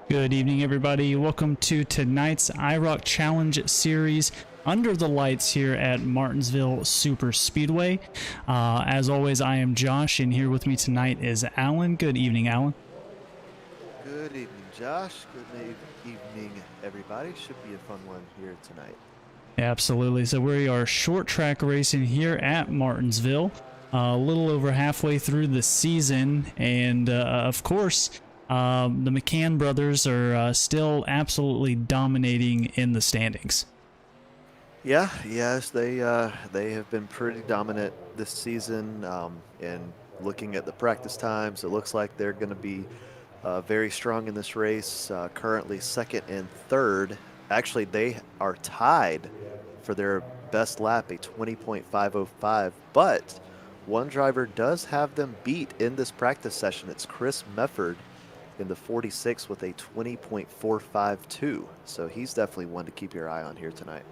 Good evening, everybody. Welcome to tonight's IROC Challenge Series under the lights here at Martinsville Super Speedway. As always, I am Josh, and here with me tonight is Alan. Good evening, Alan. Good evening, Josh. Good evening, everybody. Should be a fun one here tonight. Absolutely. So we are short track racing here at Martinsville, a little over halfway through the season, and of course, the McCann brothers are still absolutely dominating in the standings. Yes, they have been pretty dominant this season. And looking at the practice times, it looks like they're going to be very strong in this race. Currently second and third. Actually, they are tied for their best lap, a 20.505. But one driver does have them beat in this practice session. It's Chris Mefford in the 46 with a 20.452. So he's definitely one to keep your eye on here tonight.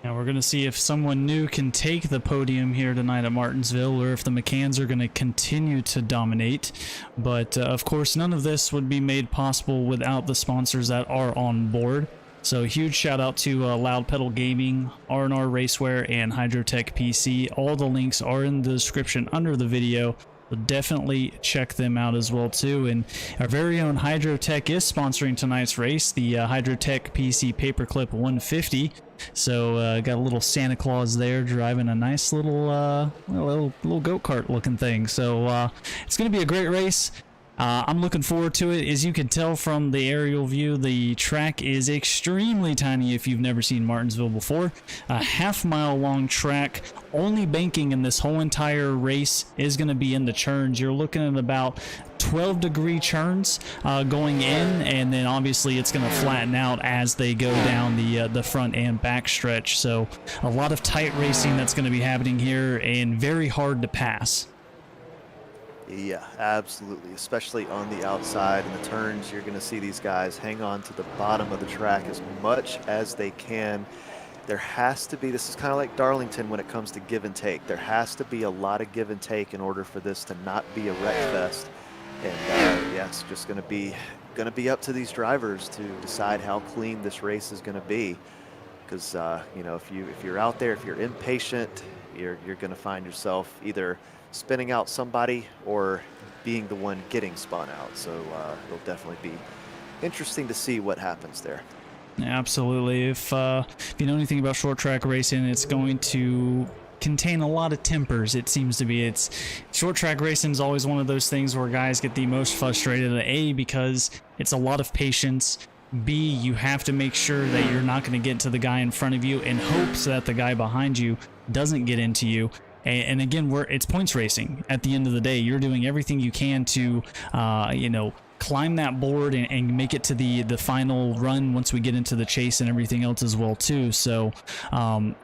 Now we're going to see if someone new can take the podium here tonight at Martinsville, or if the McCanns are going to continue to dominate. But of course, none of this would be made possible without the sponsors that are on board. So huge shout out to Loud Pedal Gaming, R&R Racewear, and HydroTek PC. All the links are in the description under the video. So definitely check them out as well too. And our very own HydroTek is sponsoring tonight's race, the HydroTek PC Paperclip 150. So got a little Santa Claus there driving a nice little little go-kart looking thing. So it's going to be a great race. I'm looking forward to it. As you can tell from the aerial view, the track is extremely tiny if you've never seen Martinsville before. A half-mile long track. Only banking in this whole entire race is going to be in the churns. You're looking at about 12-degree churns going in, and then obviously it's going to flatten out as they go down the front and back stretch. So a lot of tight racing that's going to be happening here, and very hard to pass. Yeah, absolutely. Especially on the outside in the turns, you're going to see these guys hang on to the bottom of the track as much as they can. There has to be, this is kind of like Darlington when it comes to give and take. There has to be a lot of give and take in order for this to not be a wreck fest. And yeah, it's just going to be up to these drivers to decide how clean this race is going to be. Because you know, if you're out there, if you're impatient, you're going to find yourself either spinning out somebody or being the one getting spun out. So it'll definitely be interesting to see what happens there. Absolutely. If you know anything about short track racing, it's going to contain a lot of tempers. It seems to be. It's short track racing is always one of those things where guys get the most frustrated. A, because it's a lot of patience. B, you have to make sure that you're not going to get to the guy in front of you in hopes that the guy behind you doesn't get into you. And again, it's points racing. At the end of the day, you're doing everything you can to, you know, climb that board and make it to the final run once we get into the chase and everything else as well too. So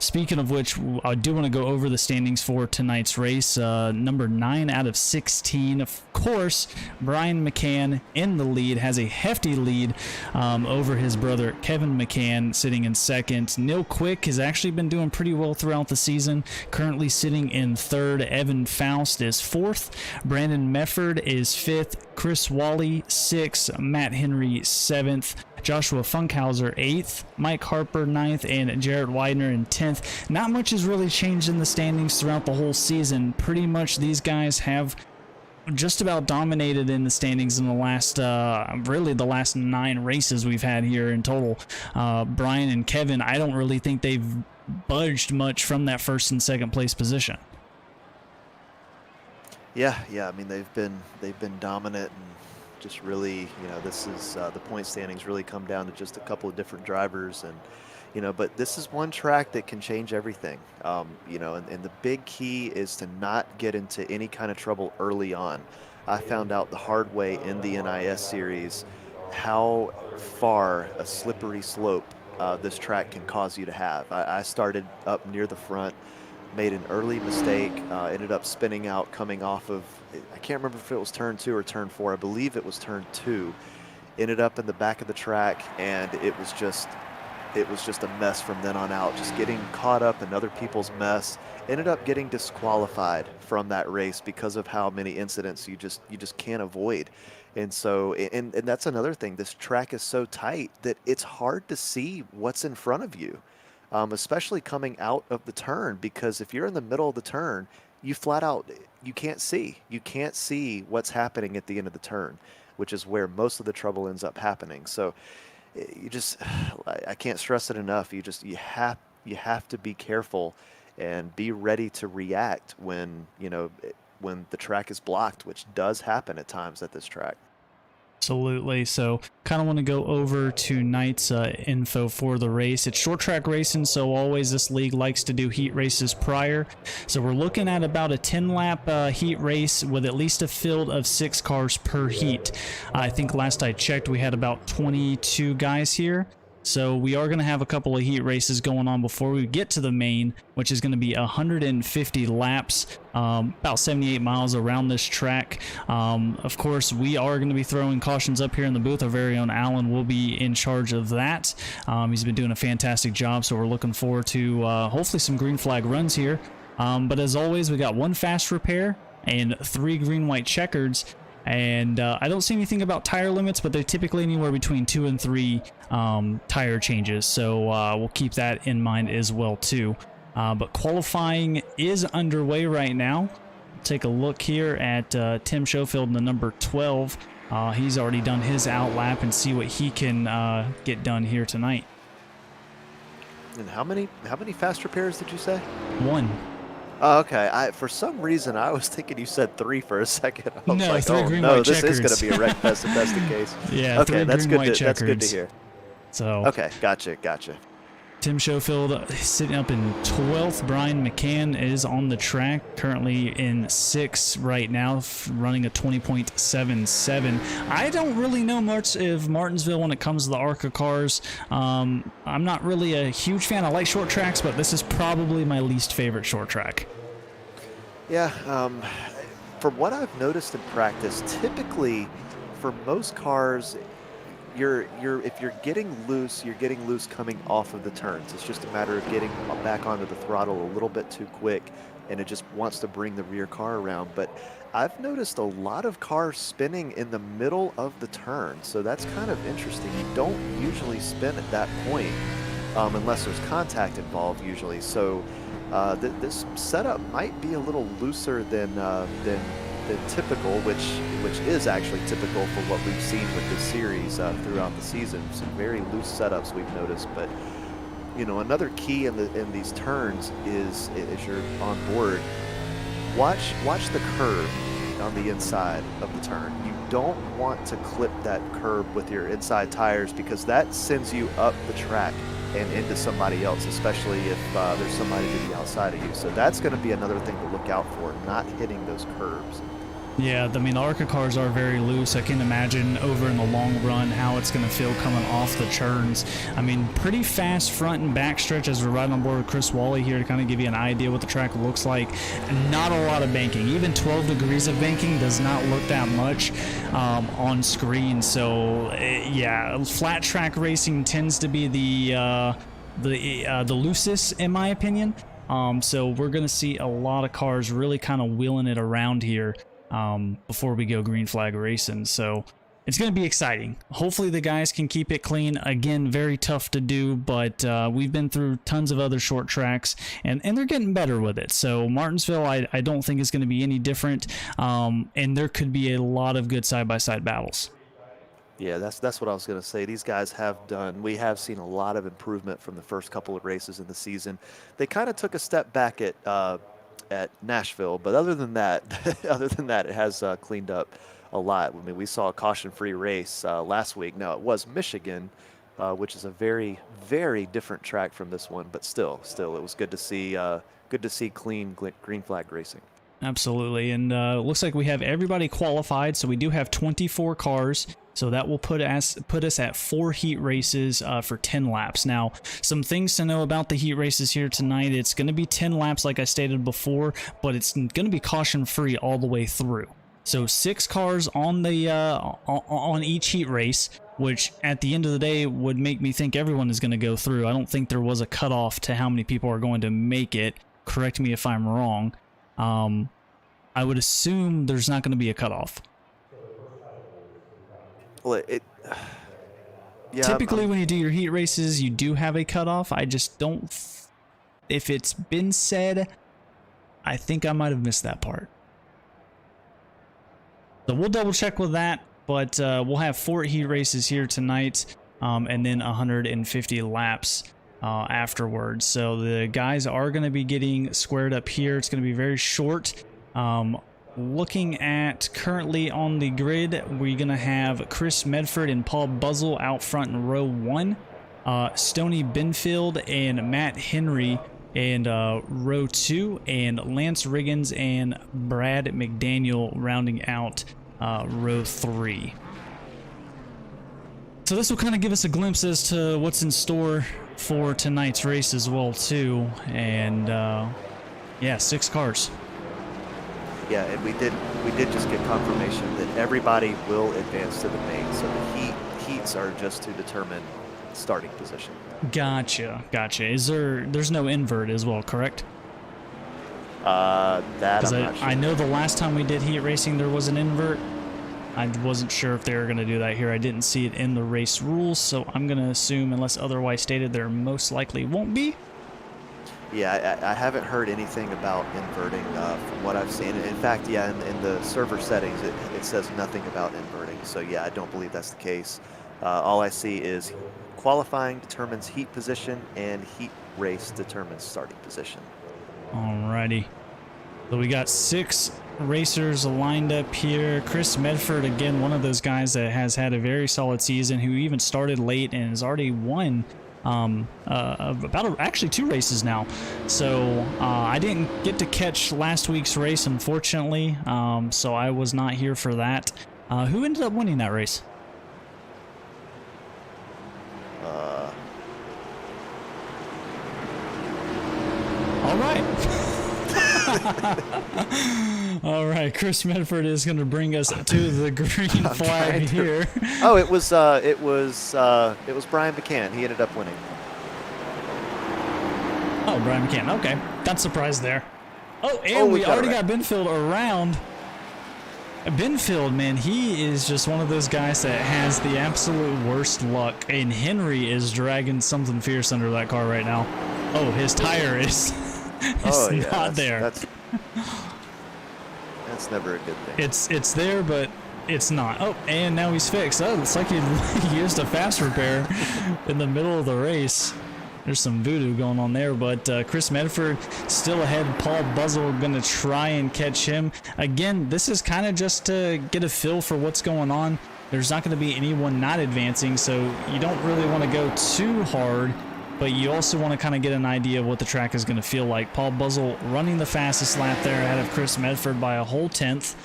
speaking of which, I do want to go over the standings for tonight's race. Number 9 out of 16, of course, Brian McCann in the lead, has a hefty lead over his brother Kevin McCann, sitting in second. Neil Quick has actually been doing pretty well throughout the season, currently sitting in third. Evan Faust is fourth. Brandon Mefford is fifth. Chris Wally 6th, Matt Henry 7th, Joshua Funkhauser 8th, Mike Harper 9th, and Jarrett Widener in 10th. Not much has really changed in the standings throughout the whole season. Pretty much these guys have just about dominated in the standings in the last, really the last 9 races we've had here in total. Brian and Kevin, I don't really think they've budged much from that first and second place position. Yeah. I mean, they've been dominant, and just really, you know, this is the point standings really come down to just a couple of different drivers, and you know, but this is one track that can change everything. You know, and the big key is to not get into any kind of trouble early on. I found out the hard way in the NIS series how far a slippery slope this track can cause you to have. I started up near the front, made an early mistake, ended up spinning out coming off of, I can't remember if it was turn 2 or turn 4. I believe it was turn 2. Ended up in the back of the track, and it was just a mess from then on out, just getting caught up in other people's mess. Ended up getting disqualified from that race because of how many incidents you just can't avoid. And so, and that's another thing. This track is so tight that it's hard to see what's in front of you, especially coming out of the turn. Because if you're in the middle of the turn, you flat out you can't see. You can't see what's happening at the end of the turn, which is where most of the trouble ends up happening. So, you just I can't stress it enough. You have to be careful and be ready to react when when the track is blocked, which does happen at times at this track. Absolutely. So kind of want to go over tonight's info for the race. It's short track racing, so always this league likes to do heat races prior. So we're looking at about a 10-lap heat race with at least a field of 6 cars per heat. I think last I checked we had about 22 guys here. So we are going to have a couple of heat races going on before we get to the main, which is going to be 150 laps, about 78 miles around this track. Of course, we are going to be throwing cautions up here in the booth. Our very own Alan will be in charge of that. He's been doing a fantastic job, so we're looking forward to hopefully some green flag runs here. But as always, we got 1 fast repair and 3 green-white checkers. And I don't see anything about tire limits, but they're typically anywhere between 2 and 3 tire changes. So we'll keep that in mind as well too. But qualifying is underway right now. Take a look here at Tim Schofield in the number 12. He's already done his out lap and see what he can get done here tonight. And how many fast repairs did you say? 1. Oh, okay. For some reason, I was thinking you said 3 for a second. I was no, like, 3 oh green no, white this checkers. is going to be a wreck fest if that's the case. Yeah, okay, 3 that's green good. white checkers. That's good to hear. So okay, gotcha. Tim Schofield sitting up in 12th. Brian McCann is on the track, currently in 6th right now, running a 20.77. I don't really know much of Martinsville when it comes to the ARCA cars. I'm not really a huge fan. I like short tracks, but this is probably my least favorite short track. Yeah, from what I've noticed in practice, typically for most cars, if you're getting loose, you're getting loose coming off of the turns. It's just a matter of getting back onto the throttle a little bit too quick, and it just wants to bring the rear car around. But I've noticed a lot of cars spinning in the middle of the turn, so that's kind of interesting. You don't usually spin at that point unless there's contact involved usually. So this setup might be a little looser than typical, which is actually typical for what we've seen with this series throughout the season. Some very loose setups we've noticed, but another key in these turns is, as you're on board, watch the curb on the inside of the turn. You don't want to clip that curb with your inside tires because that sends you up the track and into somebody else, especially if there's somebody to the outside of you. So that's going to be another thing to look out for, not hitting those curbs. Yeah, I mean, the ARCA cars are very loose. I can imagine over in the long run how it's going to feel coming off the turns. I mean, pretty fast front and back stretch as we're riding on board with Chris Wally here to kind of give you an idea what the track looks like. Not a lot of banking. Even 12 degrees of banking does not look that much on screen. So, yeah, flat track racing tends to be the loosest, in my opinion. So we're going to see a lot of cars really kind of wheeling it around here before we go green flag racing. So it's going to be exciting. Hopefully the guys can keep it clean. Again, very tough to do, but we've been through tons of other short tracks and they're getting better with it. So Martinsville, I don't think is going to be any different. And there could be a lot of good side-by-side battles. Yeah, that's what I was going to say. These guys we have seen a lot of improvement from the first couple of races in the season. They kind of took a step back at Nashville, but other than that, it has cleaned up a lot. I mean, we saw a caution-free race last week. Now it was Michigan, which is a very, very different track from this one, but still, it was good to see clean green flag racing. Absolutely, and it looks like we have everybody qualified, so we do have 24 cars. So that will put us at 4 heat races for 10 laps. Now, some things to know about the heat races here tonight. It's going to be 10 laps, like I stated before, but it's going to be caution-free all the way through. So 6 cars on the on each heat race, which at the end of the day would make me think everyone is going to go through. I don't think there was a cutoff to how many people are going to make it. Correct me if I'm wrong. I would assume there's not going to be a cutoff. Well, yeah. Typically, when you do your heat races, you do have a cutoff. I just don't. If it's been said, I think I might have missed that part. So we'll double check with that. But we'll have 4 heat races here tonight, and then 150 laps afterwards. So the guys are going to be getting squared up here. It's going to be very short. Looking at currently on the grid, we're going to have Chris Medford and Paul Buzzle out front in row 1. Stoney Benfield and Matt Henry in row 2. And Lance Riggins and Brad McDaniel rounding out row 3. So this will kind of give us a glimpse as to what's in store for tonight's race as well too. And yeah, 6 cars. Yeah, and we did just get confirmation that everybody will advance to the main. So the heats are just to determine starting position. Gotcha. There's no invert as well, correct? That I'm not sure. I know the last time we did heat racing there was an invert. I wasn't sure if they were going to do that here. I didn't see it in the race rules, so I'm going to assume, unless otherwise stated, there most likely won't be. Yeah, I haven't heard anything about inverting from what I've seen. In fact, yeah, in the server settings, it says nothing about inverting. So yeah, I don't believe that's the case. All I see is qualifying determines heat position and heat race determines starting position. Alrighty. So we got 6 racers lined up here. Chris Medford, again, one of those guys that has had a very solid season, who even started late and has already won actually 2 races now. So I didn't get to catch last week's race, unfortunately, so I was not here for that. Who ended up winning that race? All right. All right, Chris Medford is going to bring us to the green flag here. Oh, it was Brian McCann. He ended up winning. Oh, Brian McCann. Okay, not surprised there. Oh, and we already got Benfield around. Benfield, man, he is just one of those guys that has the absolute worst luck. And Henry is dragging something fierce under that car right now. Oh, his tire is not there. That's never a good thing. It's there, but it's not. Oh, and now he's fixed. Oh, it's like he used a fast repair in the middle of the race. There's some voodoo going on there, but Chris Medford still ahead. Paul Buzzle going to try and catch him. Again, this is kind of just to get a feel for what's going on. There's not going to be anyone not advancing, so you don't really want to go too hard, but you also want to kind of get an idea of what the track is going to feel like. Paul Buzzle running the fastest lap there ahead of Chris Medford by a whole 10th.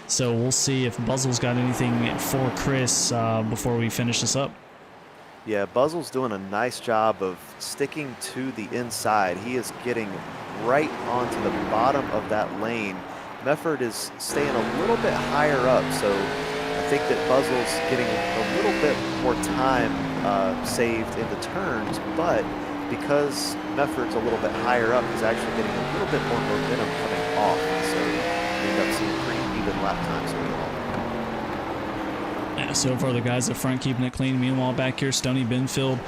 So we'll see if Buzzle's got anything for Chris before we finish this up. Yeah, Buzzle's doing a nice job of sticking to the inside. He is getting right onto the bottom of that lane. Medford is staying a little bit higher up, so I think that Buzzle's getting a little bit more time saved in the turns, but because Medford's a little bit higher up, he's actually getting a little bit more momentum coming off, so we end up seeing pretty even lap times overall. Yeah, so far the guys up front keeping it clean. Meanwhile, back here, Stoney Benfield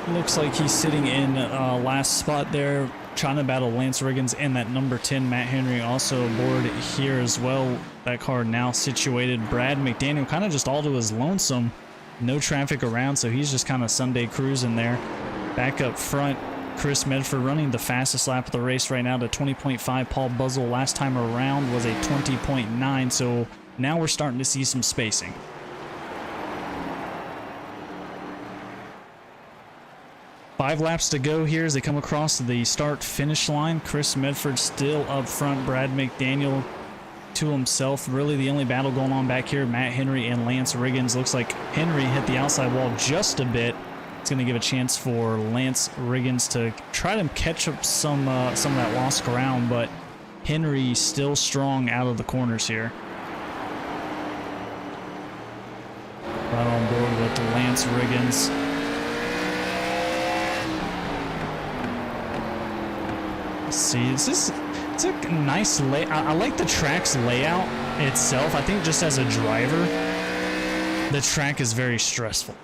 looks like he's sitting in last spot there, trying to battle Lance Riggins and that number 10 Matt Henry also aboard here as well. That car now situated. Brad McDaniel kind of just all to his lonesome. No traffic around, so he's just kind of Sunday cruising there. Back up front, Chris Medford running the fastest lap of the race right now to 20.5. Paul Buzzle last time around was a 20.9, so now we're starting to see some spacing. Five laps to go here as they come across the start-finish line. Chris Medford still up front. Brad McDaniel to himself. Really the only battle going on back here, Matt Henry and Lance Riggins. Looks like Henry hit the outside wall just a bit. It's going to give a chance for Lance Riggins to try to catch up some of that lost ground, but Henry still strong out of the corners here. Right on board with Lance Riggins. Let's see, it's a nice layout. I like the track's layout itself. I think just as a driver, the track is very stressful.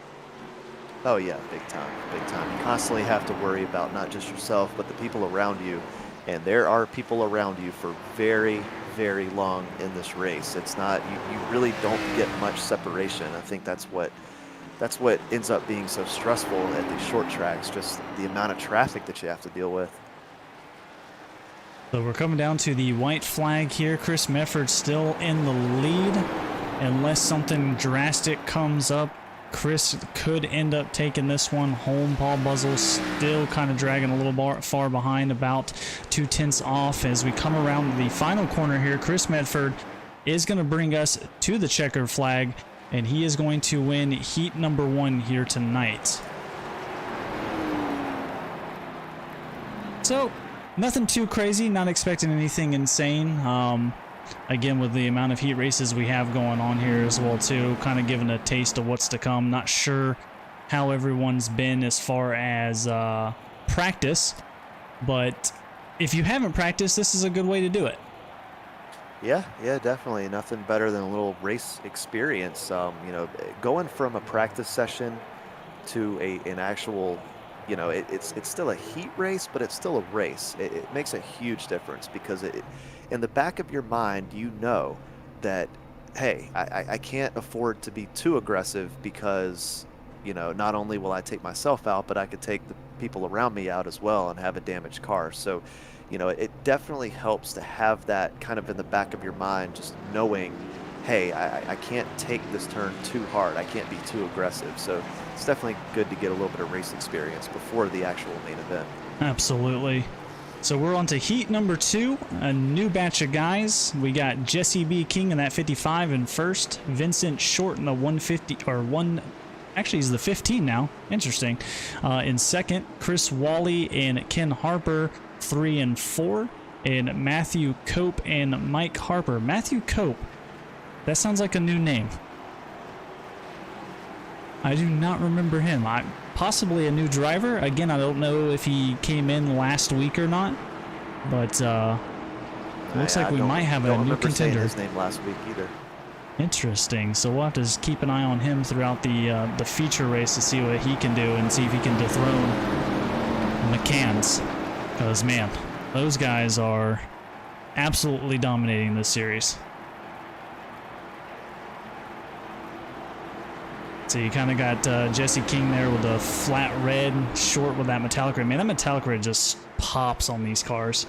Oh yeah, big time, big time. You constantly have to worry about not just yourself, but the people around you. And there are people around you for very, very long in this race. It's not, you really don't get much separation. I think that's what ends up being so stressful at these short tracks, just the amount of traffic that you have to deal with. So we're coming down to the white flag here. Chris Mefford still in the lead. Unless something drastic comes up, Chris could end up taking this one home. Paul Buzzle still kind of dragging a little far behind, about 2/10 off. As we come around the final corner here, Chris Medford is going to bring us to the checkered flag, and he is going to win heat number 1 here tonight. So nothing too crazy, not expecting anything insane. Again, with the amount of heat races we have going on here as well too, kind of giving a taste of what's to come. Not sure how everyone's been as far as practice, but if you haven't practiced, this is a good way to do it. Yeah, definitely. Nothing better than a little race experience. You know, going from a practice session to an actual, you know, it's still a heat race, but it's still a race. It makes a huge difference because in the back of your mind, you know that, hey, I can't afford to be too aggressive because, you know, not only will I take myself out, but I could take the people around me out as well and have a damaged car. So, you know, it definitely helps to have that kind of in the back of your mind, just knowing, hey, I can't take this turn too hard. I can't be too aggressive. So it's definitely good to get a little bit of race experience before the actual main event. Absolutely. So we're on to heat number 2, a new batch of guys. We got Jesse B. King in that 55 in first, Vincent Short in the 150, or one, actually he's the 15 now, interesting. In second, Chris Wally and Ken Harper, 3 and 4, and Matthew Cope and Mike Harper. Matthew Cope, that sounds like a new name. I do not remember him. Possibly a new driver. Again, I don't know if he came in last week or not, but looks like we might have a new contender. His name last week either. Interesting. So we'll have to just keep an eye on him throughout the feature race to see what he can do and see if he can dethrone McCann's. Because man, those guys are absolutely dominating this series. So you kind of got Jesse King there with the flat red, Short with that metallic red. Man, that metallic red just pops on these cars.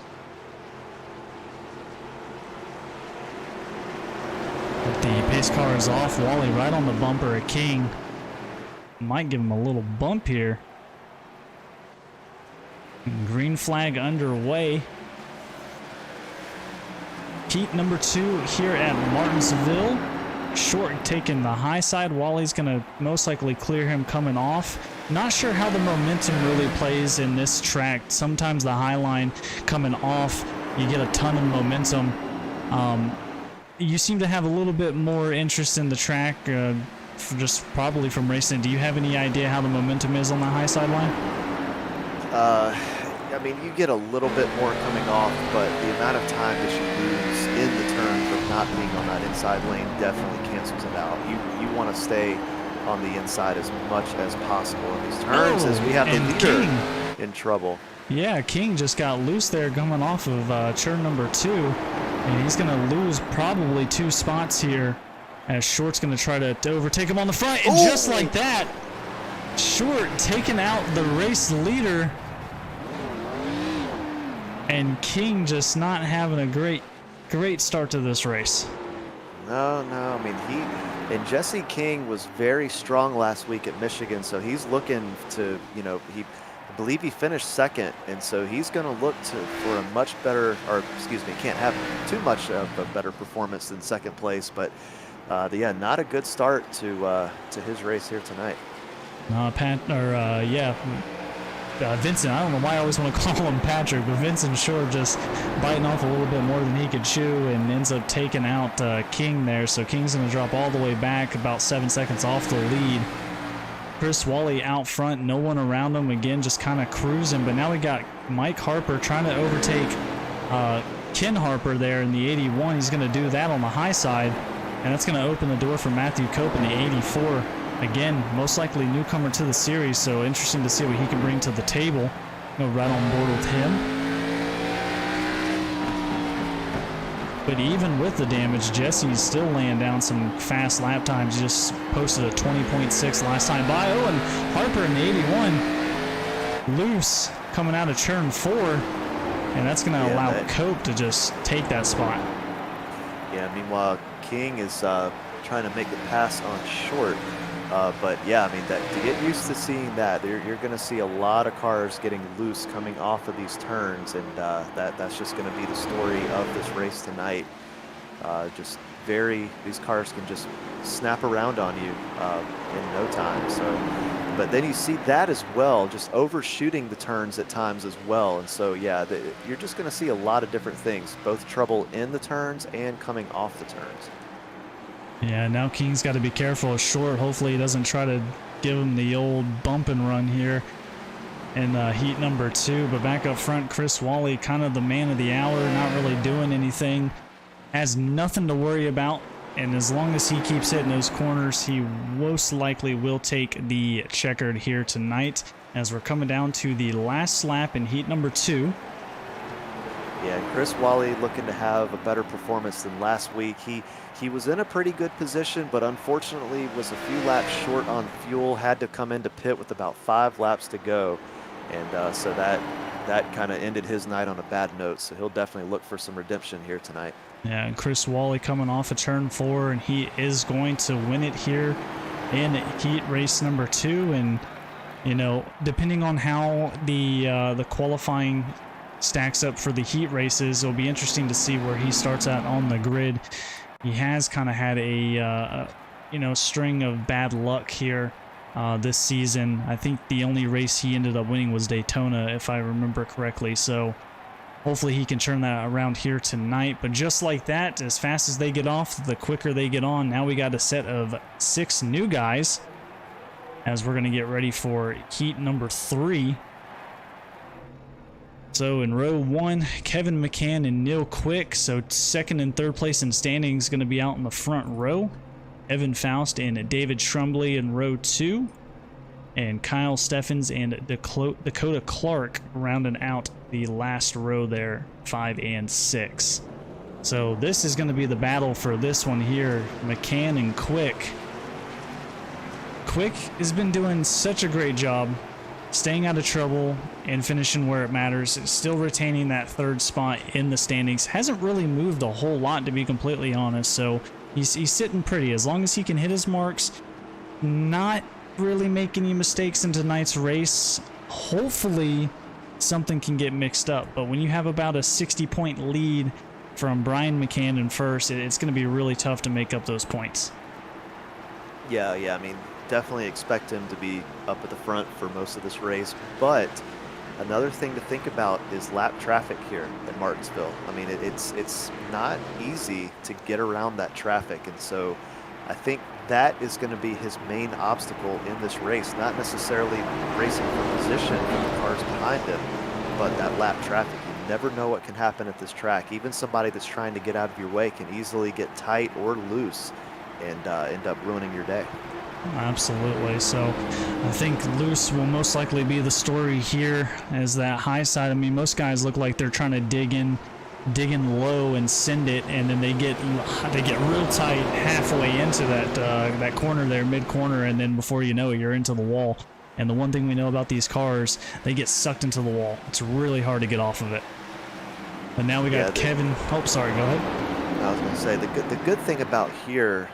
But the pace car is off. Wally right on the bumper of King. Might give him a little bump here. Green flag underway. Heat number 2 here at Martinsville. Short taking the high side. Wally's going to most likely clear him coming off. Not sure how the momentum really plays in this track. Sometimes the high line coming off, you get a ton of momentum. You seem to have a little bit more interest in the track, just probably from racing. Do you have any idea how the momentum is on the high side line? I mean, you get a little bit more coming off, but the amount of time that you lose in the turn from not being on that inside lane definitely cancels it out. You want to stay on the inside as much as possible in these turns, as we have the leader in trouble. Yeah, King just got loose there coming off of turn number 2, and he's going to lose probably 2 spots here as Short's going to try to overtake him on the front, and just like that, Short taking out the race leader. And King just not having a great start to this race. No, I mean, Jesse King was very strong last week at Michigan, so he's looking to, you know, I believe he finished second, and so he's going to look for a much better, or excuse me, can't have too much of a better performance than second place, but yeah, not a good start to his race here tonight. Vincent, I don't know why I always want to call him Patrick, but Vincent Short just biting off a little bit more than he could chew and ends up taking out King there. So King's going to drop all the way back, about 7 seconds off the lead. Chris Wally out front, no one around him, again just kind of cruising. But now we got Mike Harper trying to overtake Ken Harper there in the 81. He's going to do that on the high side. And that's going to open the door for Matthew Cope in the 84. Again, most likely newcomer to the series, so interesting to see what he can bring to the table. Go right on board with him. But even with the damage, Jesse's still laying down some fast lap times. He just posted a 20.6 last time by. Oh, and Harper in the 81. Loose coming out of turn 4. And that's going to allow Cope to just take that spot. Yeah, meanwhile, King is trying to make the pass on short. But yeah, I mean, to get used to seeing that, you're going to see a lot of cars getting loose coming off of these turns, and that's just going to be the story of this race tonight. These cars can just snap around on you in no time. So, but then you see that as well, just overshooting the turns at times as well. And so, yeah, you're just going to see a lot of different things, both trouble in the turns and coming off the turns. Yeah, now King's got to be careful of short. Hopefully he doesn't try to give him the old bump and run here in heat number 2. But back up front, Chris Wally, kind of the man of the hour, not really doing anything. Has nothing to worry about. And as long as he keeps hitting those corners, he most likely will take the checkered here tonight, as we're coming down to the last lap in heat number 2. Yeah, and Chris Wally looking to have a better performance than last week. He was in a pretty good position, but unfortunately was a few laps short on fuel, had to come into pit with about 5 laps to go. And so that kind of ended his night on a bad note. So he'll definitely look for some redemption here tonight. Yeah, and Chris Wally coming off of turn 4, and he is going to win it here in heat race number 2. And, you know, depending on how the qualifying stacks up for the heat races, it'll be interesting to see where he starts out on the grid. He has kind of had a string of bad luck here this season. I think the only race he ended up winning was Daytona, if I remember correctly. So hopefully he can turn that around here tonight. But just like that, as fast as they get off, the quicker they get on. Now we got a set of 6 new guys as we're going to get ready for heat number 3. So in row 1, Kevin McCann and Neil Quick. So second and third place in standings going to be out in the front row. Evan Faust and David Trumbley in row 2. And Kyle Steffens and Dakota Clark rounding out the last row there, 5 and 6. So this is going to be the battle for this one here, McCann and Quick. Quick has been doing such a great job staying out of trouble and finishing where it matters, still retaining that 3rd spot in the standings. Hasn't really moved a whole lot, to be completely honest, so he's sitting pretty. As long as he can hit his marks, not really make any mistakes in tonight's race, hopefully something can get mixed up. But when you have about a 60-point lead from Brian McCann in first, it's going to be really tough to make up those points. Yeah, I mean, definitely expect him to be up at the front for most of this race, but another thing to think about is lap traffic here at Martinsville. I mean, it's not easy to get around that traffic, and so I think that is going to be his main obstacle in this race, not necessarily racing for position with the cars behind him, but that lap traffic. You never know what can happen at this track. Even somebody that's trying to get out of your way can easily get tight or loose and end up ruining your day. Absolutely. So I think loose will most likely be the story here, as that high side. I mean, most guys look like they're trying to dig in low and send it, and then they get real tight halfway into that corner there, mid corner, and then before you know it, you're into the wall. And the one thing we know about these cars, they get sucked into the wall. It's really hard to get off of it. But now we got Kevin. Oh, sorry. Go ahead. I was going to say the good thing about here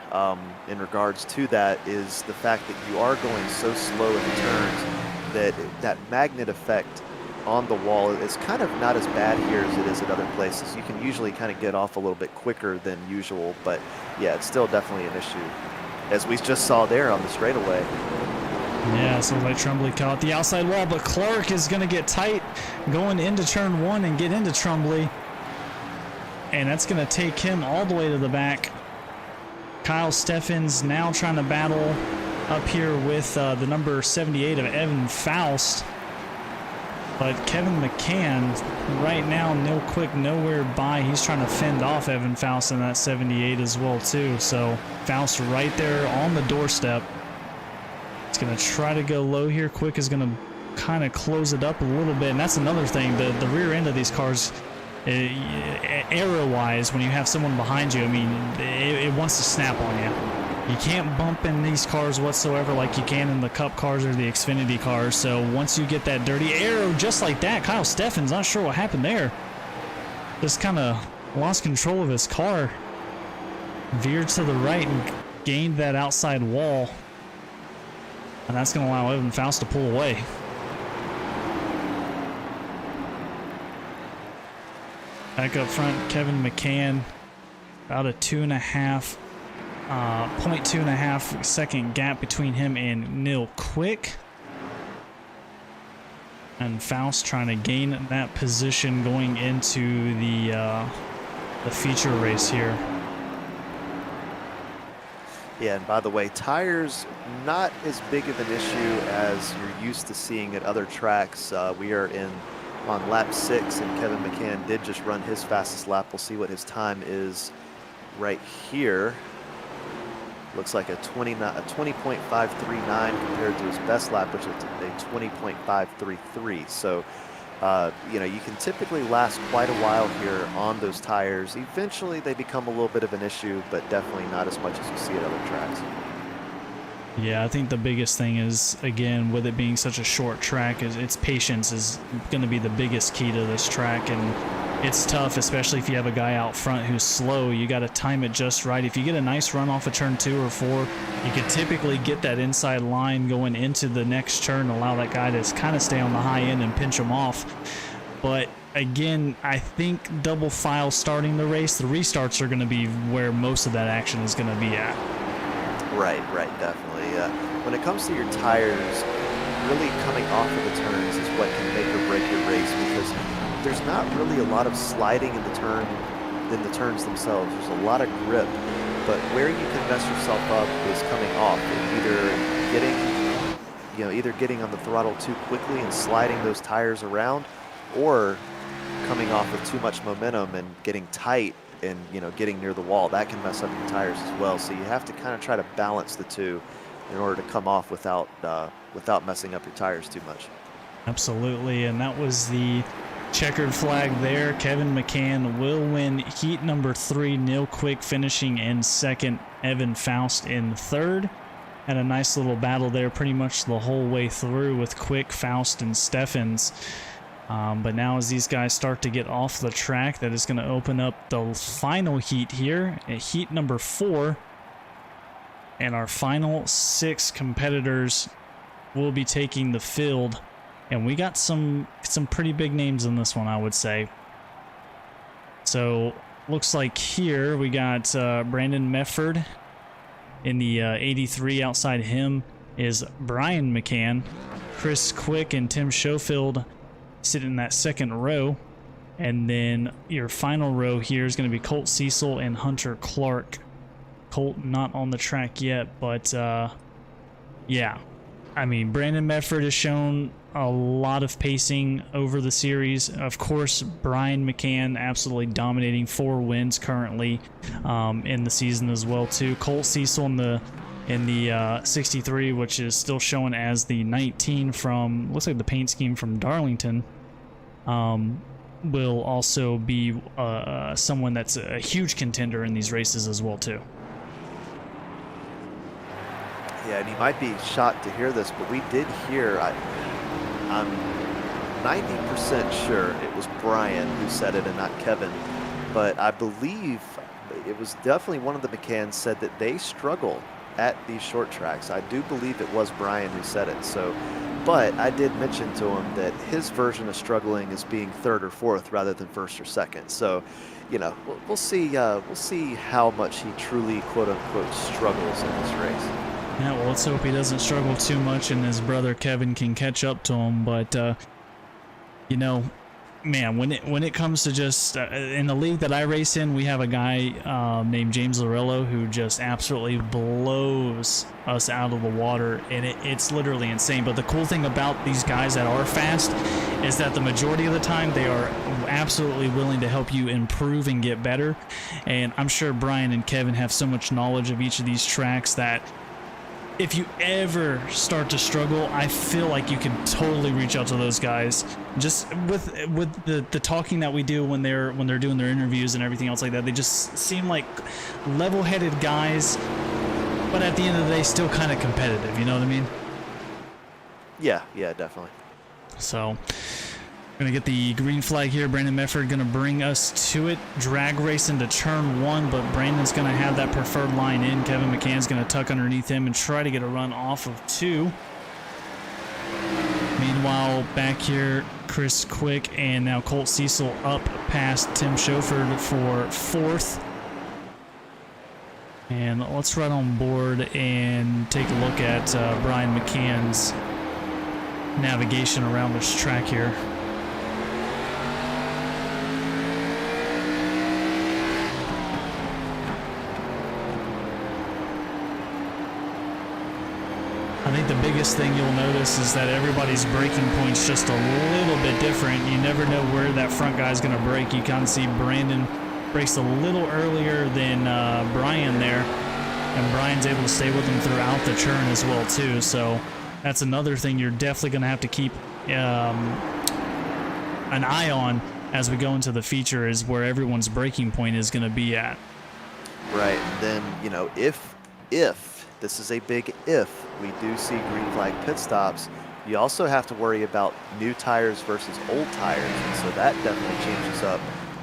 in regards to that is the fact that you are going so slow in the turns that magnet effect on the wall is kind of not as bad here as it is at other places. You can usually kind of get off a little bit quicker than usual, but yeah, it's still definitely an issue, as we just saw there on the straightaway. Yeah, so like Trumbley caught the outside wall, but Clark is going to get tight going into turn 1 and get into Trumbley. And that's going to take him all the way to the back. Kyle Steffens now trying to battle up here with the number 78 of Evan Faust. But Kevin McCann, right now, no quick, nowhere by. He's trying to fend off Evan Faust in that 78 as well, too. So Faust right there on the doorstep. He's going to try to go low here. Quick is going to kind of close it up a little bit. And that's another thing. The rear end of these cars, arrow-wise, when you have someone behind you, I mean, it wants to snap on you. You can't bump in these cars whatsoever like you can in the Cup cars or the Xfinity cars. So once you get that dirty arrow just like that, Kyle Steffens, not sure what happened there. Just kind of lost control of his car. Veered to the right and gained that outside wall. And that's going to allow Evan Faust to pull away. Back up front, Kevin McCann. About a 0.2.5 second gap between him and Neil Quick. And Faust trying to gain that position going into the feature race here. Yeah, and by the way, tires not as big of an issue as you're used to seeing at other tracks. We are on lap 6, and Kevin McCann did just run his fastest lap. We'll see what his time is right here. Looks like a 20.539 compared to his best lap, which is a 20.533. So, you know, you can typically last quite a while here on those tires. Eventually, they become a little bit of an issue, but definitely not as much as you see at other tracks. Yeah, I think the biggest thing is, again, with it being such a short track, is its patience is going to be the biggest key to this track. And it's tough, especially if you have a guy out front who's slow. You got to time it just right. If you get a nice run off of turn 2 or 4, you could typically get that inside line going into the next turn, allow that guy to kind of stay on the high end and pinch him off. But again, I think double file starting the race, the restarts are going to be where most of that action is going to be at. Right, definitely. When it comes to your tires, really coming off of the turns is what can make or break your race, because there's not really a lot of sliding in the turns themselves. There's a lot of grip, but where you can mess yourself up is coming off and either getting on the throttle too quickly and sliding those tires around, or coming off with too much momentum and getting tight and getting near the wall. That can mess up your tires as well. So you have to kind of try to balance the two in order to come off without messing up your tires too much. Absolutely, and that was the checkered flag there. Kevin McCann will win heat number 3. Neil Quick finishing in 2nd. Evan Faust in 3rd. Had a nice little battle there pretty much the whole way through with Quick, Faust, and Steffens. But now as these guys start to get off the track, that is going to open up the final heat here at heat number 4. And our final 6 competitors will be taking the field. And we got some pretty big names in this one, I would say. So looks like here we got Brandon Mefford in the 83. Outside him is Brian McCann. Chris Quick and Tim Schofield sit in that 2nd row. And then your final row here is going to be Colt Cecil and Hunter Clark. Colt not on the track yet, but yeah. I mean, Brandon Medford has shown a lot of pacing over the series. Of course, Brian McCann absolutely dominating, 4 wins currently in the season as well too. Colt Cecil in the 63, which is still showing as the 19 from, looks like the paint scheme from Darlington, will also be someone that's a huge contender in these races as well too. Yeah, and you might be shocked to hear this, but we did hear, I'm 90% sure it was Brian who said it and not Kevin, but I believe it was definitely one of the McCanns said that they struggle at these short tracks. I do believe it was Brian who said it. So, but I did mention to him that his version of struggling is being 3rd or 4th rather than 1st or 2nd. So, we'll see how much he truly quote unquote struggles in this race. Yeah, well, let's hope he doesn't struggle too much and his brother Kevin can catch up to him. But, man, when it comes to just in the league that I race in, we have a guy named James Larillo who just absolutely blows us out of the water, and it's literally insane. But the cool thing about these guys that are fast is that the majority of the time they are absolutely willing to help you improve and get better. And I'm sure Brian and Kevin have so much knowledge of each of these tracks that if you ever start to struggle, I feel like you can totally reach out to those guys. Just with the talking that we do when they're doing their interviews and everything else like that, they just seem like level-headed guys, but at the end of the day, still kind of competitive. You know what I mean? Yeah, definitely. So, gonna get the green flag here. Brandon Mefford gonna bring us to it. Drag race into turn 1, but Brandon's gonna have that preferred line in. Kevin McCann's gonna tuck underneath him and try to get a run off of 2. Meanwhile, back here, Chris Quick and now Colt Cecil up past Tim Schoford for 4th. And let's run on board and take a look at Brian McCann's navigation around this track here. I think the biggest thing you'll notice is that everybody's braking point's just a little bit different. You never know where that front guy's going to brake. You kind of see Brandon brakes a little earlier than Brian there, and Brian's able to stay with him throughout the turn as well too. So that's another thing you're definitely going to have to keep an eye on as we go into the feature, is where everyone's braking point is going to be at. Right. And then, you know, if this is a big if we do see green flag pit stops, you also have to worry about new tires versus old tires, and so that definitely changes up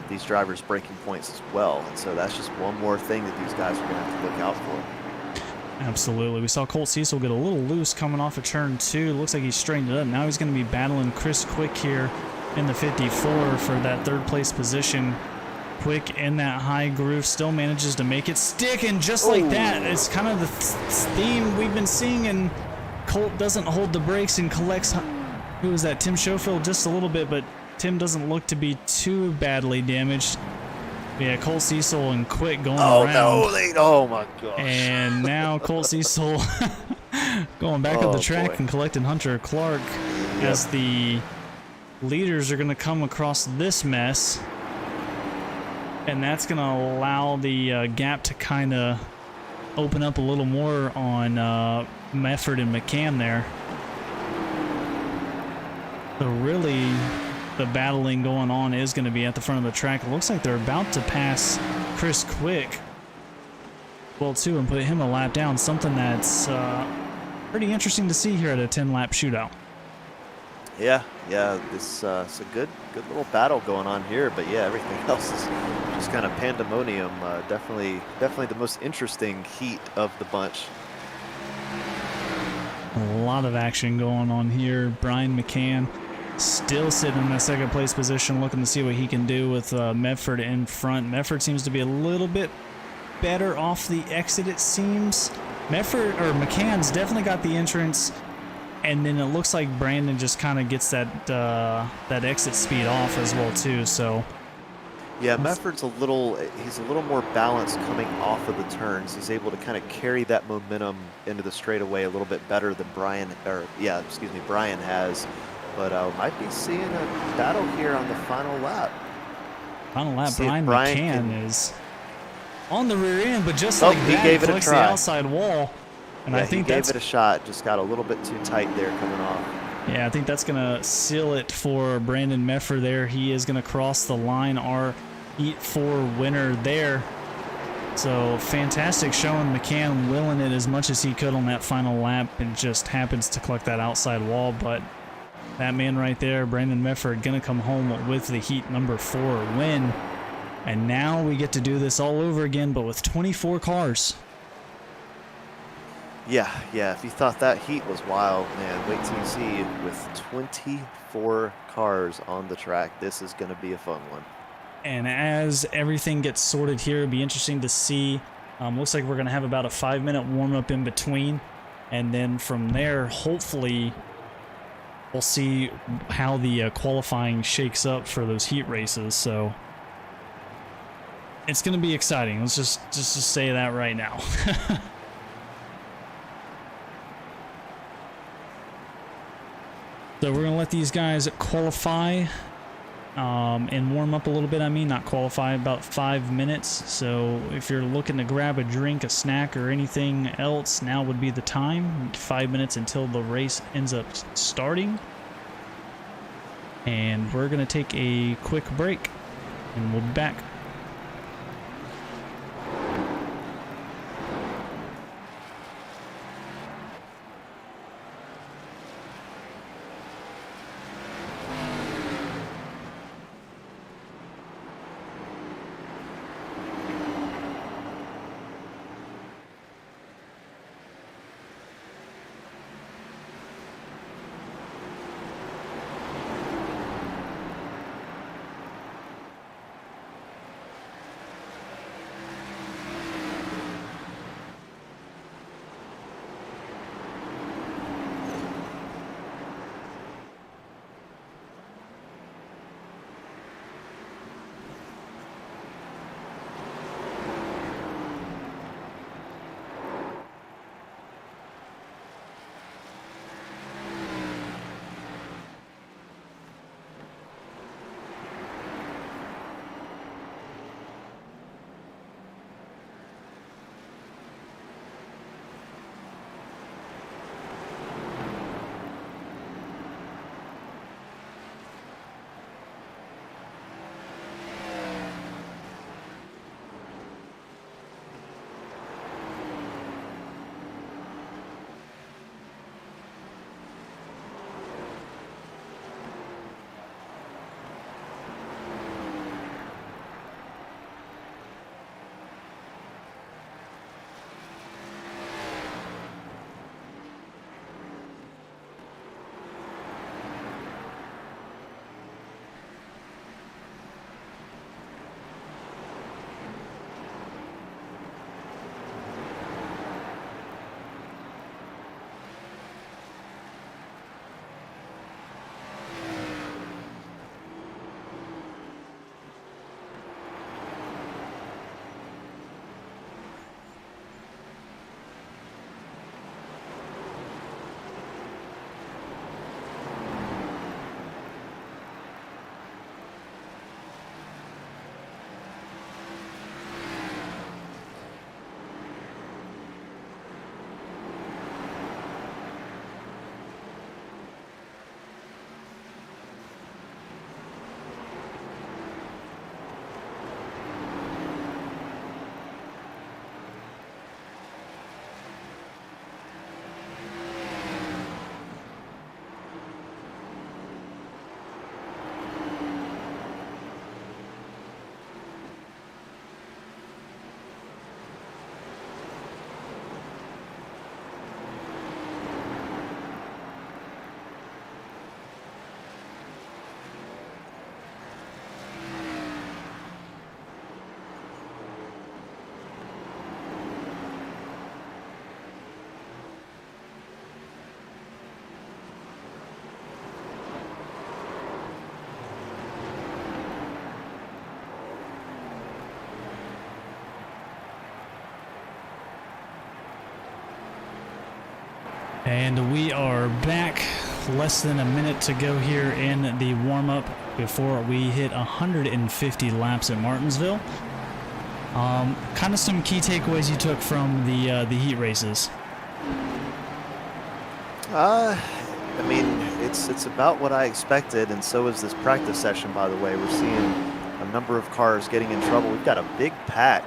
these drivers' braking points as well. And so that's just one more thing that these guys are going to have to look out for. Absolutely. We saw Colt Cecil get a little loose coming off of turn 2. Looks like he straightened it up. Now he's going to be battling Chris Quick here in the 54 for that 3rd place position. Quick in that high groove, still manages to make it stick, and just like that, it's kind of the theme we've been seeing, and Colt doesn't hold the brakes and collects, who was that, Tim Schofield, just a little bit, but Tim doesn't look to be too badly damaged. Yeah, Colt Cecil and Quick going around. Oh my gosh. And now Colt Cecil going back up the track and collecting Hunter Clark as the leaders are going to come across this mess. And that's going to allow the gap to kind of open up a little more on Mefford and McCann there. So really, the battling going on is going to be at the front of the track. It looks like they're about to pass Chris Quick, well, too, and put him a lap down. Something that's pretty interesting to see here at a 10-lap shootout. Yeah, this it's a good little battle going on here, but yeah, everything else is just kind of pandemonium. Definitely the most interesting heat of the bunch. A lot of action going on here. Brian McCann still sitting in that 2nd place position, looking to see what he can do with Mefford in front. Mefford seems to be a little bit better off the exit, it seems. McCann's definitely got the entrance. And then it looks like Brandon just kind of gets that exit speed off as well too. So yeah, Mefford's he's a little more balanced coming off of the turns. He's able to kind of carry that momentum into the straightaway a little bit better than Brian has. But might be seeing a battle here on the final lap. Brian McCann is on the rear end, but just like he that, gave it a collects try. The outside wall. And yeah, I think he gave it a shot, just got a little bit too tight there coming off. Yeah, I think that's going to seal it for Brandon Mefford there. He is going to cross the line, our Heat 4 winner there. So fantastic showing. McCann willing it as much as he could on that final lap, and just happens to collect that outside wall. But that man right there, Brandon Mefford, going to come home with the Heat number 4 win. And now we get to do this all over again, but with 24 cars. Yeah, if you thought that heat was wild, man, wait till you see with 24 cars on the track. This is going to be a fun one. And as everything gets sorted here, it'll be interesting to see. Looks like we're going to have about a 5-minute warm-up in between. And then from there, hopefully we'll see how the qualifying shakes up for those heat races. So it's going to be exciting. Let's just say that right now. So we're going to let these guys qualify and warm up a little bit. I mean, not qualify, about 5 minutes. So if you're looking to grab a drink, a snack, or anything else, now would be the time. 5 minutes until the race ends up starting. And we're going to take a quick break, and we'll be back. And we are back. Less than a minute to go here in the warm-up before we hit 150 laps at Martinsville. Kind of some key takeaways you took from the heat races. I mean, it's about what I expected, and so is this practice session, by the way. We're seeing a number of cars getting in trouble. We've got a big pack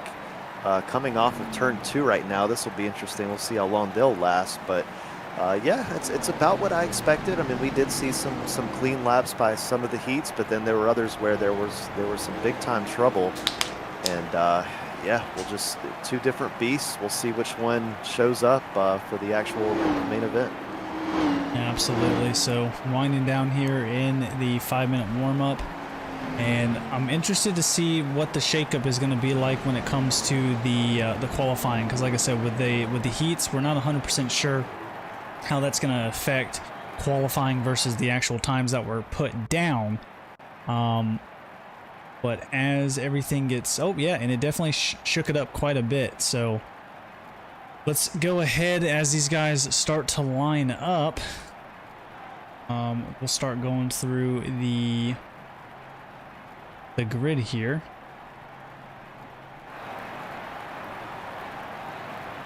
coming off of turn 2 right now. This will be interesting. We'll see how long they'll last, but yeah, it's about what I expected. I mean, we did see some clean laps by some of the heats, but then there were others where there was some big time trouble, and yeah, we'll just two different beasts. We'll see which one shows up for the actual main event. Absolutely. So winding down here in the 5-minute warm-up, and I'm interested to see what the shakeup is going to be like when it comes to the qualifying, because like I said, with the heats, we're not 100% sure how that's going to affect qualifying versus the actual times that were put down. But as everything gets, oh yeah, and it definitely shook it up quite a bit. So let's go ahead as these guys start to line up. We'll start going through the grid here.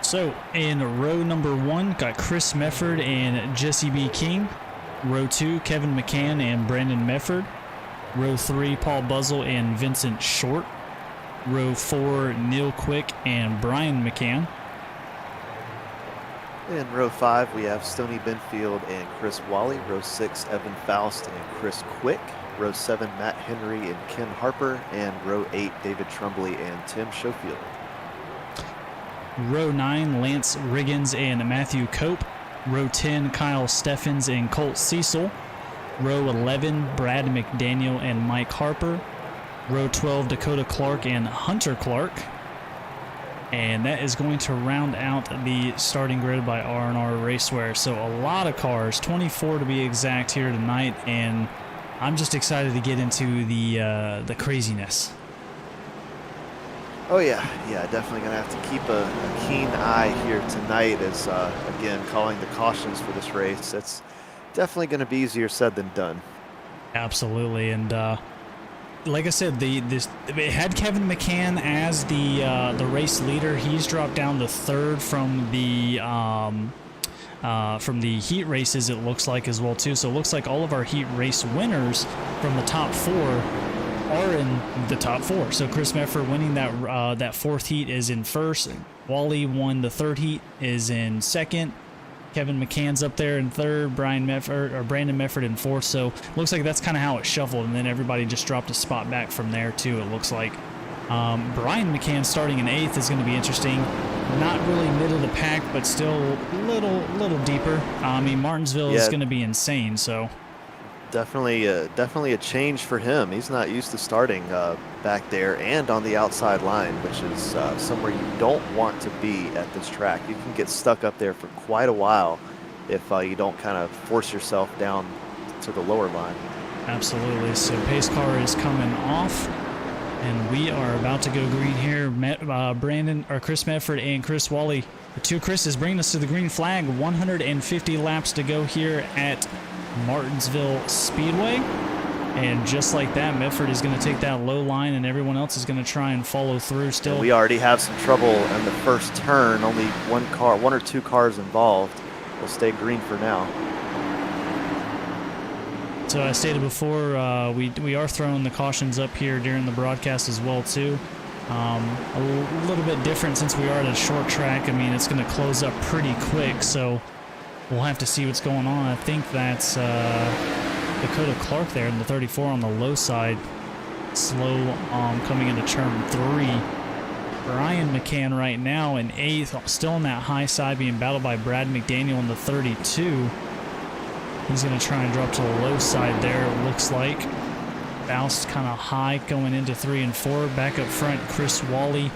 So in row number 1, got Chris Mefford and Jesse B. King. Row 2, Kevin McCann and Brandon Mefford. Row 3, Paul Buzzle and Vincent Short. Row 4, Neil Quick and Brian McCann. In row 5, we have Stoney Benfield and Chris Wally. Row 6, Evan Faust and Chris Quick. Row 7, Matt Henry and Ken Harper. And row 8, David Trumbley and Tim Schofield. Row 9, Lance Riggins and Matthew Cope. Row 10, Kyle Steffens and Colt Cecil. Row 11, Brad McDaniel and Mike Harper. Row 12, Dakota Clark and Hunter Clark. And that is going to round out the starting grid by R&R Racewear. So a lot of cars, 24 to be exact here tonight, and I'm just excited to get into the craziness. Oh yeah, definitely gonna have to keep a keen eye here tonight as, again, calling the cautions for this race. It's definitely gonna be easier said than done. Absolutely, and like I said, it had Kevin McCann as the race leader. He's dropped down to 3rd from the heat races, it looks like, as well too. So it looks like all of our heat race winners from the top 4 are in the top 4. So Chris Mefford winning that 4th heat is in 1st. Wally won the 3rd heat, is in 2nd. Kevin McCann's up there in 3rd. Brandon Mefford in 4th. So looks like that's kind of how it shuffled, and then everybody just dropped a spot back from there too, it looks like. Brian McCann starting in 8th is going to be interesting. Not really middle of the pack, but still a little deeper. I mean, Martinsville is going to be insane, so. Definitely a change for him. He's not used to starting back there and on the outside line, which is somewhere you don't want to be at this track. You can get stuck up there for quite a while if you don't kind of force yourself down to the lower line. Absolutely. So pace car is coming off, and we are about to go green here. Chris Mefford and Chris Wally, the two Chris's, bringing us to the green flag. 150 laps to go here at Martinsville Speedway, and just like that, Mefford is going to take that low line, and everyone else is going to try and follow through still. And we already have some trouble in the first turn. Only one or two cars involved. We'll stay green for now. So I stated before, we are throwing the cautions up here during the broadcast as well too. A little bit different since we are at a short track. I mean, it's going to close up pretty quick, so we'll have to see what's going on. I think that's Dakota Clark there in the 34 on the low side. Slow coming into turn 3. Brian McCann right now in 8th, still on that high side, being battled by Brad McDaniel in the 32. He's going to try and drop to the low side there, it looks like. Faust kind of high going into 3 and 4. Back up front, Chris Wally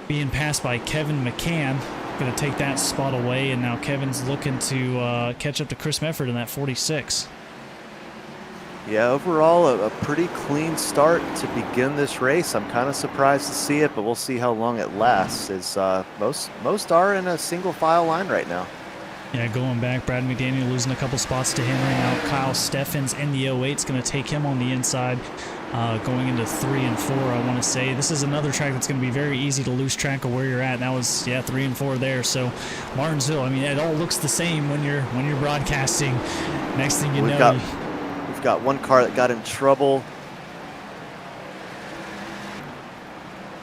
being passed by Kevin McCann. Going to take that spot away, and now Kevin's looking to catch up to Chris Mefford in that 46. Yeah, overall a pretty clean start to begin this race. I'm kind of surprised to see it, but we'll see how long it lasts. As most are in a single file line right now. Yeah, going back, Brad McDaniel losing a couple spots to Henry. Now Kyle Steffens in the 08 is going to take him on the inside. Going into 3 and 4, I want to say. This is another track that's going to be very easy to lose track of where you're at. And that was, 3 and 4 there. So Martinsville, I mean, it all looks the same when you're broadcasting. Next thing you know, we've got one car that got in trouble.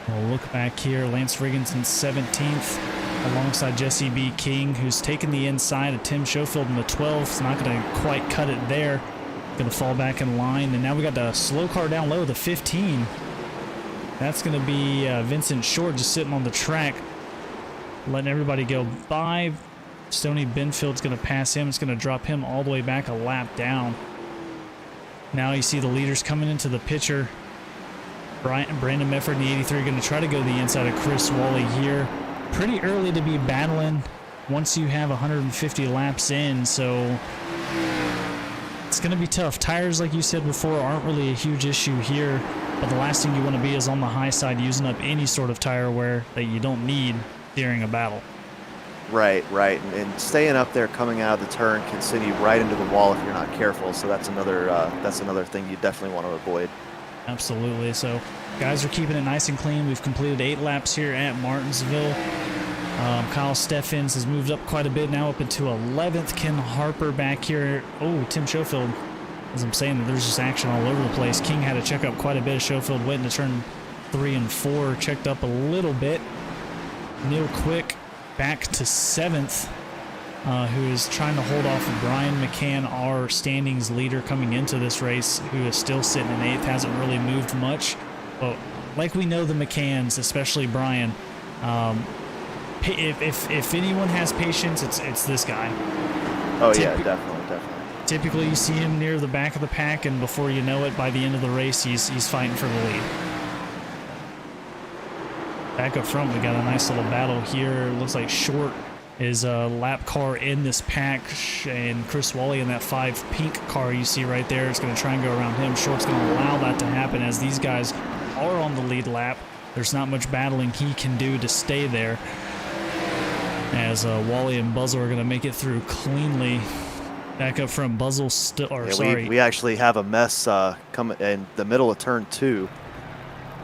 We'll look back here. Lance Riggins in 17th. Alongside Jesse B. King, who's taken the inside of Tim Schofield in the 12th. It's not going to quite cut it there. Going to fall back in line. And now we got the slow car down low, the 15. That's going to be Vincent Short just sitting on the track, letting everybody go by. Stoney Benfield's going to pass him. It's going to drop him all the way back a lap down. Now you see the leaders coming into the picture. Brandon Mefford in the 83 going to try to go the inside of Chris Wally here. Pretty early to be battling once you have 150 laps in, so It's going to be tough. Tires, like you said before, aren't really a huge issue here, but the last thing you want to be is on the high side using up any sort of tire wear that you don't need during a battle. Right, and staying up there coming out of the turn can send you right into the wall if you're not careful. So that's another thing you definitely want to avoid. Absolutely. So guys are keeping it nice and clean. We've completed 8 laps here at Martinsville. Kyle Steffens has moved up quite a bit now, up into 11th. Ken Harper back here. Oh, Tim Schofield. As I'm saying, there's just action all over the place. King had to check up quite a bit. Schofield went into turn 3 and 4, checked up a little bit. Neil Quick back to 7th, who is trying to hold off Brian McCann, our standings leader coming into this race, who is still sitting in 8th, hasn't really moved much. But like we know the McCanns, especially Brian, if anyone has patience, it's this guy. Oh yeah, definitely. Typically you see him near the back of the pack, and before you know it, by the end of the race, he's fighting for the lead. Back up front, we got a nice little battle here. Looks like Short is a lap car in this pack, and Chris Wally in that 5 pink car you see right there is going to try and go around him. Short's going to allow that to happen as these guys are on the lead lap. There's not much battling he can do to stay there, as Wally and Buzzle are going to make it through cleanly. Back up front, Buzzle still, we actually have a mess coming in the middle of turn 2.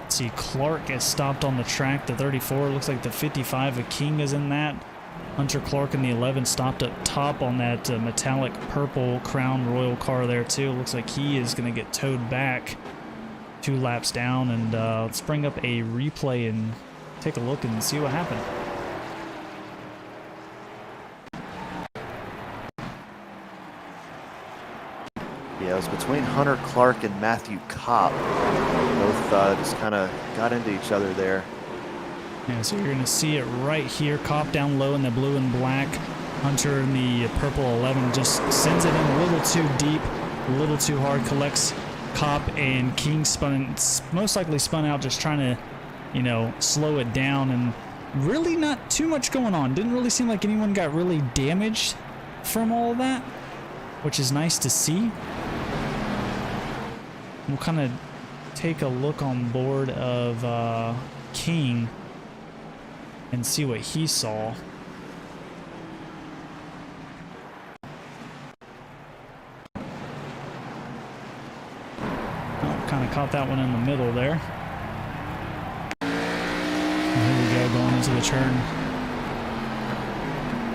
See, Clark is stopped on the track. The 34 looks like the 55 of King is in that. Hunter Clark in the 11 stopped up top on that metallic purple Crown Royal car there too. Looks like he is going to get towed back 2 laps down. And let's bring up a replay and take a look and see what happened. Yeah, it was between Hunter Clark and Matthew Kopp. Both just kind of got into each other there. Yeah, so you're going to see it right here. Kopp down low in the blue and black. Hunter in the purple 11 just sends it in a little too deep, a little too hard. Collects Kopp, and King most likely spun out just trying to, you know, slow it down. And really not too much going on. Didn't really seem like anyone got really damaged from all of that, which is nice to see. We'll kind of take a look on board of King and see what he saw. Oh, kind of caught that one in the middle there. And here we go, going into the turn.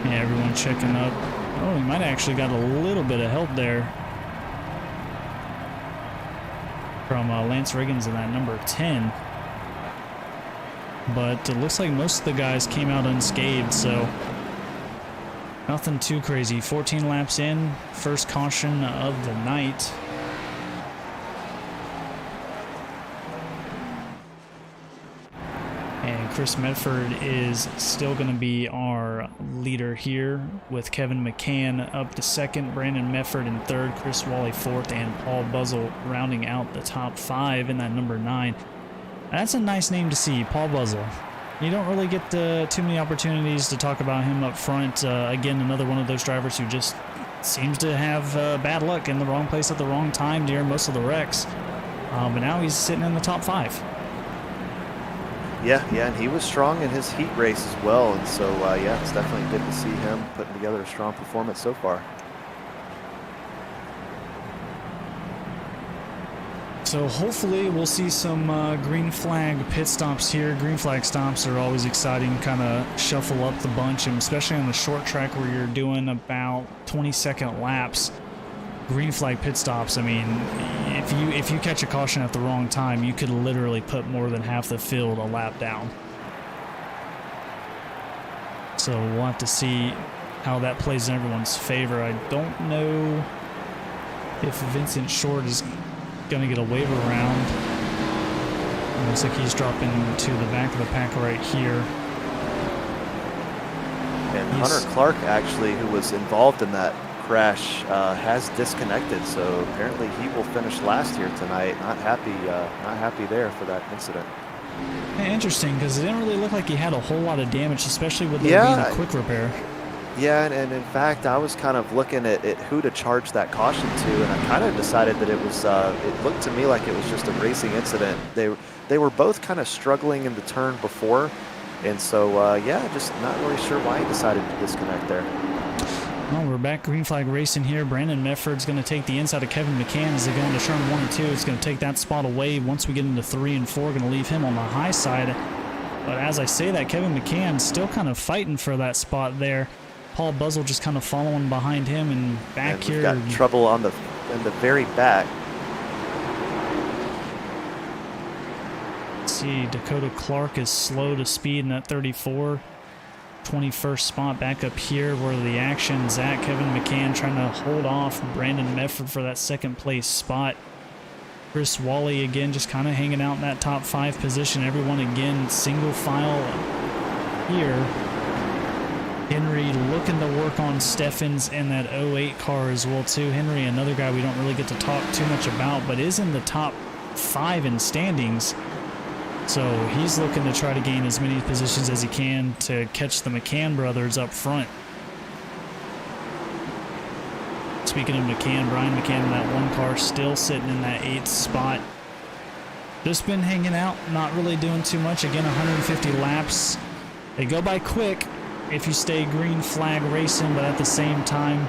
Yeah, everyone checking up. Oh, he might have actually got a little bit of help there from Lance Riggins in that number 10. But it looks like most of the guys came out unscathed, so nothing too crazy. 14 laps in, first caution of the night. And Chris Medford is still going to be our leader here, with Kevin McCann up to 2nd, Brandon Medford in 3rd, Chris Wally 4th, and Paul Buzzle rounding out the top 5 in that number 9. That's a nice name to see, Paul Buzzle. You don't really get too many opportunities to talk about him up front. Again, another one of those drivers who just seems to have bad luck in the wrong place at the wrong time during most of the wrecks. But now he's sitting in the top 5. Yeah, and he was strong in his heat race as well, and so yeah, it's definitely good to see him putting together a strong performance so far. So hopefully we'll see some green flag pit stops here. Green flag stops are always exciting, kind of shuffle up the bunch, and especially on the short track where you're doing about 20-second laps. Green flag pit stops, I mean, if you catch a caution at the wrong time, you could literally put more than half the field a lap down. So we'll have to see how that plays in everyone's favor. I don't know if Vincent Short is going to get a wave around. It looks like he's dropping to the back of the pack right here. And Hunter Clark, actually, who was involved in that crash, has disconnected, so apparently he will finish last here tonight. Not happy there for that incident. Yeah, interesting, because it didn't really look like he had a whole lot of damage, especially with there being a quick repair. Yeah, and in fact, I was kind of looking at who to charge that caution to, and I kind of decided that it was, it looked to me like it was just a racing incident. They were both kind of struggling in the turn before, and so, yeah, just not really sure why he decided to disconnect there. Well, we're back green flag racing here. Brandon Mefford's going to take the inside of Kevin McCann as they go into turn 1 and 2. It's going to take that spot away. Once we get into 3 and 4, going to leave him on the high side. But as I say that, Kevin McCann still kind of fighting for that spot there. Paul Buzzle just kind of following behind him and back And here. we've got trouble in the very back. Let's see, Dakota Clark is slow to speed in that 34. 21st spot back up here where the action's at. Kevin McCann trying to hold off Brandon Mefford for that second place spot. Chris Wally again just kind of hanging out in that top 5 position. Everyone again single file here. Henry looking to work on Steffens and that 08 car as well too. Henry, another guy we don't really get to talk too much about, but is in the top 5 in standings. So he's looking to try to gain as many positions as he can to catch the McCann brothers up front. Speaking of McCann, Brian McCann in that one car still sitting in that 8th spot. Just been hanging out, not really doing too much. Again, 150 laps. They go by quick if you stay green flag racing, but at the same time,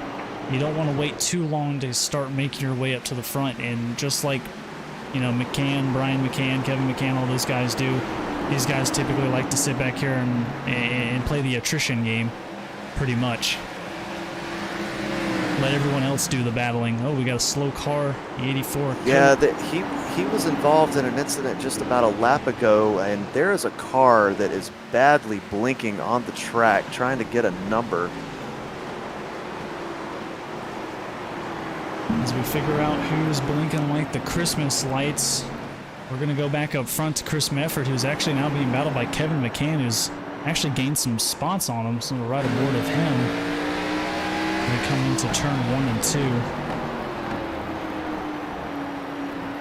you don't want to wait too long to start making your way up to the front. And just like, you know, McCann, Brian McCann, Kevin McCann, all those guys do, these guys typically like to sit back here and play the attrition game, pretty much. Let everyone else do the battling. Oh, we got a slow car, the 84. Yeah, he was involved in an incident just about a lap ago, and there is a car that is badly blinking on the track trying to get a number. As we figure out who's blinking like the Christmas lights, we're going to go back up front to Chris Mefford, who's actually now being battled by Kevin McCann, who's actually gained some spots on him, so we're right aboard of him. We come into turn 1 and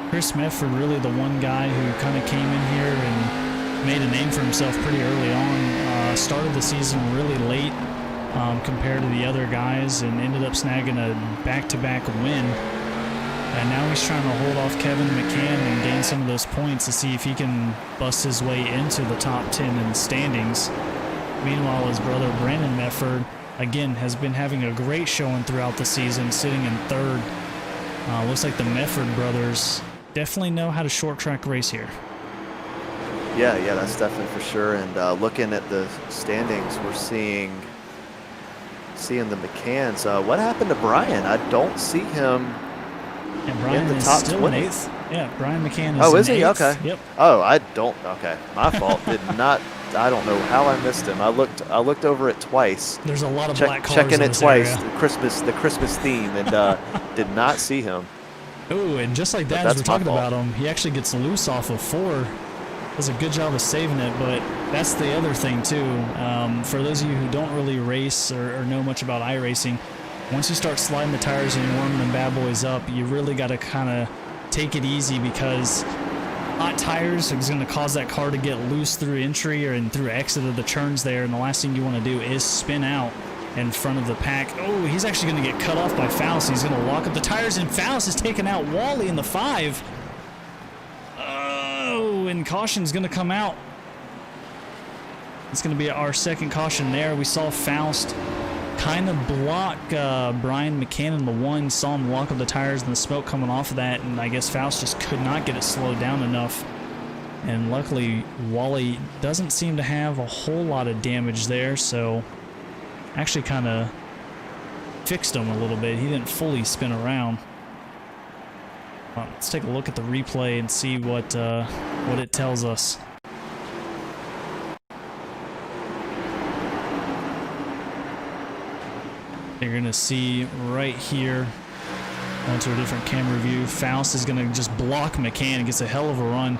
2. Chris Mefford, really the one guy who kind of came in here and made a name for himself pretty early on. Started the season really late compared to the other guys and ended up snagging a back-to-back win. And now he's trying to hold off Kevin McCann and gain some of those points to see if he can bust his way into the top 10 in the standings. Meanwhile, his brother Brandon Mefford, again, has been having a great showing throughout the season, sitting in 3rd. Looks like the Mefford brothers definitely know how to short track race here. Yeah, that's definitely for sure. And looking at the standings, we're seeing the McCanns. What happened to Brian? I don't see him And Brian in the is top still 20. in 8th. Yeah, Brian McCann is Oh, in is he? 8th. Okay. Yep. Oh, okay. My fault. Did not. I don't know how I missed him. I looked over it twice. There's a lot of black cars checking in it this twice. area. The Christmas theme, and did not see him. Oh, and just like that, as we're talking about him, he actually gets loose off of 4. Does a good job of saving it, but that's the other thing too. For those of you who don't really race or know much about iRacing, once you start sliding the tires and you're warming them bad boys up, you really got to kind of take it easy, because hot tires is going to cause that car to get loose through entry or through exit of the turns there, and the last thing you want to do is spin out in front of the pack. Oh, he's actually going to get cut off by Faust. He's going to lock up the tires, and Faust is taking out Wally in the 5. Oh, and caution's going to come out. It's going to be our second caution there. We saw Faust kind of block Brian McCann in the 1, saw him lock up the tires and the smoke coming off of that, and I guess Faust just could not get it slowed down enough. And luckily, Wally doesn't seem to have a whole lot of damage there, so actually kind of fixed him a little bit. He didn't fully spin around. Let's take a look at the replay and see what it tells us. You're going to see right here, onto a different camera view, Faust is going to just block McCann and gets a hell of a run.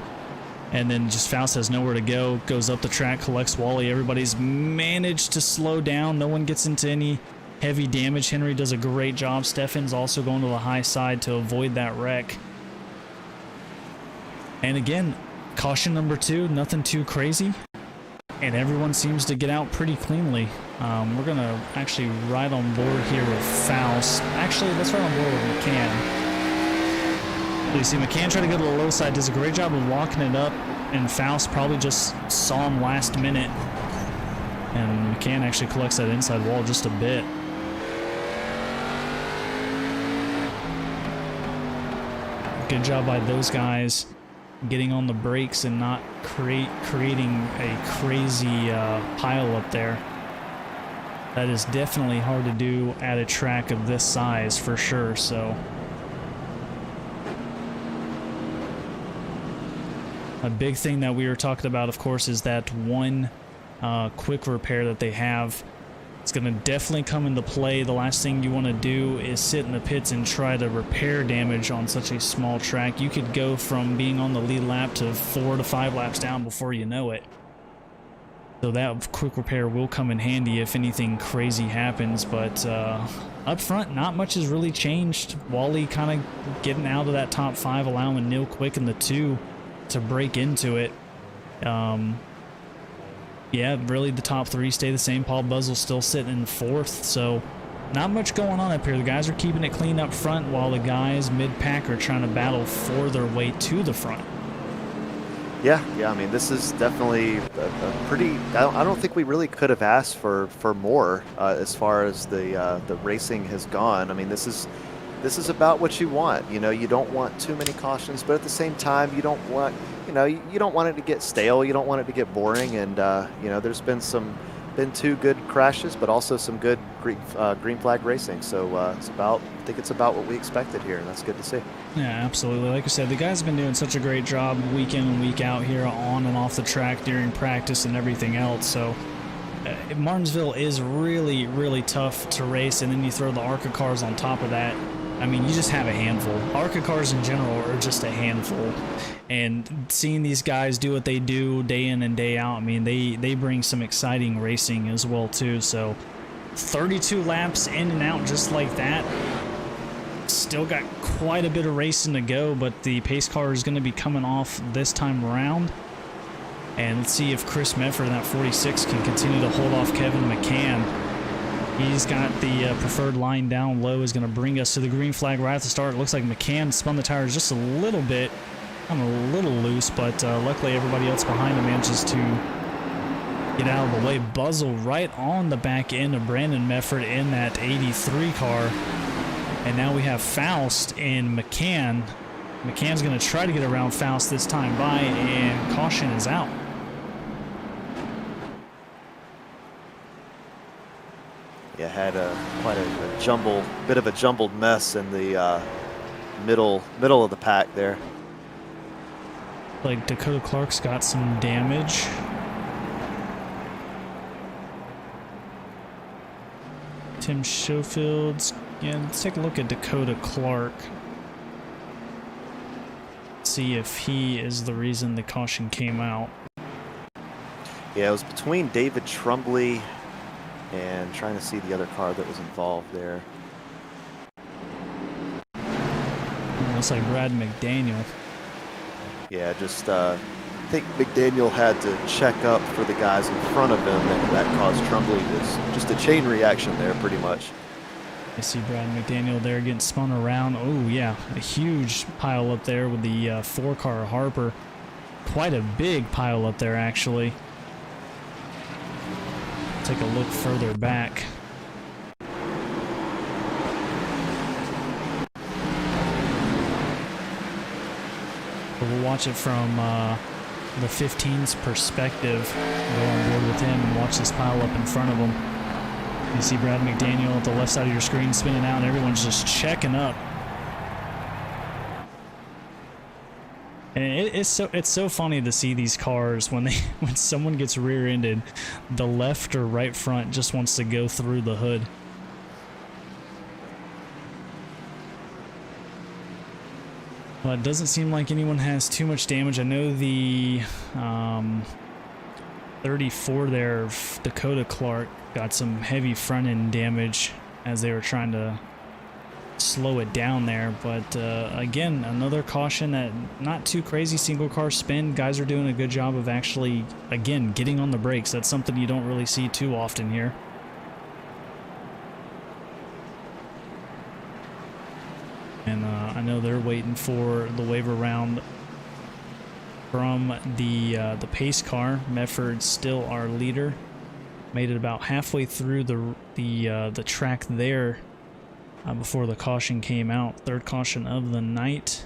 And then just Faust has nowhere to go, goes up the track, collects Wally. Everybody's managed to slow down. No one gets into any heavy damage. Henry does a great job. Steffens also going to the high side to avoid that wreck. And again, caution number 2, nothing too crazy. and everyone seems to get out pretty cleanly. We're going to actually ride on board here with Faust. Actually, let's ride on board with McCann. You see McCann try to go to the low side, does a great job of locking it up, and Faust probably just saw him last minute. And McCann actually collects that inside wall just a bit. Good job by those guys getting on the brakes and not creating a crazy pile up there. That is definitely hard to do at a track of this size for sure. So a big thing that we were talking about, of course, is that one quick repair that they have. It's going to definitely come into play. The last thing you want to do is sit in the pits and try to repair damage on such a small track. You could go from being on the lead lap to 4 to 5 laps down before you know it. So that quick repair will come in handy if anything crazy happens. But up front, not much has really changed. Wally kind of getting out of that top 5, allowing Neil Quick in the 2 to break into it. Yeah, really the top 3 stay the same. Paul Buzzell still sitting in 4th, so not much going on up here. The guys are keeping it clean up front while the guys mid-pack are trying to battle for their way to the front. Yeah, I mean, this is definitely a pretty, I don't think we really could have asked for more as far as the racing has gone. I mean, this is about what you want. You know, you don't want too many cautions, but at the same time, you don't want, you don't want it to get stale. You don't want it to get boring. And, there's been 2 good crashes, but also some good green flag racing. So I think it's about what we expected here, and that's good to see. Yeah, absolutely. Like I said, the guys have been doing such a great job week in and week out here on and off the track during practice and everything else. So Martinsville is really, really tough to race, and then you throw the ARCA cars on top of that. I mean, you just have a handful. ARCA cars in general are just a handful. And seeing these guys do what they do day in and day out, I mean, they bring some exciting racing as well, too. So 32 laps in and out just like that. Still got quite a bit of racing to go, but the pace car is going to be coming off this time around. And let's see if Chris Medford in that 46 can continue to hold off Kevin McCann. He's got the preferred line down low, is going to bring us to the green flag right at the start. It looks like McCann spun the tires just a little bit. I'm a little loose, but luckily everybody else behind him manages to get out of the way. Buzzell right on the back end of Brandon Medford in that 83 car. And now we have Faust and McCann. McCann's going to try to get around Faust this time by, and caution is out. Yeah, had quite a bit of a jumbled mess in the middle of the pack there. Like Dakota Clark's got some damage. Tim Schofield's, yeah, let's take a look at Dakota Clark. See if he is the reason the caution came out. Yeah, it was between David Trumbley and trying to see the other car that was involved there. Looks like Brad McDaniel. Yeah, just I think McDaniel had to check up for the guys in front of him, and that caused Trumbley just a chain reaction there, pretty much. I see Brad McDaniel there getting spun around. Oh yeah, a huge pile up there with the 4-car Harper. Quite a big pile up there, actually. Take a look further back. We'll watch it from the 15's perspective. Go on board with him and watch this pile up in front of him. You see Brad McDaniel at the left side of your screen spinning out, and everyone's just checking up. And it's so funny to see these cars when someone gets rear-ended, the left or right front just wants to go through the hood. Well, it doesn't seem like anyone has too much damage. I know the 34 there, Dakota Clark, got some heavy front end damage as they were trying to slow it down there. But again, another caution that not too crazy single car spin. Guys are doing a good job of actually, again, getting on the brakes. That's something you don't really see too often here. And I know they're waiting for the waiver round from the pace car. Medford's still our leader. Made it about halfway through the track there before the caution came out. Third caution of the night.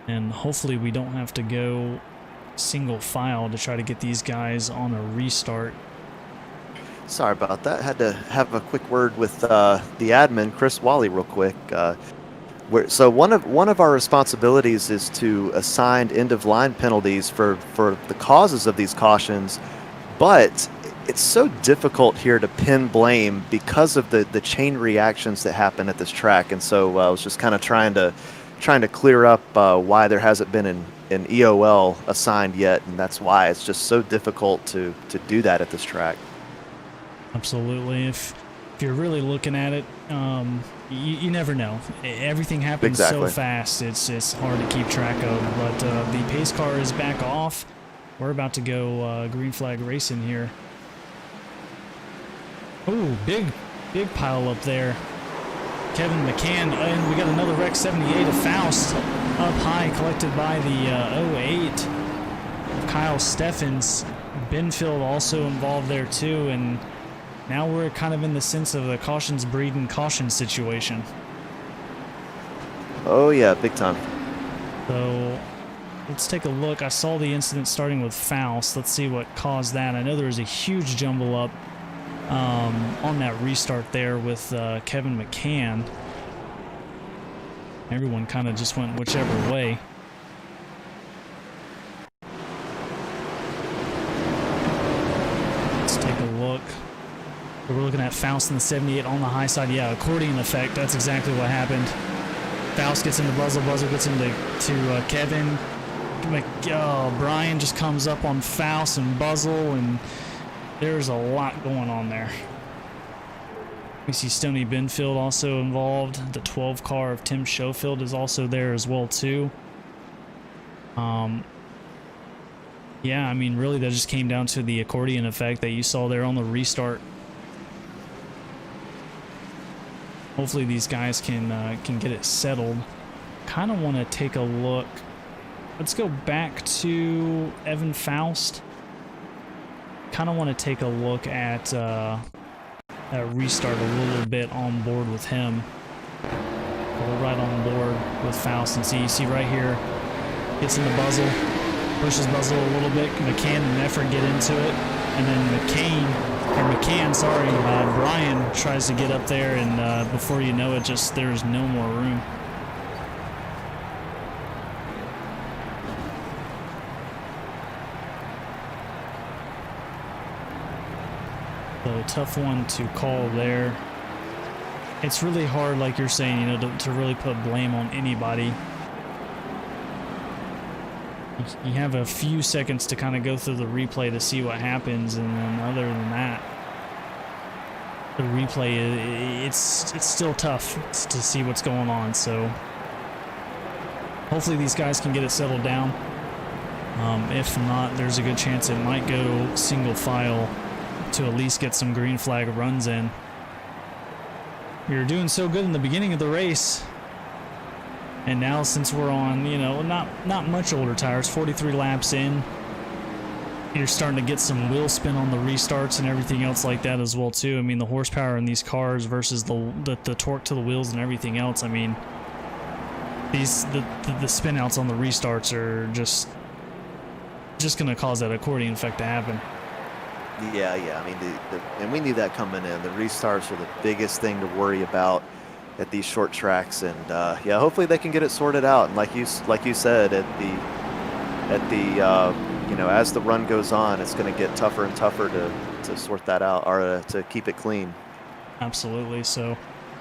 And hopefully we don't have to go single file to try to get these guys on a restart. Sorry about that. Had to have a quick word with the admin, Chris Wally, real quick. So one of our responsibilities is to assign end-of-line penalties for the causes of these cautions, but it's so difficult here to pin blame because of the chain reactions that happen at this track. And so I was just kind of trying to clear up why there hasn't been an EOL assigned yet, and that's why it's just so difficult to do that at this track. Absolutely. If you're really looking at it, you never know. Everything happens so fast. It's hard to keep track of. But the pace car is back off. We're about to go green flag racing here. Oh, big pile up there. Kevin McCann, and we got another wreck 78 of Faust up high, collected by the 08 of Kyle Steffens. Benfield also involved there too, and now we're kind of in the sense of the cautions breeding caution situation. Oh yeah, big time. So let's take a look. I saw the incident starting with Faust. Let's see what caused that. I know there was a huge jumble up on that restart there with Kevin McCann. Everyone kind of just went whichever way. Let's take a look. We're looking at Faust in the 78 on the high side. Yeah, accordion effect. That's exactly what happened. Faust gets into Buzzle. Buzzle gets into Kevin. Brian just comes up on Faust and Buzzle, and there's a lot going on there. We see Stoney Benfield also involved. The 12 car of Tim Schofield is also there as well too. Yeah, I mean, really that just came down to the accordion effect that you saw there on the restart. Hopefully these guys can get it settled. Kind of want to take a look. Let's go back to Evan Faust. Kind of want to take a look at restart a little bit on board with him. We're right on board with Faust, and you see right here, gets into Buzzle, pushes Buzzle a little bit. McCann and Effort get into it, and then Brian tries to get up there, and before you know it, just there's no more room. So tough one to call there. It's really hard, like you're saying, you know, to really put blame on anybody. You have a few seconds to kind of go through the replay to see what happens, and then other than that, the replay, it's still tough to see what's going on. So hopefully these guys can get it settled down. If not, there's a good chance it might go single file to at least get some green flag runs in. We were doing so good in the beginning of the race, and now since we're on, you know, not much older tires, 43 laps in, you're starting to get some wheel spin on the restarts and everything else like that as well too. I mean, the horsepower in these cars versus the torque to the wheels and everything else. I mean, the spin outs on the restarts are just going to cause that accordion effect to happen. Yeah. I mean, and we knew that coming in. The restarts are the biggest thing to worry about at these short tracks, and yeah, hopefully they can get it sorted out. And like you said, at the you know, as the run goes on, it's going to get tougher and tougher to sort that out, or to keep it clean. Absolutely. So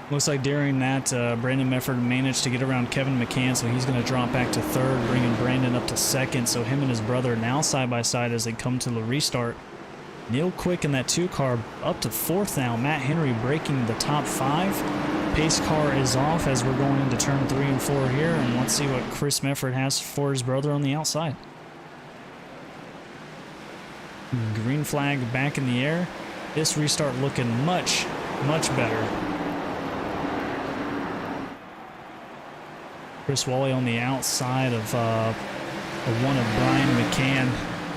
looks like during that, Brandon Mefford managed to get around Kevin McCann, so he's going to drop back to third, bringing Brandon up to second. So him and his brother now side by side as they come to the restart. Neil Quick in that 2 car up to 4th now. Matt Henry breaking the top 5. Pace car is off as we're going into turn 3 and 4 here, and let's see what Chris Mefford has for his brother on the outside. Green flag back in the air. This restart looking much, much better. Chris Wally on the outside of one of Brian McCann.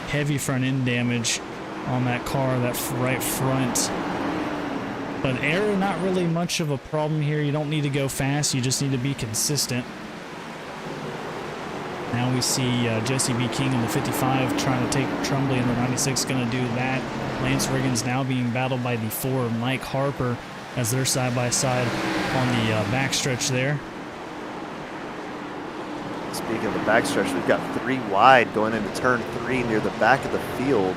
Heavy front end damage on that car, that right front. But air, not really much of a problem here. You don't need to go fast. You just need to be consistent. Now we see Jesse B. King in the 55 trying to take Trumbley in the 96, going to do that. Lance Riggins now being battled by the 4, Mike Harper, as they're side by side on the backstretch there. Speaking of the backstretch, we've got 3 wide going into turn 3 near the back of the field.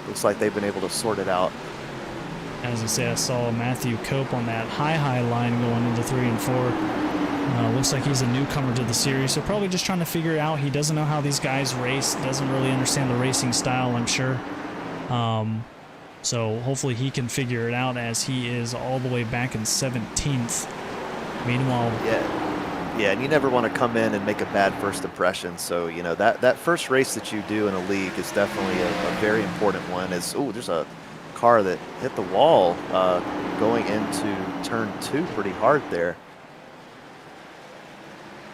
Looks like they've been able to sort it out. As I say, I saw Matthew Cope on that high line going into 3 and 4. Looks like he's a newcomer to the series, so probably just trying to figure it out. He doesn't know how these guys race, doesn't really understand the racing style, I'm sure. So hopefully he can figure it out, as he is all the way back in 17th. Meanwhile, yeah, and you never want to come in and make a bad first impression. So, you know, that first race that you do in a league is definitely a very important one. There's a car that hit the wall going into turn 2 pretty hard there.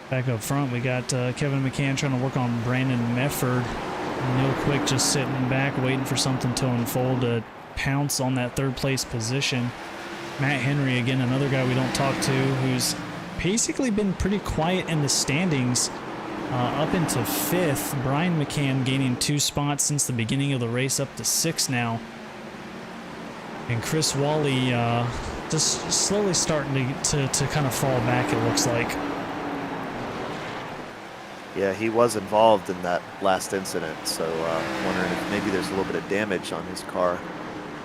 Back up front, we got Kevin McCann trying to work on Brandon Mefford. Neil Quick just sitting back, waiting for something to unfold to pounce on that 3rd place position. Matt Henry, again, another guy we don't talk to, who's basically been pretty quiet in the standings, up into 5th. Brian McCann gaining 2 spots since the beginning of the race, up to 6 now. And Chris Wally just slowly starting to kind of fall back, it looks like. Yeah, he was involved in that last incident, so wondering if maybe there's a little bit of damage on his car.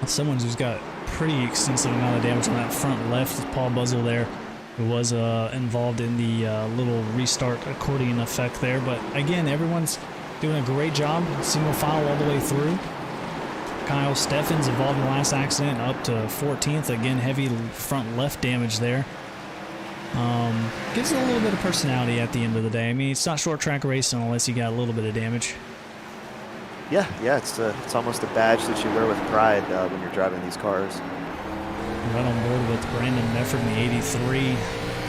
Someone who's got pretty extensive amount of damage on that front left is Paul Buzzle there, who was involved in the little restart accordion effect there. But again, everyone's doing a great job, single file all the way through. Kyle Steffens involved in the last accident, up to 14th. Again, heavy front left damage there. Gives it a little bit of personality at the end of the day. I mean, it's not short track racing unless you got a little bit of damage. Yeah, it's almost a badge that you wear with pride when you're driving these cars. Right on board with Brandon Mefford in the 83.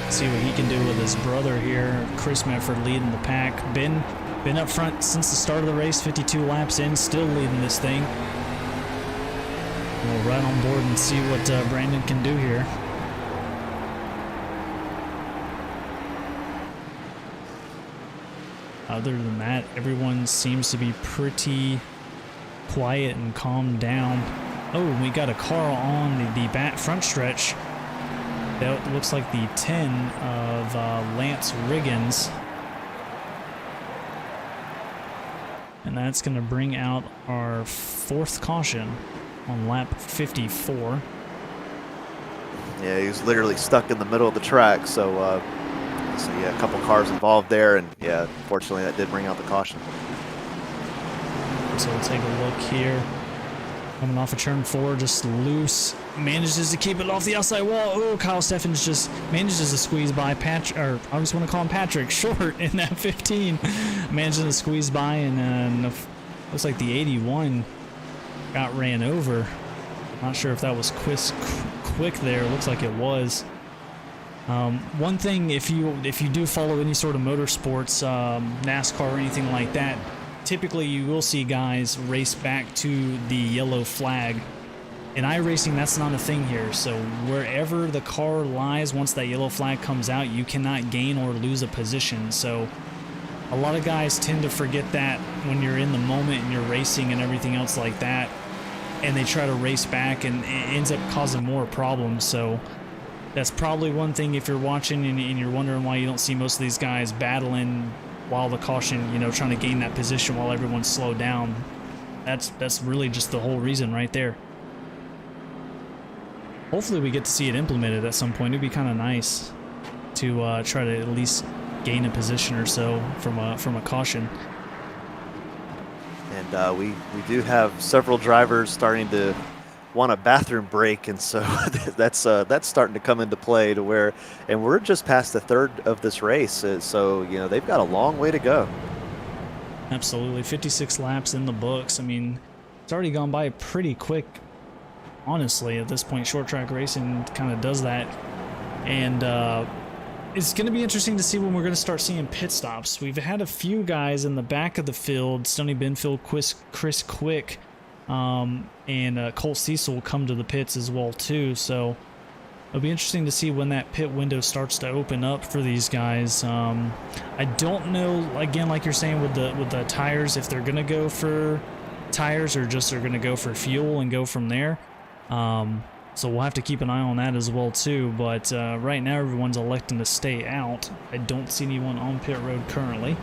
See what he can do with his brother here. Chris Mefford leading the pack. Been up front since the start of the race, 52 laps in, still leading this thing. We'll right on board and see what Brandon can do here. Other than that, everyone seems to be pretty quiet and calmed down. Oh, we got a car on the back front stretch. That looks like the 10 of Lance Riggins. And that's going to bring out our 4th caution on lap 54. Yeah, he was literally stuck in the middle of the track, so yeah, a couple cars involved there, and yeah, fortunately that did bring out the caution. So we'll take a look here. Coming off of turn 4, just loose. Manages to keep it off the outside wall. Oh, Kyle Steffens just manages to squeeze by Patrick, or I just want to call him Patrick, Short in that 15. Manages to squeeze by, and looks like the 81 got ran over. Not sure if that was quick there. Looks like it was. One thing, if you do follow any sort of motorsports, NASCAR or anything like that, typically you will see guys race back to the yellow flag. In iRacing, that's not a thing here. So wherever the car lies, once that yellow flag comes out, you cannot gain or lose a position. So a lot of guys tend to forget that when you're in the moment and you're racing and everything else like that, and they try to race back, and it ends up causing more problems. So that's probably one thing if you're watching and you're wondering why you don't see most of these guys battling while the caution, you know, trying to gain that position while everyone's slowed down. That's really just the whole reason right there. Hopefully we get to see it implemented at some point. It'd be kind of nice to try to at least gain a position or so from a caution. And we do have several drivers starting to want a bathroom break, and so that's starting to come into play to where, and we're just past the third of this race, so you know they've got a long way to go. Absolutely, 56 laps in the books. I mean, it's already gone by pretty quick. Honestly, at this point, short track racing kind of does that, and it's going to be interesting to see when we're going to start seeing pit stops. We've had a few guys in the back of the field, Stoney Benfield, Chris Quick, and Colt Cecil will come to the pits as well too. So it'll be interesting to see when that pit window starts to open up for these guys. I don't know, again, like you're saying with the tires, if they're going to go for tires or just they're going to go for fuel and go from there. So we'll have to keep an eye on that as well too, but right now everyone's electing to stay out. I don't see anyone on pit road currently.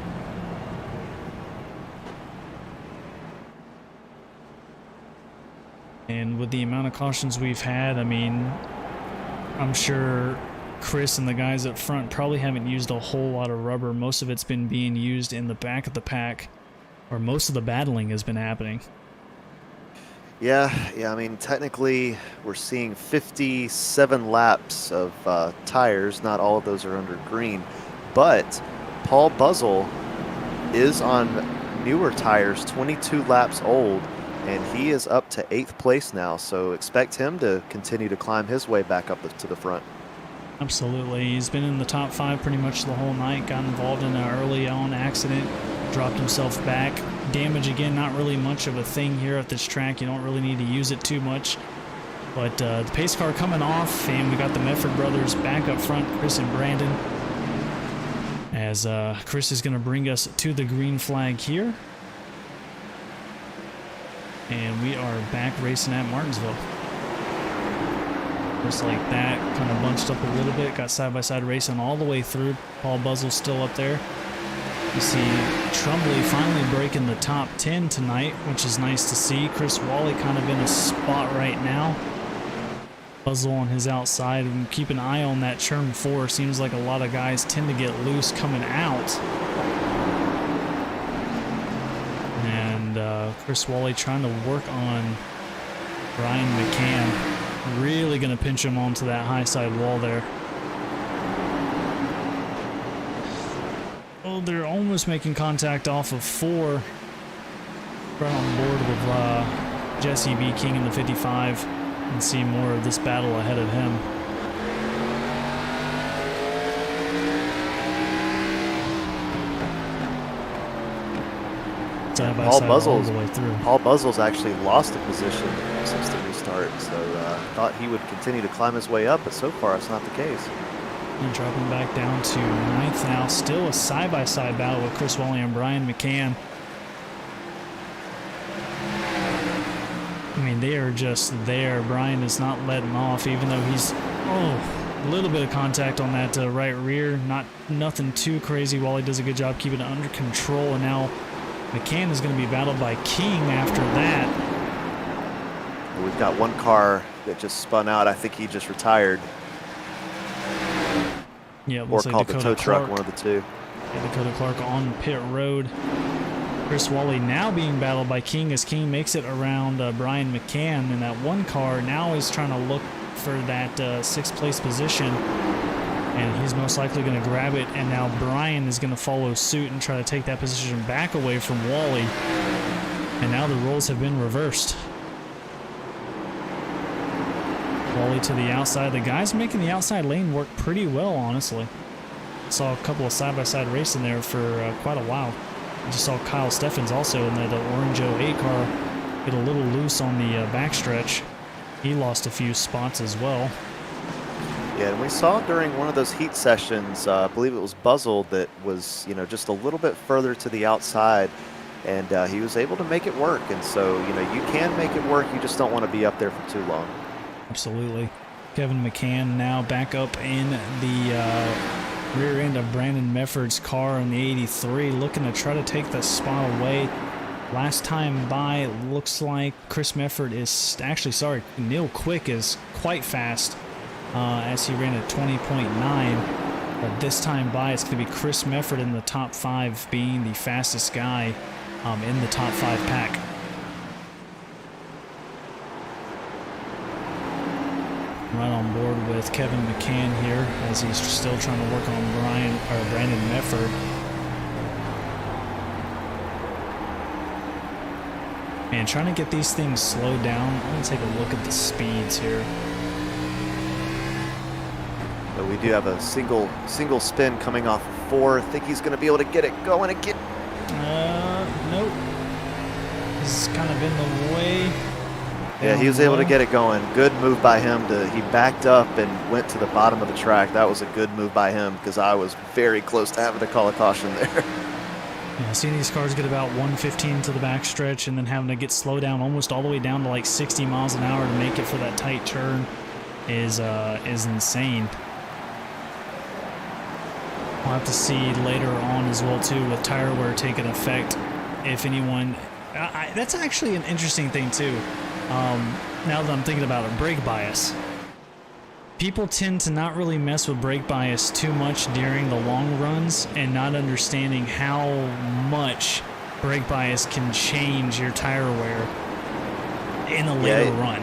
And with the amount of cautions we've had, I mean, I'm sure Chris and the guys up front probably haven't used a whole lot of rubber. Most of it's been being used in the back of the pack, where most of the battling has been happening. Yeah, I mean, technically, we're seeing 57 laps of tires. Not all of those are under green, but Paul Buzzle is on newer tires, 22 laps old, and he is up to 8th place now. So expect him to continue to climb his way back up to the front. Absolutely. He's been in the top 5 pretty much the whole night, got involved in an early on accident, dropped himself back. Damage, again, not really much of a thing here at this track. You don't really need to use it too much. But the pace car coming off, and we got the Medford brothers back up front, Chris and Brandon. As Chris is going to bring us to the green flag here. And we are back racing at Martinsville. Just like that, kind of bunched up a little bit, got side-by-side racing all the way through. Paul Buzzle's still up there. You see Trumbley finally breaking the top 10 tonight, which is nice to see. Chris Wally kind of in a spot right now. Buzzle on his outside, and keep an eye on that turn 4. Seems like a lot of guys tend to get loose coming out. And Chris Wally trying to work on Brian McCann. Really going to pinch him onto that high side wall there. Oh, they're almost making contact off of 4. Right on board with Jesse B. King in the 55. And see more of this battle ahead of him. Paul Buzzle's actually lost a position since the restart, so thought he would continue to climb his way up, but so far it's not the case. And dropping back down to 9th now. Still a side-by-side battle with Chris Wally and Brian McCann. I mean, they are just there. Brian is not letting off, even though he's, a little bit of contact on that right rear. Nothing too crazy. Wally does a good job keeping it under control, and now McCann is going to be battled by King after that. We've got one car that just spun out. I think he just retired. Yeah, or called the tow truck, one of the two. Yeah, Dakota Clark on pit road. Chris Wally now being battled by King as King makes it around Brian McCann in that one car. Now he's trying to look for that 6th place position, and he's most likely going to grab it, and now Brian is going to follow suit and try to take that position back away from Wally, and now the roles have been reversed. Wally to the outside. The guys making the outside lane work pretty well, honestly. Saw a couple of side-by-side racing there for quite a while. I just saw Kyle Steffens also in that orange 08 car get a little loose on the backstretch. He lost a few spots as well. Yeah, and we saw during one of those heat sessions, I believe it was Buzzle, that was, just a little bit further to the outside, and he was able to make it work. And so, you can make it work. You just don't want to be up there for too long. Absolutely. Kevin McCann now back up in the rear end of Brandon Mefford's car in the 83, looking to try to take the spot away. Last time by, looks like Chris Mefford is Neil Quick is quite fast as he ran at 20.9. But this time by, it's going to be Chris Mefford in the top 5 being the fastest guy. in the top 5 pack. Right on board with Kevin McCann here as he's still trying to work on Brandon Mefford. Man, trying to get these things slowed down. I'm going to take a look at the speeds here. But we do have a single spin coming off of 4. I think he's going to be able to get it going again. Nope. He's kind of in the way. Yeah, he was able to get it going. Good move by him. He backed up and went to the bottom of the track. That was a good move by him because I was very close to having to call a caution there. Yeah, seeing these cars get about 115 to the backstretch and then having to get slowed down almost all the way down to like 60 miles an hour to make it for that tight turn is insane. We'll have to see later on as well too with tire wear taking effect if anyone. That's actually an interesting thing too. Now that I'm thinking about it, brake bias. People tend to not really mess with brake bias too much during the long runs and not understanding how much brake bias can change your tire wear in a later run.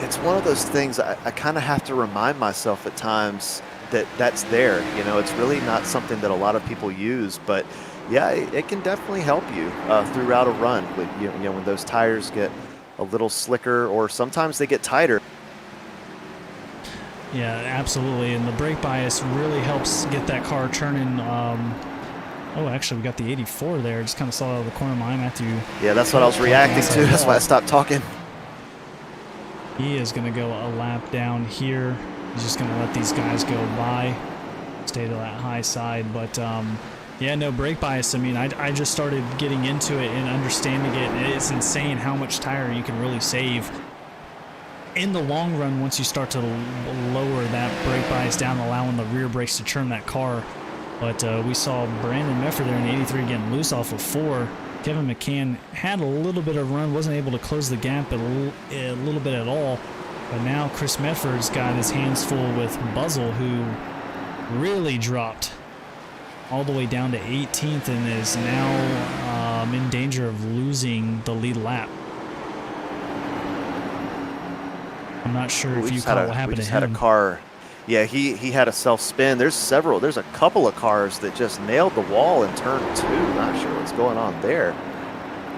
It's one of those things I kind of have to remind myself at times that's there. You know, it's really not something that a lot of people use, but yeah, it can definitely help you throughout a run. But, you know, when those tires get a little slicker or sometimes they get tighter. Yeah, absolutely. And the brake bias really helps get that car turning. Oh, actually, we got the 84 there. Just kind of saw out of the corner of my eye, Matthew. Yeah, that's what I was reacting to. That's why I stopped talking. He is going to go a lap down here. He's just going to let these guys go by. Stay to that high side. But, yeah, no, brake bias. I mean, I just started getting into it and understanding it. It's insane how much tire you can really save in the long run once you start to lower that brake bias down, allowing the rear brakes to turn that car. But we saw Brandon Mefford there in the 83 getting loose off of 4. Kevin McCann had a little bit of run, wasn't able to close the gap a little bit at all. But now Chris Mefford's got his hands full with Buzzle, who really dropped all the way down to 18th and is now in danger of losing the lead lap. I'm not sure if you caught what happened to him. Had a car. Yeah, he had a self-spin. There's a couple of cars that just nailed the wall in turn 2. Not sure what's going on there.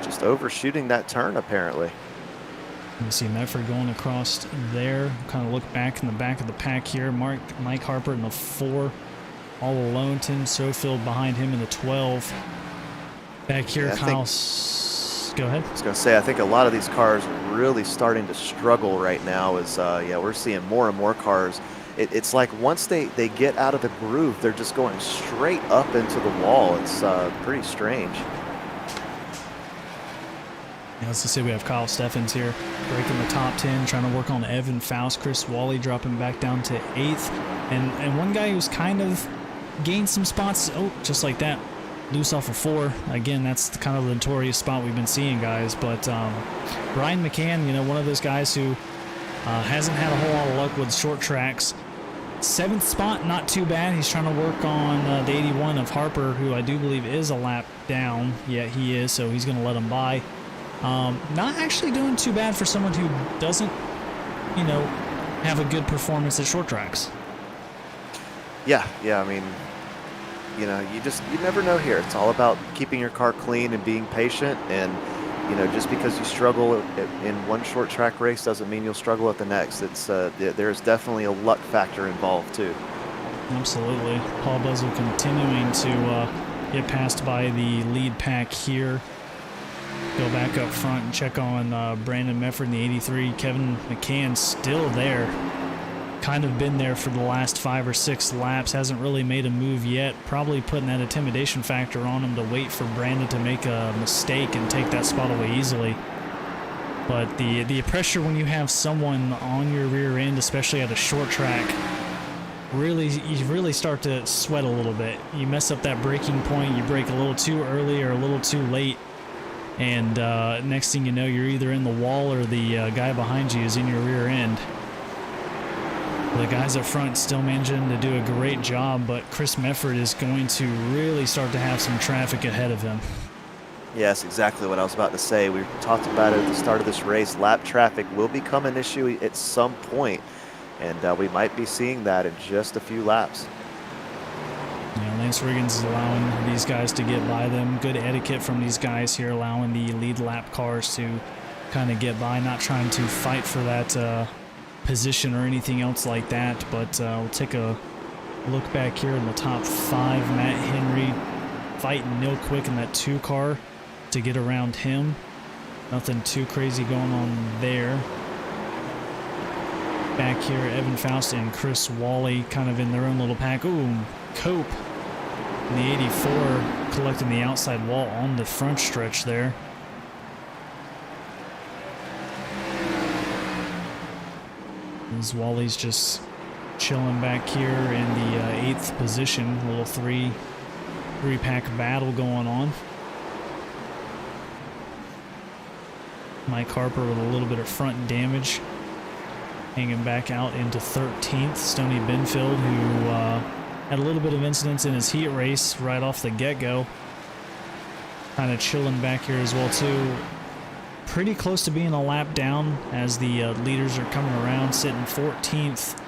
Just overshooting that turn, apparently. You see Mefford going across there. Kind of look back in the back of the pack here. Mike Harper in the 4. All alone. Tim Sofield behind him in the 12. Back here, yeah, Kyle. Go ahead. I was going to say, I think a lot of these cars are really starting to struggle right now. Yeah, we're seeing more and more cars. It's like once they get out of the groove, they're just going straight up into the wall. It's pretty strange. Yeah, let's just say we have Kyle Steffens here breaking the top 10, trying to work on Evan Faust. Chris Wally dropping back down to 8th. And one guy who's kind of gained some spots, just like that, loose off of 4. Again, that's the kind of the notorious spot we've been seeing, guys. But Brian McCann, you know, one of those guys who hasn't had a whole lot of luck with short tracks. 7th spot, not too bad. He's trying to work on the 81 of Harper, who I do believe is a lap down. Yeah, he is, so he's going to let him by. Not actually doing too bad for someone who doesn't, you know, have a good performance at short tracks. Yeah, I mean, you know, you never know here. It's all about keeping your car clean and being patient. And, you know, just because you struggle in one short track race doesn't mean you'll struggle at the next. There's definitely a luck factor involved too. Absolutely. Paul Buzzle continuing to get passed by the lead pack here. Go back up front and check on Brandon Mefford in the 83. Kevin McCann still there. Kind of been there for the last 5 or 6 laps. Hasn't really made a move yet. Probably putting that intimidation factor on him to wait for Brandon to make a mistake and take that spot away easily. But the pressure when you have someone on your rear end, especially at a short track, you really start to sweat a little bit. You mess up that braking point, you brake a little too early or a little too late, and next thing you know, you're either in the wall or the guy behind you is in your rear end. The guys up front still managing to do a great job, but Chris Mefford is going to really start to have some traffic ahead of him. Yes, exactly what I was about to say. We talked about it at the start of this race. Lap traffic will become an issue at some point, and we might be seeing that in just a few laps. Yeah, Lance Riggins is allowing these guys to get by them. Good etiquette from these guys here, allowing the lead lap cars to kind of get by, not trying to fight for that position or anything else like that. But we'll take a look back here in the top 5. Matt Henry fighting Neil Quick in that 2 car to get around him. Nothing too crazy going on there. Back here, Evan Faust and Chris Wally kind of in their own little pack. Ooh, Cope in the 84 collecting the outside wall on the front stretch there. As Wally's just chilling back here in the 8th position. A little three-pack battle going on. Mike Harper with a little bit of front damage, hanging back out into 13th. Stoney Benfield, who had a little bit of incidents in his heat race right off the get-go, kind of chilling back here as well too. Pretty close to being a lap down as the leaders are coming around, sitting 14th.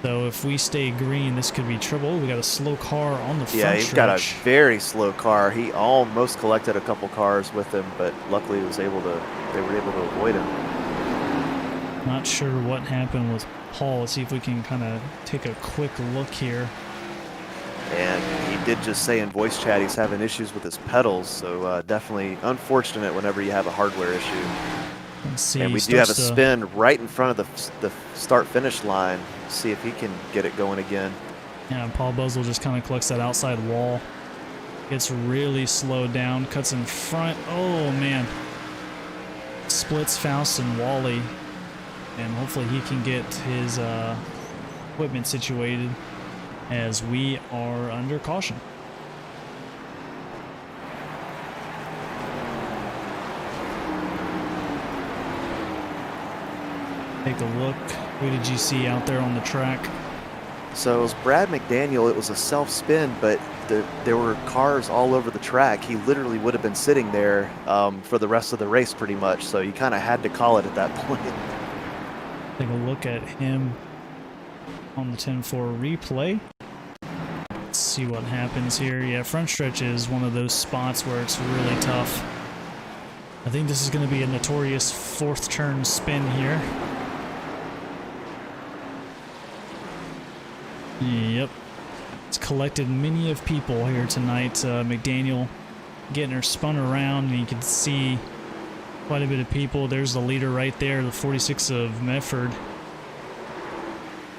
So if we stay green, this could be trouble. We got a slow car on the front Yeah, he's stretch. got a very slow car. He almost collected a couple cars with him, but luckily they were able to avoid him. Not sure what happened with Paul. Let's see if we can kind of take a quick look here. And he did just say in voice chat he's having issues with his pedals, so definitely unfortunate whenever you have a hardware issue. Let's see. And we do have a spin right in front of the start-finish line. See if he can get it going again. Yeah, Paul Buzzle just kind of collects that outside wall. Gets really slowed down, cuts in front. Oh, man. Splits Faust and Wally. And hopefully he can get his equipment situated as we are under caution. Take a look. Who did you see out there on the track? So it was Brad McDaniel. It was a self-spin, but there were cars all over the track. He literally would have been sitting there for the rest of the race pretty much, so you kind of had to call it at that point. Take a look at him on the 10-4 replay. Let's see what happens here. Yeah, front stretch is one of those spots where it's really tough. I think this is going to be a notorious 4th turn spin here. Yep. It's collected many of people here tonight. McDaniel getting her spun around, and you can see quite a bit of people. There's the leader right there, the 46 of Medford.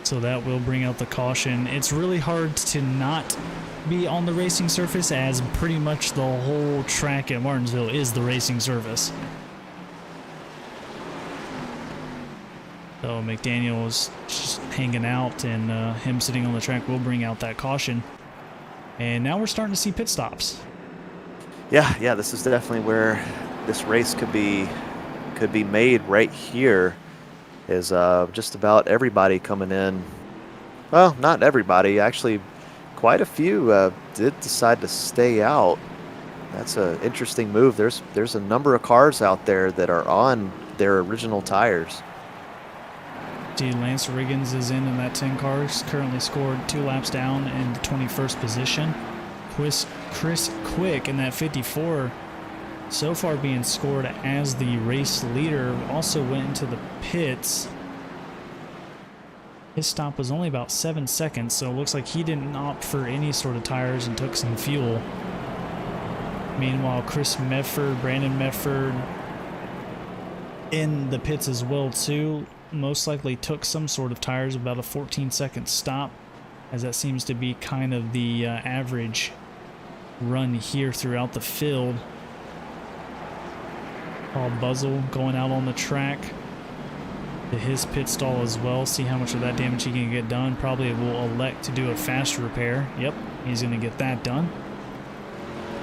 So that will bring out the caution. It's really hard to not be on the racing surface, as pretty much the whole track at Martinsville is the racing surface. So McDaniel was just hanging out, and him sitting on the track will bring out that caution. And now we're starting to see pit stops. Yeah, this is definitely where this race could be made right here. Is just about everybody coming in. Well, not everybody. Actually, quite a few did decide to stay out. That's an interesting move. There's a number of cars out there that are on their original tires. See, Lance Riggins is in that 10 cars, currently scored 2 laps down in the 21st position. Chris Quick in that 54, so far being scored as the race leader, also went into the pits. His stop was only about 7 seconds, so it looks like he didn't opt for any sort of tires and took some fuel. Meanwhile, Brandon Medford in the pits as well too. Most likely took some sort of tires, about a 14-second stop, as that seems to be kind of the average run here throughout the field. Paul Buzzle going out on the track to his pit stall as well. See how much of that damage he can get done. Probably will elect to do a fast repair. Yep, he's going to get that done.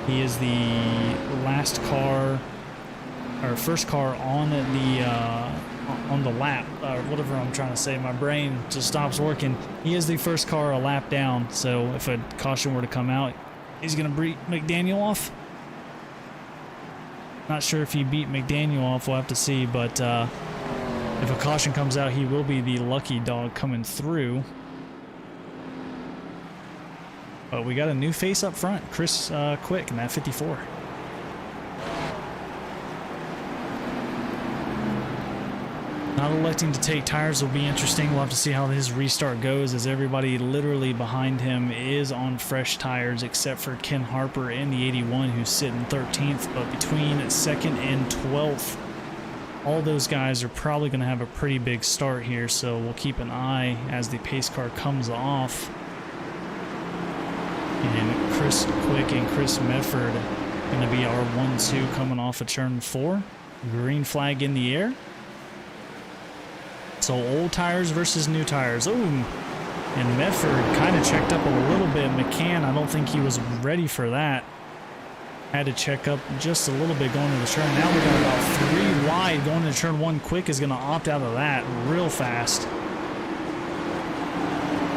He is the last car, or first car on the lap, or whatever I'm trying to say. My brain just stops working. He is the first car a lap down, so if a caution were to come out, he's going to beat McDaniel off. Not sure if he beat McDaniel off, we'll have to see, but if a caution comes out, he will be the lucky dog coming through. But we got a new face up front, Chris Quick in that 54. Not electing to take tires will be interesting. We'll have to see how his restart goes, as everybody literally behind him is on fresh tires except for Ken Harper in the 81, who's sitting 13th. But between 2nd and 12th, all those guys are probably going to have a pretty big start here, so we'll keep an eye as the pace car comes off. And Chris Quick and Chris Medford going to be our 1-2 coming off of turn 4. Green flag in the air. So old tires versus new tires. Ooh, and Medford kind of checked up a little bit. McCann, I don't think he was ready for that. Had to check up just a little bit going to the turn. Now we got about 3 wide going to turn 1. Quick is going to opt out of that real fast.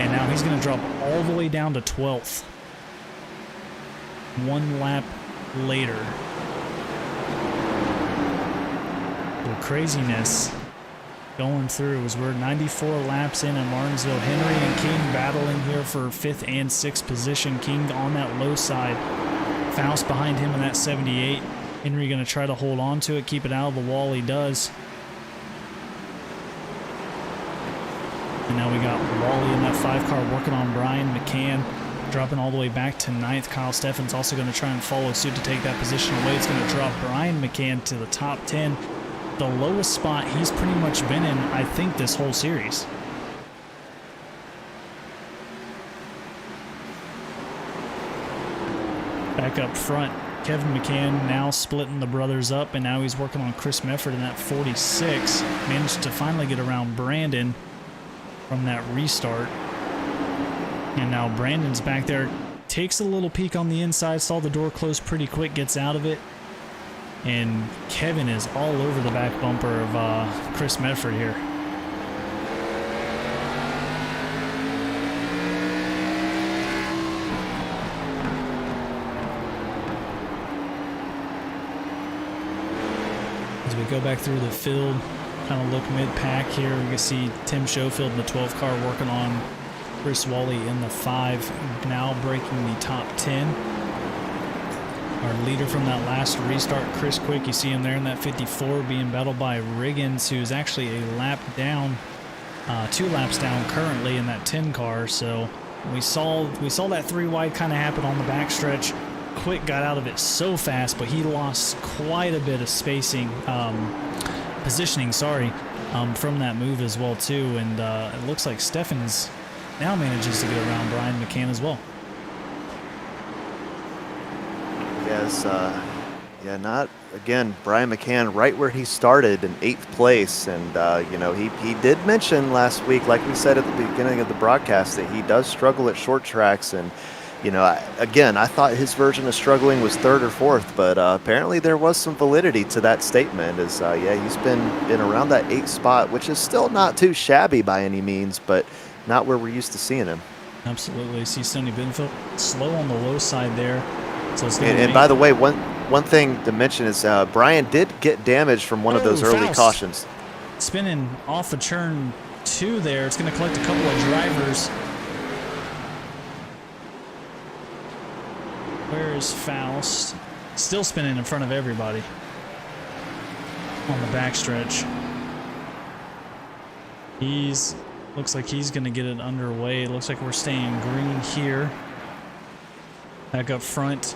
And now he's going to drop all the way down to 12th. 1 lap later. The craziness going through as we're 94 laps in at Martinsville. Henry and King battling here for 5th and 6th position. King on that low side. Faust behind him in that 78. Henry going to try to hold on to it, keep it out of the wall. He does. And now we got Wally in that 5 car working on Brian McCann, dropping all the way back to 9th. Kyle Steffen's also going to try and follow suit to take that position away. It's going to drop Brian McCann to the top 10. The lowest spot he's pretty much been in, I think, this whole series. Back up front, Kevin McCann now splitting the brothers up, and now he's working on Chris Medford in that 46. Managed to finally get around Brandon from that restart. And now Brandon's back there, takes a little peek on the inside, saw the door close pretty quick, gets out of it. And Kevin is all over the back bumper of Chris Medford here. As we go back through the field, kind of look mid-pack here, we can see Tim Schofield in the 12 car working on Chris Wally in the 5, now breaking the top 10. Our leader from that last restart, Chris Quick, you see him there in that 54 being battled by Riggins, who's actually a lap down, 2 laps down currently in that 10 car. So we saw that 3 wide kind of happen on the backstretch. Quick got out of it so fast, but he lost quite a bit of positioning, from that move as well too. And it looks like Steffens now manages to get around Brian McCann as well. Yes, yeah, not again. Brian McCann right where he started in 8th place, and you know, he did mention last week, like we said at the beginning of the broadcast, that he does struggle at short tracks. And you know, I thought his version of struggling was 3rd or 4th, but apparently there was some validity to that statement. As yeah, he's been around that 8th spot, which is still not too shabby by any means, but not where we're used to seeing him. Absolutely. See Sonny Benfield slow on the low side there. So it's and by the way, one thing to mention is Brian did get damaged from one of those early cautions. Spinning off of turn 2 there. It's going to collect a couple of drivers. Where is Faust? Still spinning in front of everybody on the backstretch. Looks like he's going to get it underway. It looks like we're staying green here. Back up front,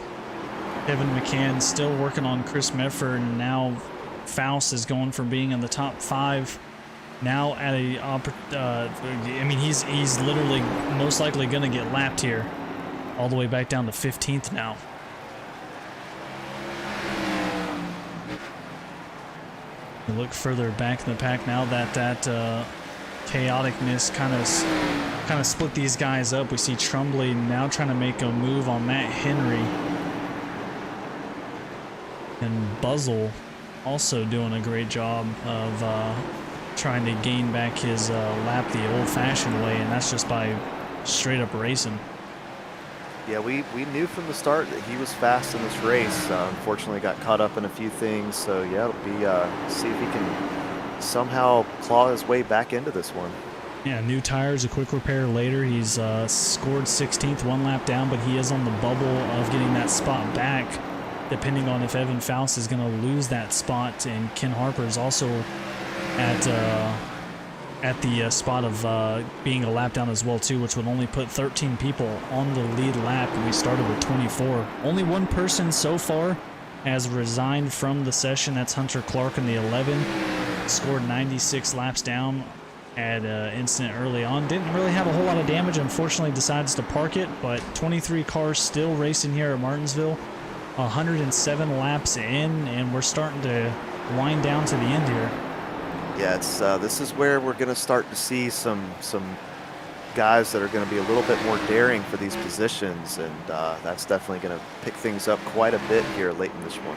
Kevin McCann still working on Chris Medford, and now Faust is going from being in the top 5 now at I mean, he's literally most likely going to get lapped here, all the way back down to 15th now. You look further back in the pack now that chaoticness kind of split these guys up. We see Trumbley now trying to make a move on Matt Henry, and Buzzle also doing a great job of trying to gain back his lap the old-fashioned way, and that's just by straight up racing. Yeah, we knew from the start that he was fast in this race. Unfortunately, got caught up in a few things. So yeah, it'll be see if he can somehow claw his way back into this one. Yeah, new tires, a quick repair later. He's scored 16th, 1 lap down, but he is on the bubble of getting that spot back, depending on if Evan Faust is going to lose that spot. And Ken Harper is also at the spot of being a lap down as well too, which would only put 13 people on the lead lap, and we started with 24. Only one person so far has resigned from the session. That's Hunter Clark in the 11. Scored 96 laps down. Had an incident early on. Didn't really have a whole lot of damage. Unfortunately, decides to park it, but 23 cars still racing here at Martinsville. 107 laps in, and we're starting to wind down to the end here. Yeah, it's this is where we're going to start to see some guys that are going to be a little bit more daring for these positions, and that's definitely going to pick things up quite a bit here late in this one.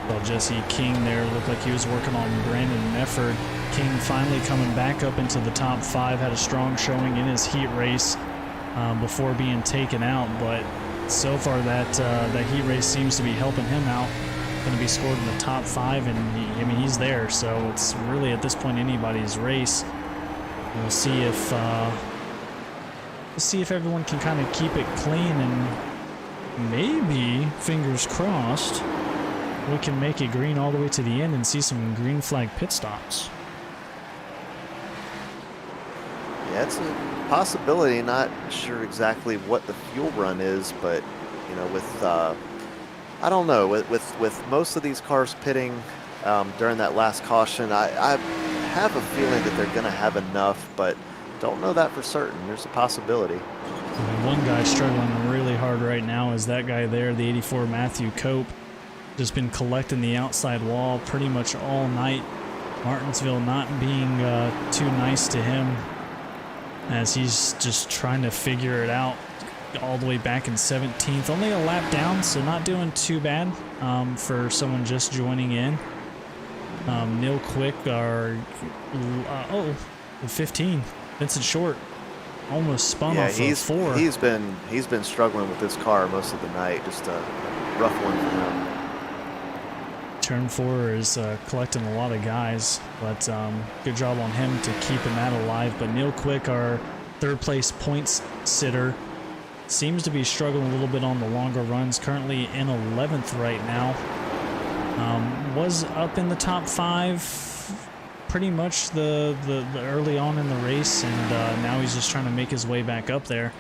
Well, Jesse King there looked like he was working on Brandon Mefford. King finally coming back up into the top 5, had a strong showing in his heat race before being taken out, but so far that heat race seems to be helping him out. Going to be scored in the top 5, and he's there, so it's really at this point anybody's race. We'll see if everyone can kind of keep it clean, and maybe, fingers crossed, we can make it green all the way to the end and see some green flag pit stops. Yeah, it's a possibility. Not sure exactly what the fuel run is, but you know, with I don't know, with most of these cars pitting during that last caution, I have a feeling that they're going to have enough, but don't know that for certain. There's a possibility. One guy struggling really hard right now is that guy there, the 84 Matthew Cope. Just been collecting the outside wall pretty much all night. Martinsville not being too nice to him, as he's just trying to figure it out all the way back in 17th. Only a lap down, so not doing too bad for someone just joining in. Neil Quick are 15. Vincent Short almost spun off of 4. He's been struggling with this car most of the night. Just a rough one for him. Turn 4 is collecting a lot of guys, but good job on him to keeping that alive. But Neil Quick, our 3rd place points sitter, seems to be struggling a little bit on the longer runs. Currently in 11th right now. Was up in the top 5 pretty much the early on in the race, and now he's just trying to make his way back up there.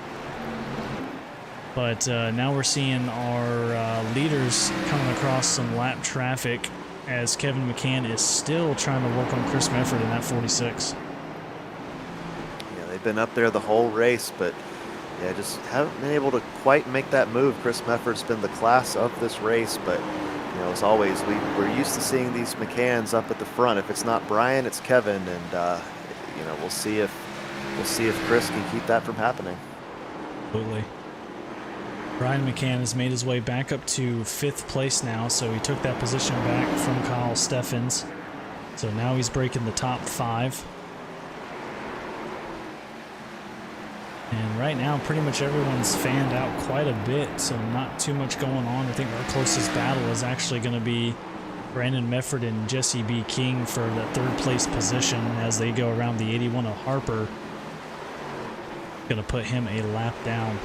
But now we're seeing our leaders coming across some lap traffic, as Kevin McCann is still trying to work on Chris Mefford in that 46. Yeah, they've been up there the whole race, but yeah, just haven't been able to quite make that move. Chris Mefford's been the class of this race, but you know, as always, we're used to seeing these McCanns up at the front. If it's not Brian, it's Kevin, and you know, we'll see if Chris can keep that from happening. Absolutely. Brian McCann has made his way back up to 5th place now, so he took that position back from Kyle Steffens. So now he's breaking the top 5. And right now, pretty much everyone's fanned out quite a bit, so not too much going on. I think our closest battle is actually going to be Brandon Mefford and Jesse B. King for that 3rd place position as they go around the 81 of Harper. Going to put him a lap down.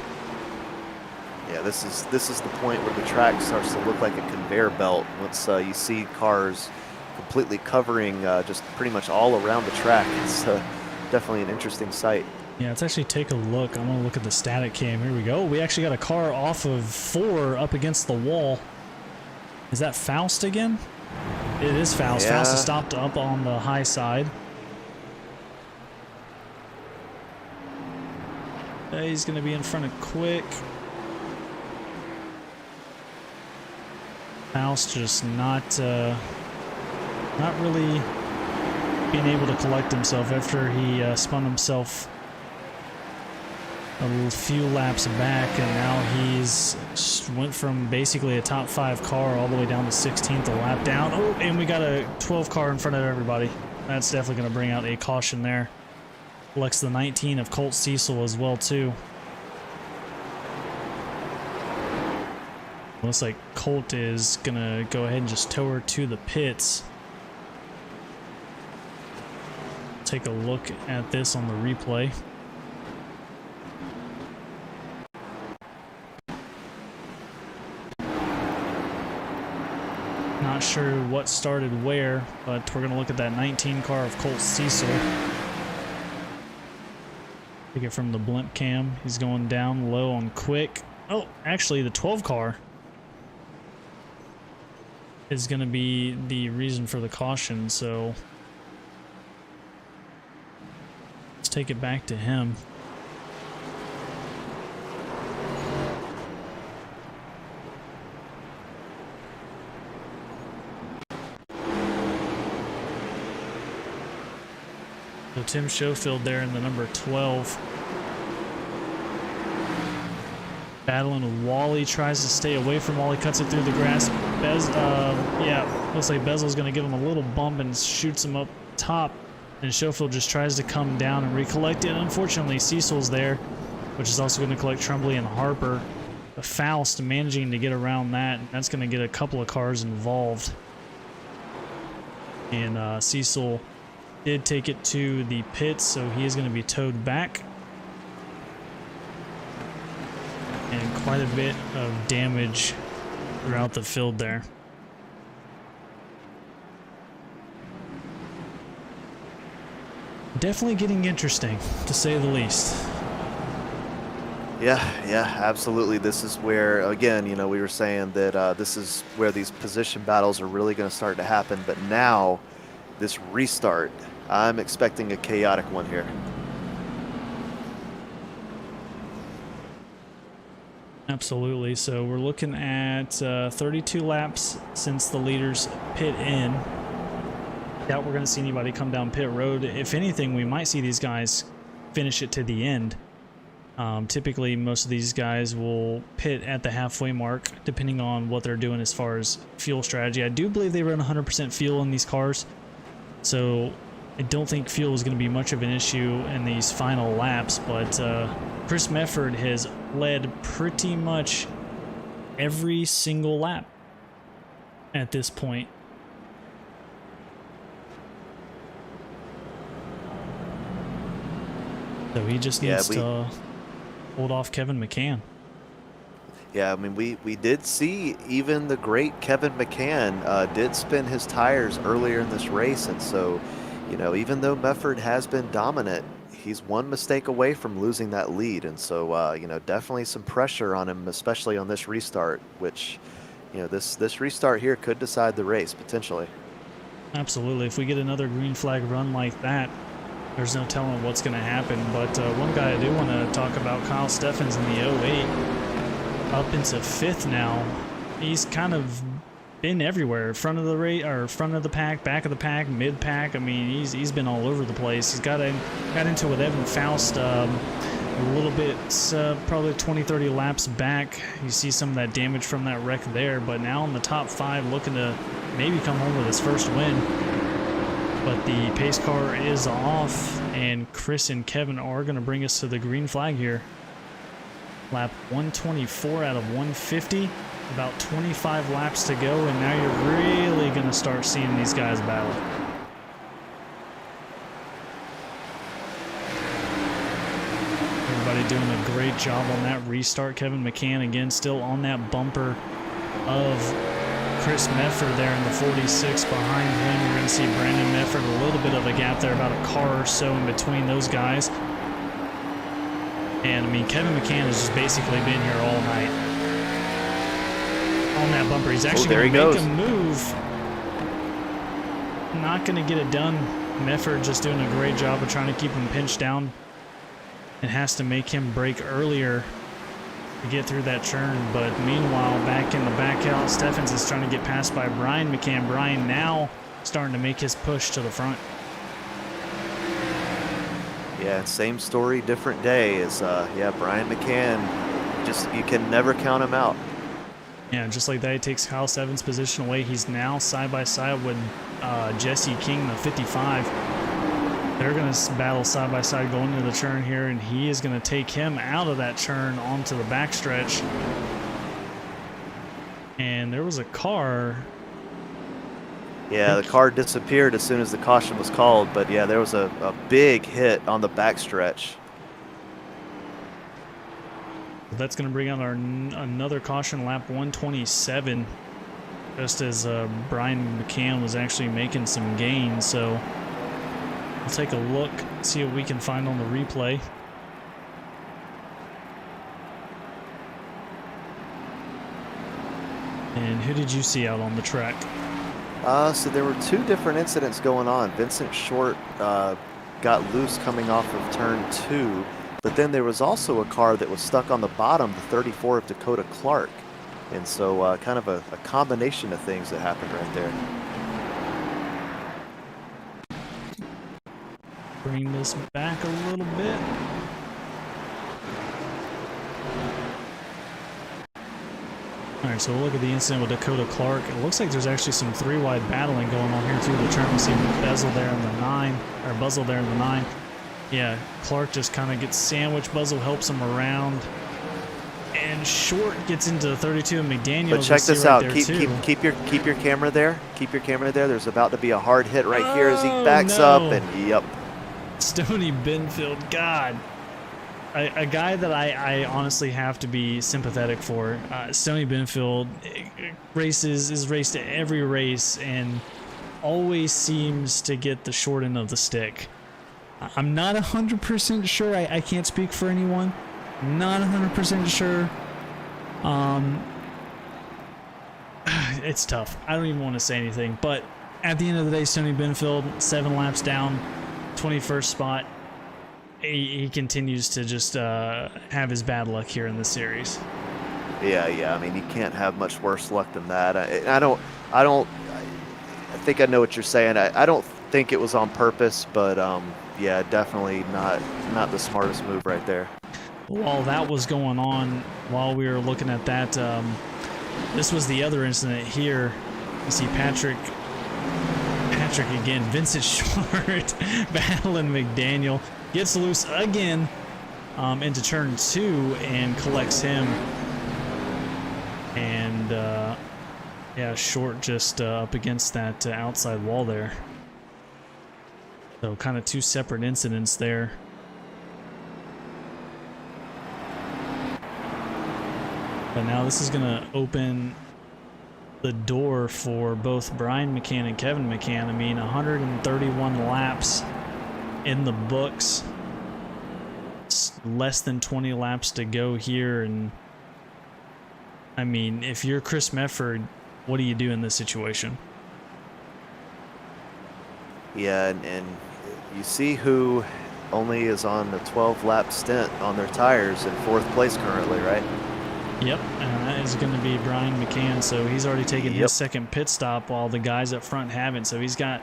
Yeah, this is the point where the track starts to look like a conveyor belt. Once you see cars completely covering just pretty much all around the track, it's definitely an interesting sight. Yeah, let's actually take a look. I'm going to look at the static cam. Here we go. We actually got a car off of 4 up against the wall. Is that Faust again? It is Faust. Yeah. Faust is stopped up on the high side. He's going to be in front of Quick. Faust just not really being able to collect himself after he spun himself a few laps back, and now he's went from basically a top 5 car all the way down to 16th, a lap down. Oh, and we got a 12 car in front of everybody. That's definitely going to bring out a caution there. Collects the 19 of Colt Cecil as well too. Looks like Colt is gonna go ahead and just tow her to the pits. Take a look at this on the replay. Not sure what started where, but we're gonna look at that 19 car of Colt Cecil. Take it from the blimp cam. He's going down low on quick. Oh, actually the 12 car is going to be the reason for the caution, so let's take it back to him. So Tim Schofield there in the number 12. Battling with Wally, tries to stay away from Wally, cuts it through the grass. Yeah, looks like Bezel's going to give him a little bump and shoots him up top. And Schofield just tries to come down and recollect it. Unfortunately, Cecil's there, which is also going to collect Tremblay and Harper. The Faust managing to get around that. That's going to get a couple of cars involved. And Cecil did take it to the pits, so he is going to be towed back. And quite a bit of damage throughout the field there. Definitely getting interesting, to say the least. Yeah, absolutely. This is where, again, you know, we were saying that this is where these position battles are really going to start to happen. But now, this restart, I'm expecting a chaotic one here. Absolutely. So we're looking at 32 laps since the leaders pit in. Doubt we're going to see anybody come down pit road. If anything, we might see these guys finish it to the end. Typically, most of these guys will pit at the halfway mark, depending on what they're doing as far as fuel strategy. I do believe they run 100% fuel in these cars, so I don't think fuel is going to be much of an issue in these final laps, but Chris Mefford has led pretty much every single lap at this point. So he just needs to hold off Kevin McCann. Yeah, I mean, we did see even the great Kevin McCann did spin his tires earlier in this race, and so, you know, even though Mefford has been dominant, he's one mistake away from losing that lead, and so you know, definitely some pressure on him, especially on this restart, which, you know, this restart here could decide the race potentially. Absolutely. If we get another green flag run like that, there's no telling what's going to happen. But one guy I do want to talk about, Kyle Steffens in the 08, up into 5th now. He's kind of been everywhere, front of the race, or front of the pack, back of the pack, mid pack. I mean, he's been all over the place. He's got into with Evan Faust a little bit, probably 20-30 laps back. You see some of that damage from that wreck there, but now in the top 5, looking to maybe come home with his first win. But the pace car is off, and Chris and Kevin are going to bring us to the green flag here. Lap 124 out of 150. About 25 laps to go, and now you're really going to start seeing these guys battle. Everybody doing a great job on that restart. Kevin McCann, again, still on that bumper of Chris Mefford there in the 46 behind him. We're going to see Brandon Mefford, a little bit of a gap there, about a car or so in between those guys. And, I mean, Kevin McCann has just basically been here all night on that bumper. He's actually going to make a move. Not going to get it done. Mefford just doing a great job of trying to keep him pinched down. It has to make him brake earlier to get through that turn, but meanwhile, back in the back out, Steffens is trying to get passed by Brian McCann. Brian now starting to make his push to the front. Yeah, same story, different day. Is yeah, Brian McCann, just, you can never count him out. Yeah, just like that, he takes Kyle Steffens' position away. He's now side by side with Jesse King, the 55. They're going to battle side by side going into the turn here, and he is going to take him out of that turn onto the backstretch. And there was a car. Yeah, the car disappeared as soon as the caution was called, but yeah, there was a big hit on the backstretch. That's going to bring out our another caution, lap 127, just as Brian McCann was actually making some gains. So we'll take a look, see what we can find on the replay. And who did you see out on the track? So there were two different incidents going on. Vincent Short got loose coming off of turn 2, but then there was also a car that was stuck on the bottom, the 34 of Dakota Clark. And so kind of a combination of things that happened right there. Bring this back a little bit. All right, so we'll look at the incident with Dakota Clark. It looks like there's actually some three-wide battling going on here too. They're trying to see Bezel there in the 9, or Buzzle there in the 9. Yeah, Clark just kind of gets sandwiched. Buzzle helps him around, and Short gets into the 32. And McDaniel. But check this out. Keep your camera there. Keep your camera there. There's about to be a hard hit right here as he backs up, and yep. Stony Benfield, God. A guy that I honestly have to be sympathetic for. Stony Benfield is raced at every race and always seems to get the short end of the stick. I'm not 100% sure. I can't speak for anyone. Not 100% sure. It's tough. I don't even want to say anything. But at the end of the day, Stony Benfield, 7 laps down, 21st spot. He continues to just have his bad luck here in the series. Yeah. I mean, you can't have much worse luck than that. I think I know what you're saying. I don't think it was on purpose, but yeah, definitely not the smartest move right there. While that was going on, while we were looking at that, this was the other incident here. You see Patrick again, Vincent Short battling McDaniel. Gets loose again into turn 2 and collects him. And yeah, Short just up against that outside wall there. So kind of 2 separate incidents there. But now this is going to open the door for both Brian McCann and Kevin McCann. I mean, 131 laps in the books, less than 20 laps to go here, and I mean, if you're Chris Mefford, what do you do in this situation? Yeah, and you see who only is on the 12-lap stint on their tires in 4th place currently, right? Yep, and that is going to be Brian McCann. So he's already taken his second pit stop while the guys up front haven't. So he's got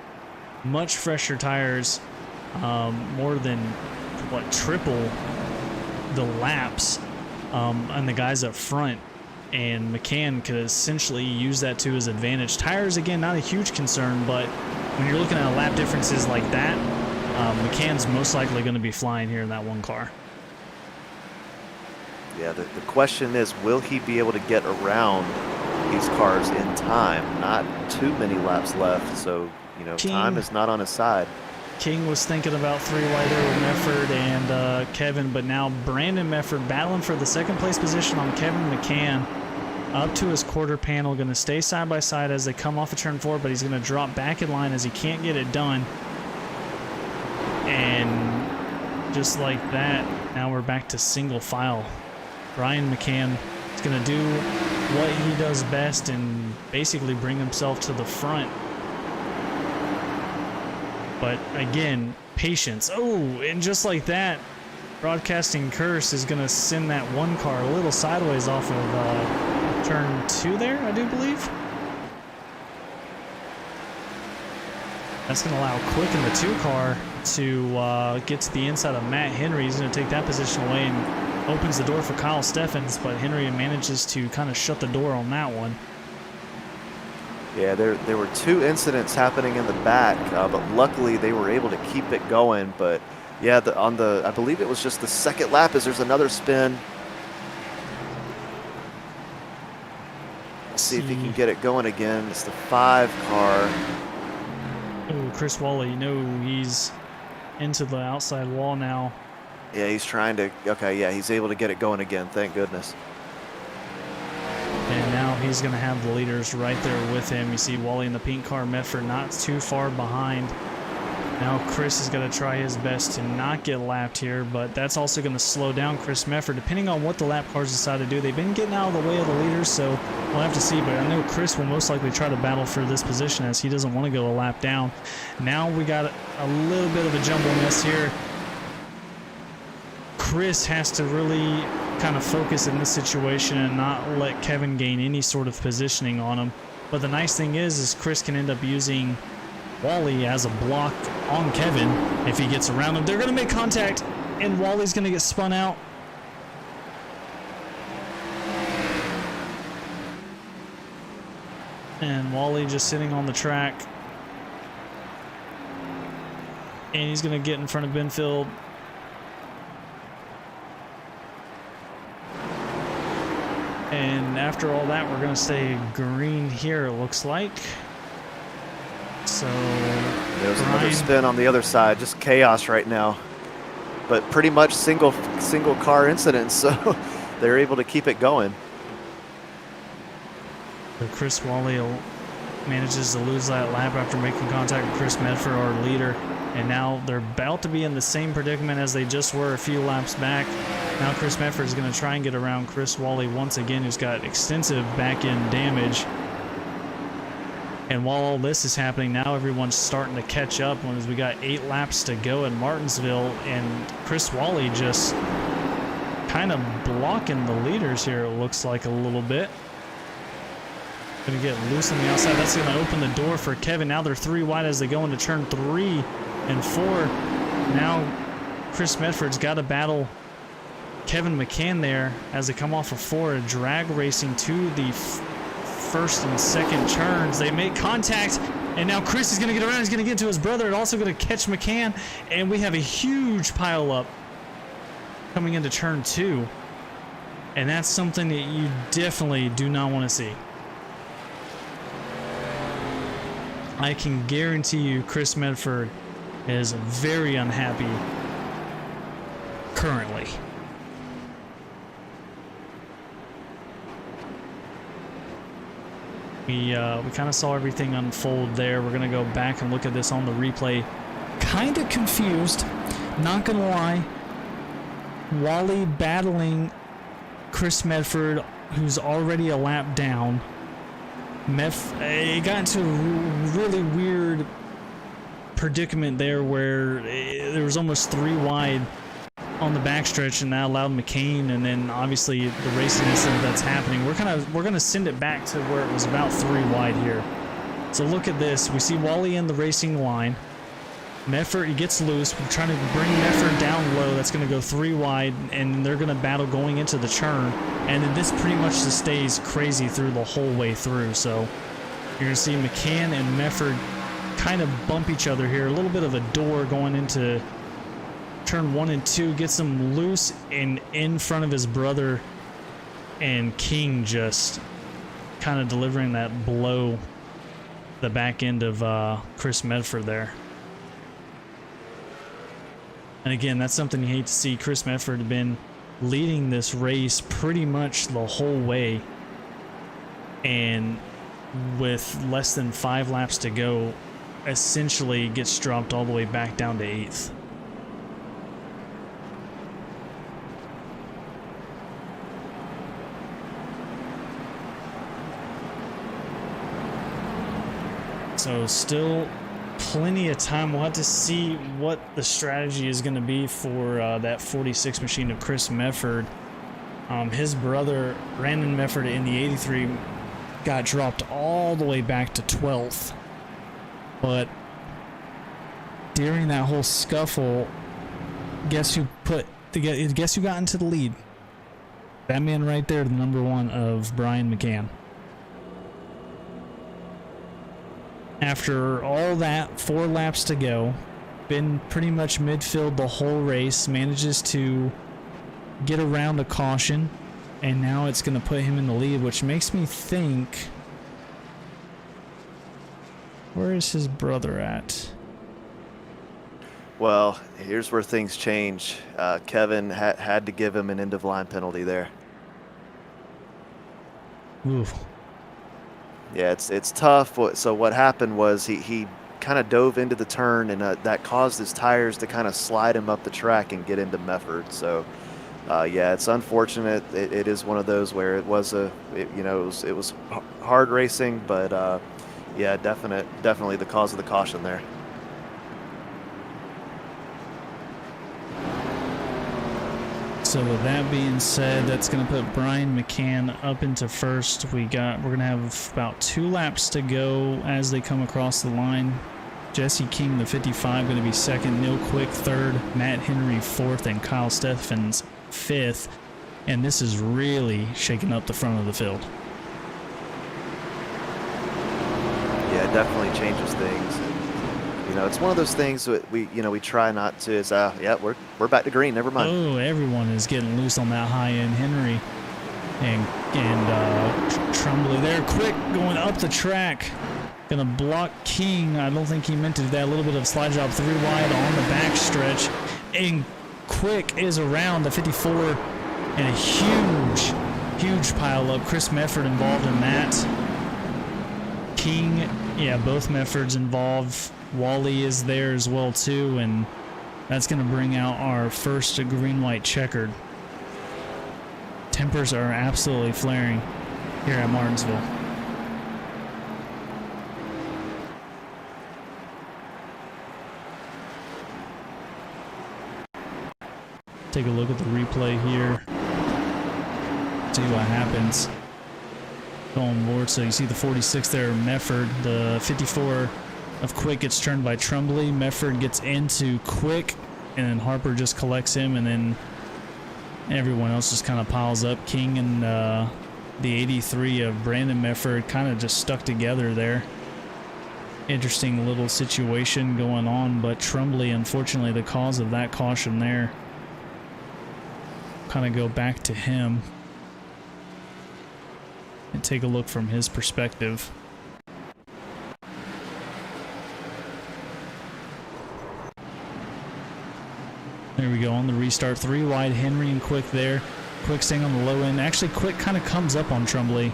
much fresher tires. More than triple the laps on the guys up front, and McCann could essentially use that to his advantage. Tires, again, not a huge concern, but when you're looking at lap differences like that, McCann's most likely going to be flying here in that one car. Yeah, the question is, will he be able to get around these cars in time? Not too many laps left, so time is not on his side. King was thinking about 3 wide there with Mefford and Kevin, but now Brandon Mefford battling for the 2nd place position on Kevin McCann. Up to his quarter panel, going to stay side by side as they come off of turn 4, but he's going to drop back in line as he can't get it done. And just like that, now we're back to single file. Brian McCann is going to do what he does best and basically bring himself to the front. But again, patience. Oh, and just like that, Broadcasting Curse is going to send that one car a little sideways off of turn 2 there, I do believe. That's going to allow Quick in the 2 car to get to the inside of Matt Henry. He's going to take that position away and opens the door for Kyle Steffens, but Henry manages to kind of shut the door on that one. Yeah, there were 2 incidents happening in the back, but luckily they were able to keep it going. But yeah, I believe it was just the 2nd lap as there's another spin. see if he can get it going again. It's the 5 car. Oh, Chris Wally, he's into the outside wall now. Yeah, he's trying to, okay, yeah, he's able to get it going again, thank goodness. And now he's going to have the leaders right there with him. You see Wally in the pink car, Medford not too far behind. Now Chris is going to try his best to not get lapped here, but that's also going to slow down Chris Medford, depending on what the lap cars decide to do. They've been getting out of the way of the leaders, so we'll have to see, but I know Chris will most likely try to battle for this position as he doesn't want to go a lap down. Now we got a little bit of a jumble mess here. Chris has to really kind of focus in this situation and not let Kevin gain any sort of positioning on him. But the nice thing is Chris can end up using Wally as a block on Kevin if he gets around him. They're going to make contact, and Wally's going to get spun out. And Wally just sitting on the track. And he's going to get in front of Benfield. And after all that, we're going to stay green here, it looks like. So there's another spin on the other side, just chaos right now. But pretty much single car incidents, so they're able to keep it going. So Chris Wally manages to lose that lap after making contact with Chris Medford, our leader. And now they're about to be in the same predicament as they just were a few laps back. Now Chris Medford is going to try and get around Chris Wally once again, who's got extensive back-end damage. And while all this is happening, now everyone's starting to catch up as we got 8 laps to go in Martinsville, and Chris Wally just kind of blocking the leaders here, it looks like a little bit. Gonna get loose on the outside. That's gonna open the door for Kevin. Now they're 3 wide as they go into turn 3 and 4. Now Chris Medford's got to battle Kevin McCann there as they come off of 4, drag racing to the first and second turns. They make contact, and now Chris is going to get around. He's going to get to his brother and also going to catch McCann, and we have a huge pile up coming into turn 2, and that's something that you definitely do not want to see. I can guarantee you Chris Medford is very unhappy currently. We kind of saw everything unfold there. We're going to go back and look at this on the replay. Kind of confused, not going to lie. Wally battling Chris Medford, who's already a lap down. It got into a really weird predicament there where there was almost 3 wide on the backstretch, and that allowed McCain, and then obviously the racing incident that's happening. We're gonna send it back to where it was about 3 wide here. So look at this. We see Wally in the racing line. Medford, he gets loose. We're trying to bring Medford down low. That's gonna go 3 wide, and they're gonna battle going into the turn. And then this pretty much just stays crazy through the whole way through. So you're gonna see McCann and Medford kind of bump each other here. A little bit of a door going into turn 1 and 2, gets him loose and in front of his brother, and King just kind of delivering that blow the back end of Chris Medford there. And again, that's something you hate to see. Chris Medford had been leading this race pretty much the whole way, and with less than 5 laps to go, essentially gets dropped all the way back down to 8th. So still plenty of time. We'll have to see what the strategy is going to be for that 46 machine of Chris Medford. His brother, Brandon Medford, in the 83 got dropped all the way back to 12th. But during that whole scuffle, guess who got into the lead? That man right there, the number 1 of Brian McCann. After all that, 4 laps to go, been pretty much midfield the whole race, manages to get around a caution, and now it's going to put him in the lead, which makes me think Where is his brother at? Well, here's where things change. Kevin had to give him an end-of-line penalty there. Oof. Yeah, it's tough. So what happened was he kind of dove into the turn, and that caused his tires to kind of slide him up the track and get into Mefford. So, yeah, it's unfortunate. It is one of those where it was it was hard racing, but yeah, definitely the cause of the caution there. So with that being said, that's going to put Brian McCann up into first. We're going to have about 2 laps to go as they come across the line. Jesse King, the 55, going to be second. Neil Quick, third. Matt Henry, fourth. And Kyle Steffens, fifth. And this is really shaking up the front of the field. Yeah, it definitely changes things. You know, it's one of those things that we try not to. Is yeah, we're back to green. Never mind. Oh, everyone is getting loose on that high end. Henry and Trumbley there, quick going up the track, gonna block King. I don't think he meant to do that. A little bit of slide job 3 wide on the back stretch, and Quick is around the 54, and a huge pile up. Chris Mefford involved in that. King, yeah, both Meffords involved. Wally is there as well too, and that's going to bring out our first green-white checkered. Tempers are absolutely flaring here at Martinsville. Take a look at the replay here. See what happens. Going forward, so you see the 46 there, Mefford, the 54 of Quick gets turned by Trumbley. Mefford gets into Quick, and then Harper just collects him, and then everyone else just kind of piles up. King and the 83 of Brandon Mefford kind of just stuck together there. Interesting little situation going on, but Trumbley, unfortunately, the cause of that caution there. Kind of go back to him and take a look from his perspective. There we go on the restart. 3 wide, Henry and Quick there. Quick staying on the low end. Actually, Quick kind of comes up on Trumbley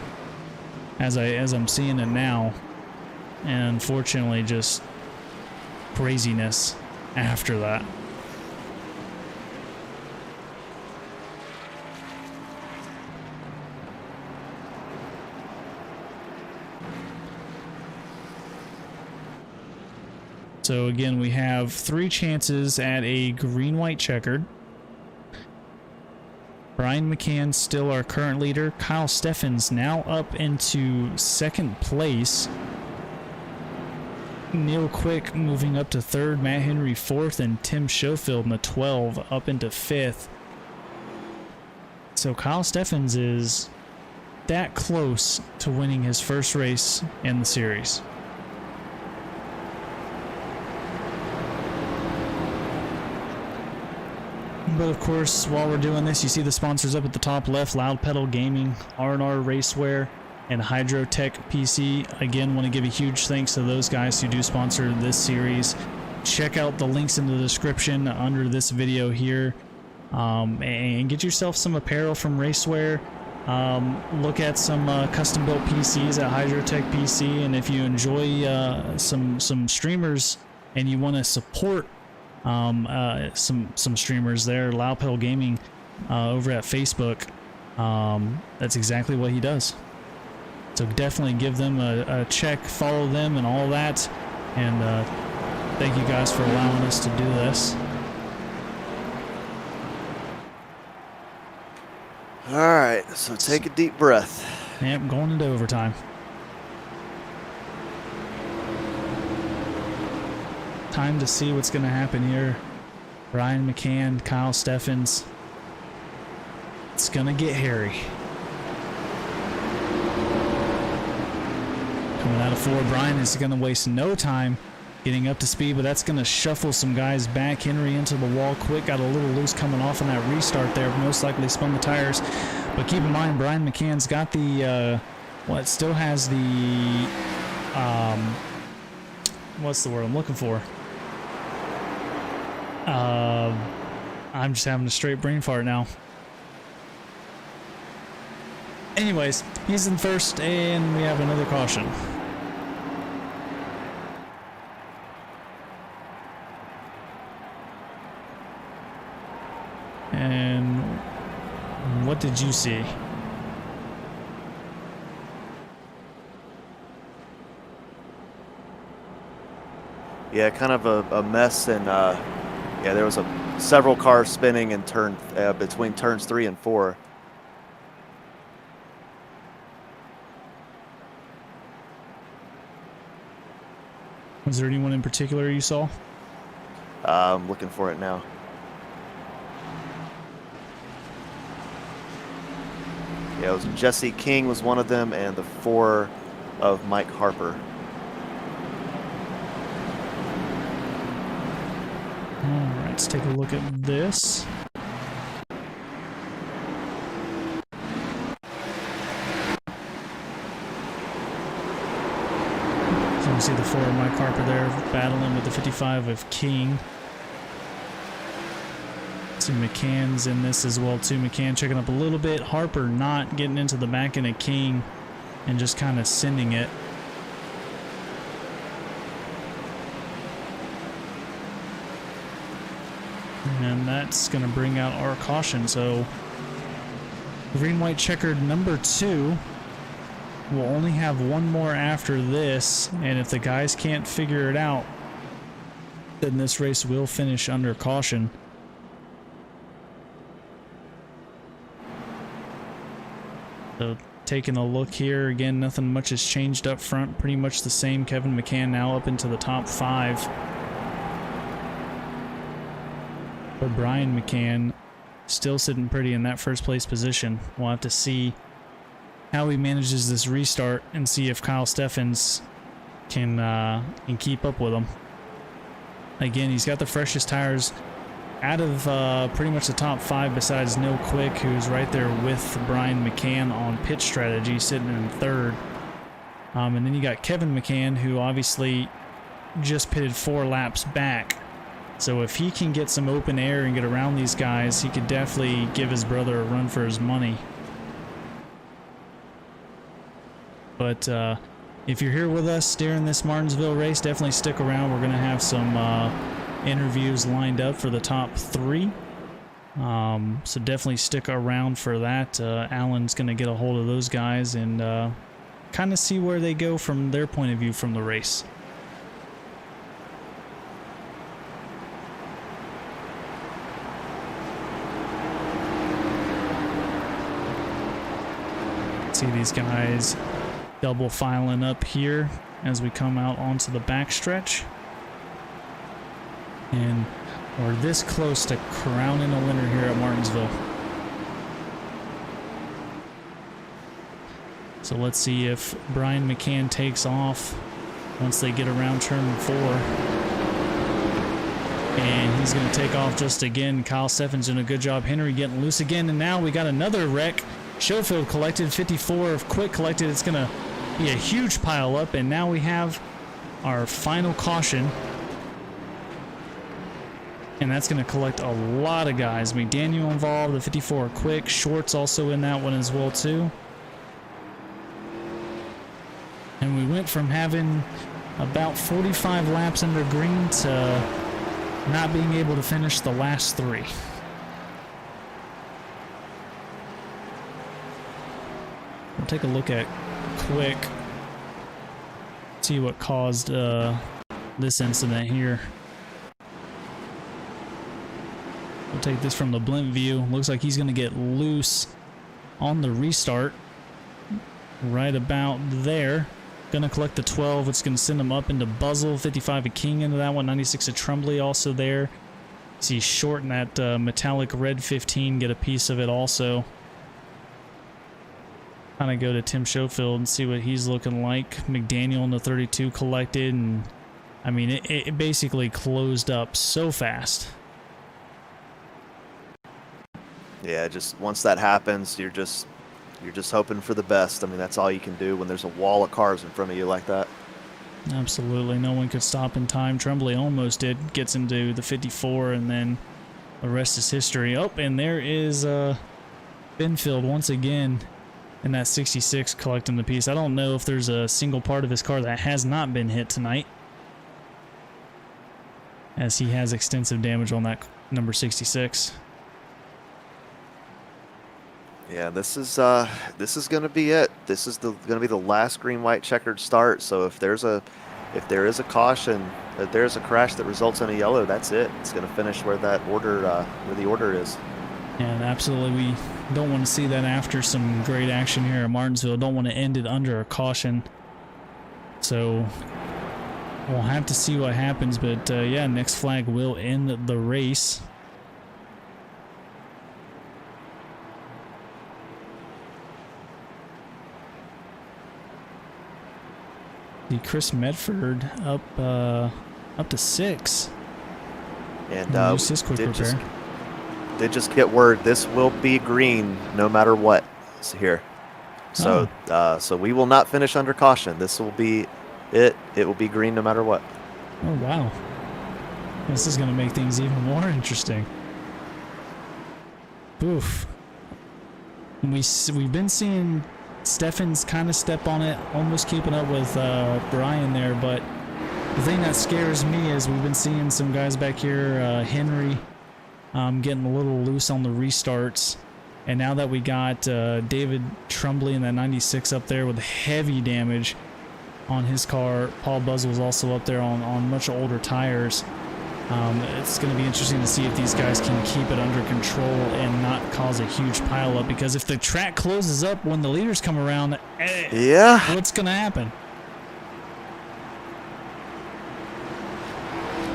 as I'm seeing it now. And unfortunately, just craziness after that. So again, we have 3 chances at a green-white checkered. Brian McCann still our current leader. Kyle Steffens now up into second place. Neil Quick moving up to 3rd. Matt Henry 4th, and Tim Schofield in the 12 up into 5th. So Kyle Steffens is that close to winning his first race in the series. But of course, while we're doing this, you see the sponsors up at the top left: Loud Pedal Gaming, R&R Racewear, and HydroTek PC. Again, want to give a huge thanks to those guys who do sponsor this series. Check out the links in the description under this video here, and get yourself some apparel from Racewear. Look at some custom-built PCs at HydroTek PC, and if you enjoy some streamers and you want to support some streamers there, Loud Pedal Gaming over at Facebook, that's exactly what he does. So definitely give them a check, follow them and all that, and thank you guys for allowing us to do this. All right, so take a deep breath. Yep, going into overtime. Time to see what's going to happen here. Brian McCann, Kyle Steffens. It's going to get hairy. Coming out of 4, Brian is going to waste no time getting up to speed, but that's going to shuffle some guys back. Henry into the wall quick, got a little loose coming off on that restart there. Most likely spun the tires. But keep in mind, Brian McCann's got the, still has the what's the word I'm looking for? I'm just having a straight brain fart now. Anyways, he's in first, and we have another caution. And what did you see? Yeah, kind of a mess, and yeah, there was several cars spinning in between turns 3 and 4. Was there anyone in particular you saw? I'm looking for it now. Yeah, it was Jesse King was one of them, and the 4 of Mike Harper. Alright, let's take a look at this. So you can see the 4 of Mike Harper there battling with the 55 of King. See McCann's in this as well too. McCann checking up a little bit. Harper not getting into the back end of King and just kind of sending it. And that's going to bring out our caution. So green-white checkered number 2 will only have one more after this. And if the guys can't figure it out, then this race will finish under caution. So taking a look here, again, nothing much has changed up front. Pretty much the same. Kevin McCann now up into the top 5. But Brian McCann still sitting pretty in that first place position. We'll have to see how he manages this restart and see if Kyle Steffens can keep up with him. Again, he's got the freshest tires out of pretty much the top 5 besides No Quick, who's right there with Brian McCann on pit strategy, sitting in 3rd. And then you got Kevin McCann, who obviously just pitted 4 laps back. So if he can get some open air and get around these guys, he could definitely give his brother a run for his money. But if you're here with us during this Martinsville race, definitely stick around. We're going to have some interviews lined up for the top 3. So definitely stick around for that. Alan's going to get a hold of those guys and kind of see where they go from their point of view from the race. See these guys double filing up here as we come out onto the backstretch. And we're this close to crowning a winner here at Martinsville. So let's see if Brian McCann takes off once they get around turn 4. And he's going to take off just again. Kyle Steffens doing a good job. Henry getting loose again. And now we got another wreck. Schofield collected, 54 of Quick collected. It's going to be a huge pile up. And now we have our final caution. And that's going to collect a lot of guys. McDaniel involved, the 54 Quick. Shorts also in that one as well too. And we went from having about 45 laps under green to not being able to finish the last 3. We'll take a look at Quick. See what caused this incident here. We'll take this from the blimp view. Looks like he's going to get loose on the restart. Right about there. Going to collect the 12. It's going to send him up into Buzzle. 55 of King into that one. 96 of Tremblay also there. See Short in that metallic red 15. Get a piece of it also. Kind of go to Tim Schofield and see what he's looking like. McDaniel in the 32 collected. And I mean, it basically closed up so fast. Yeah, just once that happens, you're just hoping for the best. I mean, that's all you can do when there's a wall of cars in front of you like that. Absolutely, no one could stop in time. Tremblay almost did, gets into the 54, and then the rest is history. Oh, and there is Benfield once again in that 66 collecting the piece. I don't know if there's a single part of his car that has not been hit tonight, as he has extensive damage on that number 66. Yeah, this is going to be it. This is going to be the last green-white checkered start. So if there is a caution, if there's a crash that results in a yellow, that's it. It's going to finish where that order where the order is. And absolutely, we don't want to see that after some great action here at Martinsville. Don't want to end it under a caution. So we'll have to see what happens. But yeah, next flag will end the race. The Chris Medford up to 6. And use his quick repair. Did just get word this will be green no matter what here. So so we will not finish under caution. This will be it. It will be green no matter what. Oh wow, this is going to make things even more interesting. Oof. We've been seeing Steffens kind of step on it, almost keeping up with Brian there, but the thing that scares me is we've been seeing some guys back here, Henry, getting a little loose on the restarts, and now that we got David Tremblay in that 96 up there with heavy damage on his car, Paul Buzzell's also up there on much older tires. It's going to be interesting to see if these guys can keep it under control and not cause a huge pileup, because if the track closes up when the leaders come around, yeah, what's going to happen?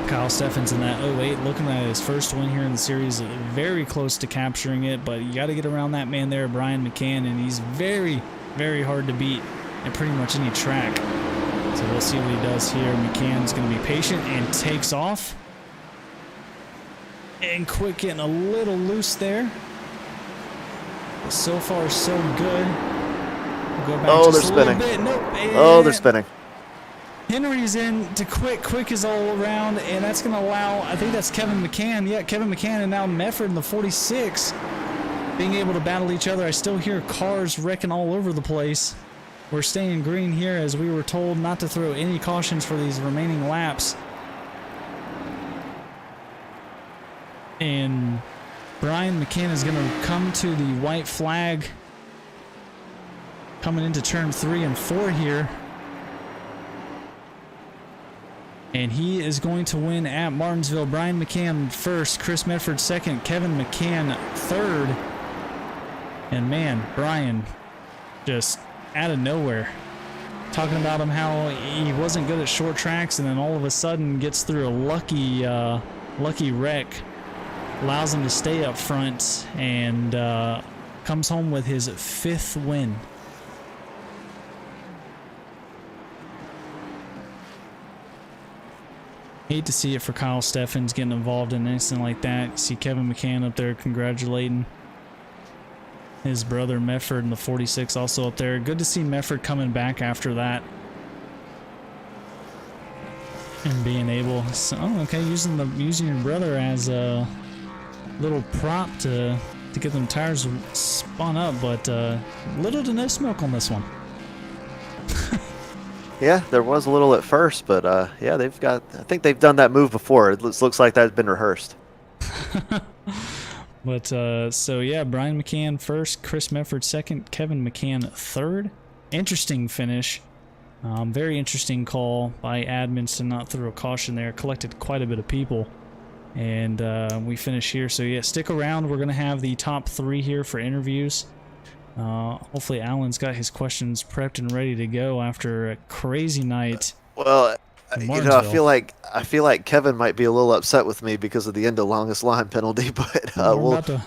Kyle Steffens in that 08, looking at his first win here in the series, very close to capturing it, but you got to get around that man there, Brian McCann, and he's very, very hard to beat at pretty much any track. So we'll see what he does here. McCann's going to be patient and takes off. And Quick getting a little loose there. But so far, so good. We'll go back just a little bit. Nope. Oh, they're spinning. Henry's in to Quick. Quick is all around, and that's going to allow, I think that's Kevin McCann. Yeah, Kevin McCann and now Medford in the 46 being able to battle each other. I still hear cars wrecking all over the place. We're staying green here as we were told not to throw any cautions for these remaining laps. And Brian McCann is going to come to the white flag coming into turn 3 and 4 here. And he is going to win at Martinsville. Brian McCann first, Chris Medford second, Kevin McCann third. And man, Brian just out of nowhere. Talking about him how he wasn't good at short tracks, and then all of a sudden gets through a lucky wreck. Allows him to stay up front and comes home with his 5th win. Hate to see it for Kyle Steffens getting involved in anything like that. You see Kevin McCann up there congratulating his brother Medford in the 46 also up there. Good to see Medford coming back after that. And being able, so, okay, using your brother as a little prop to get them tires spun up, but little to no smoke on this one. Yeah, there was a little at first, but yeah, I think they've done that move before. It looks like that's been rehearsed. But so yeah, Brian McCann first, Chris Medford second, Kevin McCann third. Interesting finish. Very interesting call by admins to not throw a caution there. Collected quite a bit of people. And we finish here. So yeah, stick around. We're going to have the top 3 here for interviews. Hopefully Alan's got his questions prepped and ready to go after a crazy night. Well, you know, I feel like Kevin might be a little upset with me because of the end of longest line penalty, but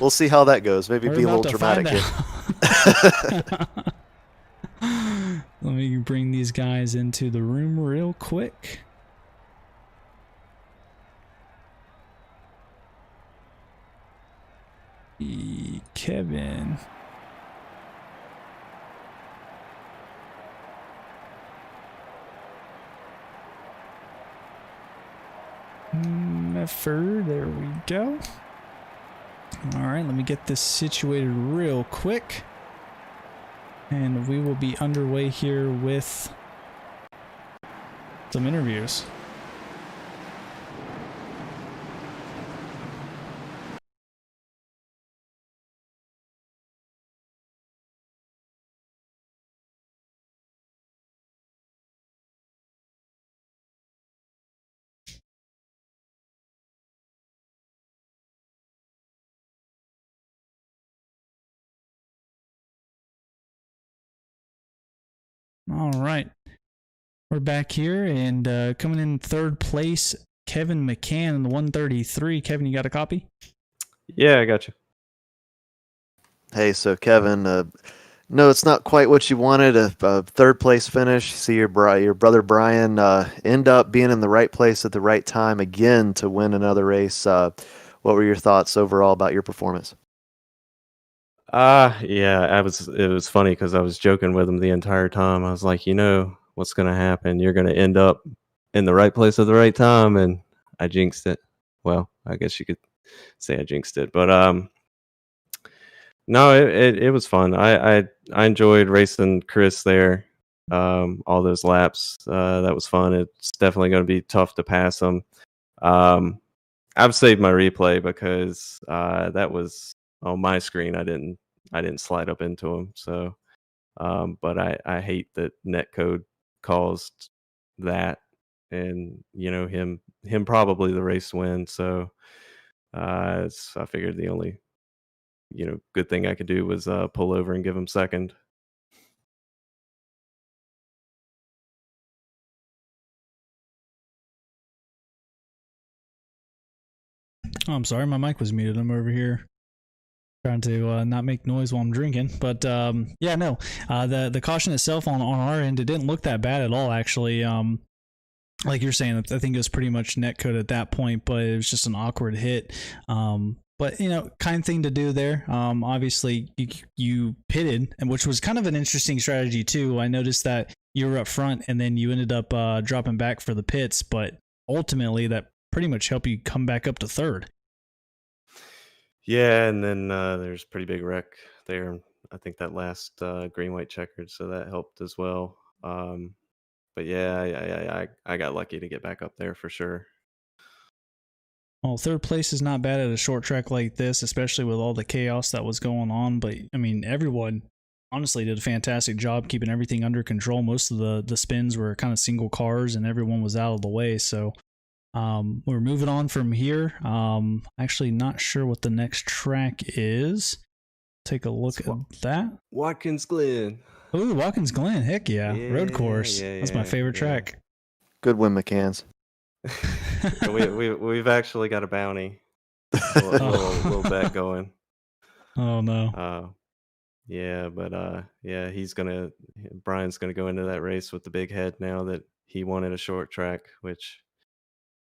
we'll see how that goes. Maybe be a little dramatic here. Let me bring these guys into the room real quick. Kevin. Mefford, there we go. All right, let me get this situated real quick. And we will be underway here with some interviews. All right. We're back here, and coming in third place, Kevin McCann in the 133. Kevin, you got a copy? Yeah, I got you. Hey, so Kevin, no, it's not quite what you wanted. A third place finish. See your brother Brian end up being in the right place at the right time again to win another race. What were your thoughts overall about your performance? Yeah, it was funny because I was joking with him the entire time. I was like, you know what's gonna happen. You're gonna end up in the right place at the right time, and I jinxed it. Well, I guess you could say I jinxed it. But no, it was fun. I enjoyed racing Chris there. All those laps. That was fun. It's definitely gonna be tough to pass him. I've saved my replay because that was on my screen. I didn't slide up into him. So, but I hate that netcode caused that, and him probably the race win. So, I figured the only good thing I could do was pull over and give him second. Oh, I'm sorry, my mic was muted. I'm over here trying to not make noise while I'm drinking. But yeah, no, the caution itself on our end, it didn't look that bad at all, actually. Like you're saying, I think it was pretty much netcode at that point, but it was just an awkward hit. But kind thing to do there. Obviously, you pitted, and which was kind of an interesting strategy too. I noticed that you were up front, and then you ended up dropping back for the pits, but ultimately that pretty much helped you come back up to third. Yeah, and then there's a pretty big wreck there. I think that last green white checkered, so that helped as well. But yeah, I got lucky to get back up there for sure. Well, third place is not bad at a short track like this, especially with all the chaos that was going on. But I mean, everyone honestly did a fantastic job keeping everything under control. Most of the spins were kind of single cars, and everyone was out of the way. So we're moving on from here. Actually, not sure what the next track is. Take a look at that. Watkins Glen. Ooh, Watkins Glen. Heck yeah. Road course. That's my favorite track. Good win, McCann's. We've actually got a bounty. A little bet going. Oh no. Yeah, but yeah, Brian's gonna go into that race with the big head now that he wanted a short track, which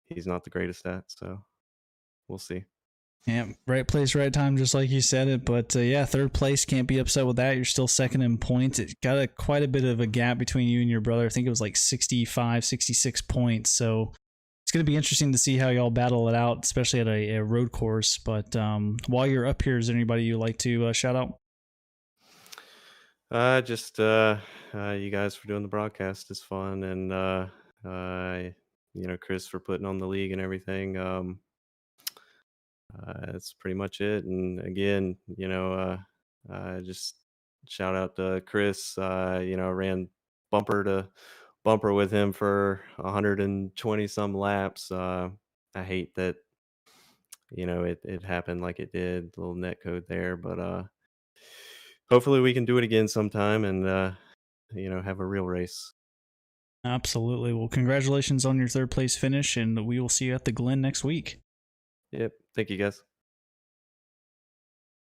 he's not the greatest at. So we'll see. Yeah, right place, right time, just like you said it. But yeah, third place, can't be upset with that. You're still second in points. It got quite a bit of a gap between you and your brother. I think it was like 65, 66 points. So it's going to be interesting to see how y'all battle it out, especially at a road course. But while you're up here, is there anybody you'd like to shout out? Just you guys for doing the broadcast is fun, and Chris for putting on the league and everything. That's pretty much it. And again, just shout out to Chris. Ran bumper to bumper with him for 120 some laps. I hate that, it happened like it did, little net code there, but hopefully we can do it again sometime and have a real race. Absolutely. Well, congratulations on your third place finish, and we will see you at the Glen next week. Yep. Thank you, guys.